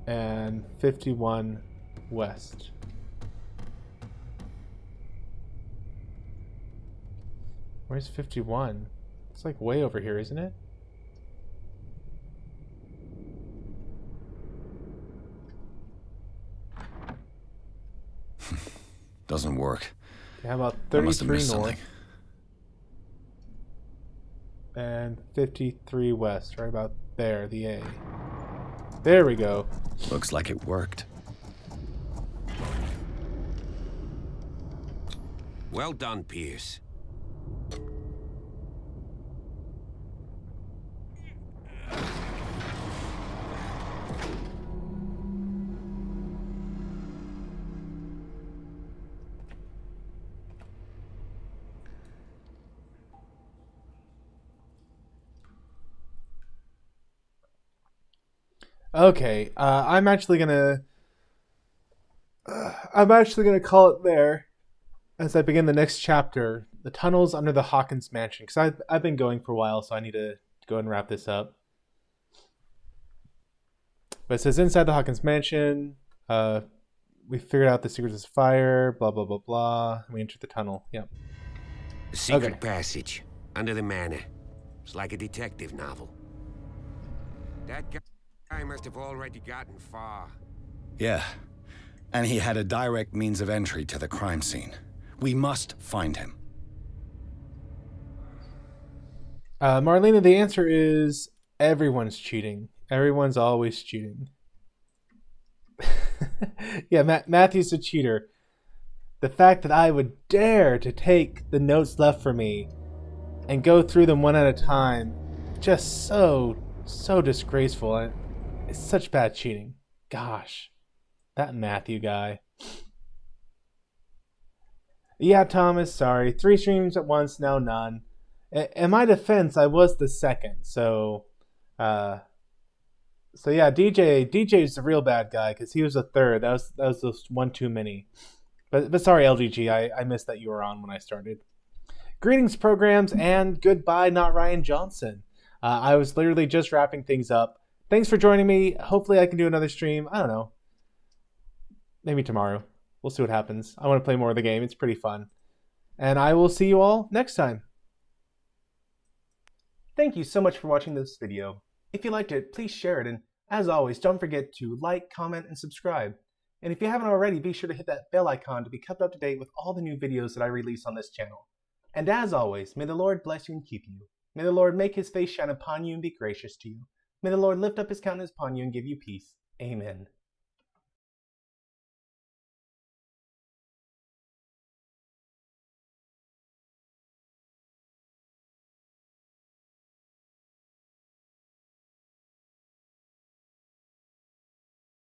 and 51 west? Where's 51? It's like way over here, isn't it? Doesn't work. Okay, how about I must have 33 missed north something. and 53 west, right about there, the A. There we go. Looks like it worked. Well done, Pierce. Okay, I'm actually gonna call it there as I begin the next chapter, the tunnels under the Hawkins mansion. Because I've been going for a while, so I need to go ahead and wrap this up. But it says inside the Hawkins mansion, we figured out the secrets of fire. Blah blah blah blah. We entered the tunnel. Yep. A secret passage under the manor. It's like a detective novel. That guy must have already gotten far. Yeah. And he had a direct means of entry to the crime scene. We must find him. Marlena, the answer is everyone's cheating. Everyone's always cheating. Yeah, Matthew's a cheater. The fact that I would dare to take the notes left for me and go through them one at a time, just so disgraceful. It's such bad cheating. Gosh, that Matthew guy. Yeah, Thomas, sorry. 3 streams at once, now none. In my defense, I was the second, so yeah, DJ's the real bad guy because he was the third. That was just one too many. But sorry, LGG, I missed that you were on when I started. Greetings, programs, and goodbye, not Ryan Johnson. I was literally just wrapping things up. Thanks for joining me. Hopefully I can do another stream. I don't know. Maybe tomorrow. We'll see what happens. I want to play more of the game. It's pretty fun. And I will see you all next time. Thank you so much for watching this video. If you liked it, please share it. And as always, don't forget to like, comment, and subscribe. And if you haven't already, be sure to hit that bell icon to be kept up to date with all the new videos that I release on this channel. And as always, may the Lord bless you and keep you. May the Lord make his face shine upon you and be gracious to you. May the Lord lift up his countenance upon you and give you peace. Amen.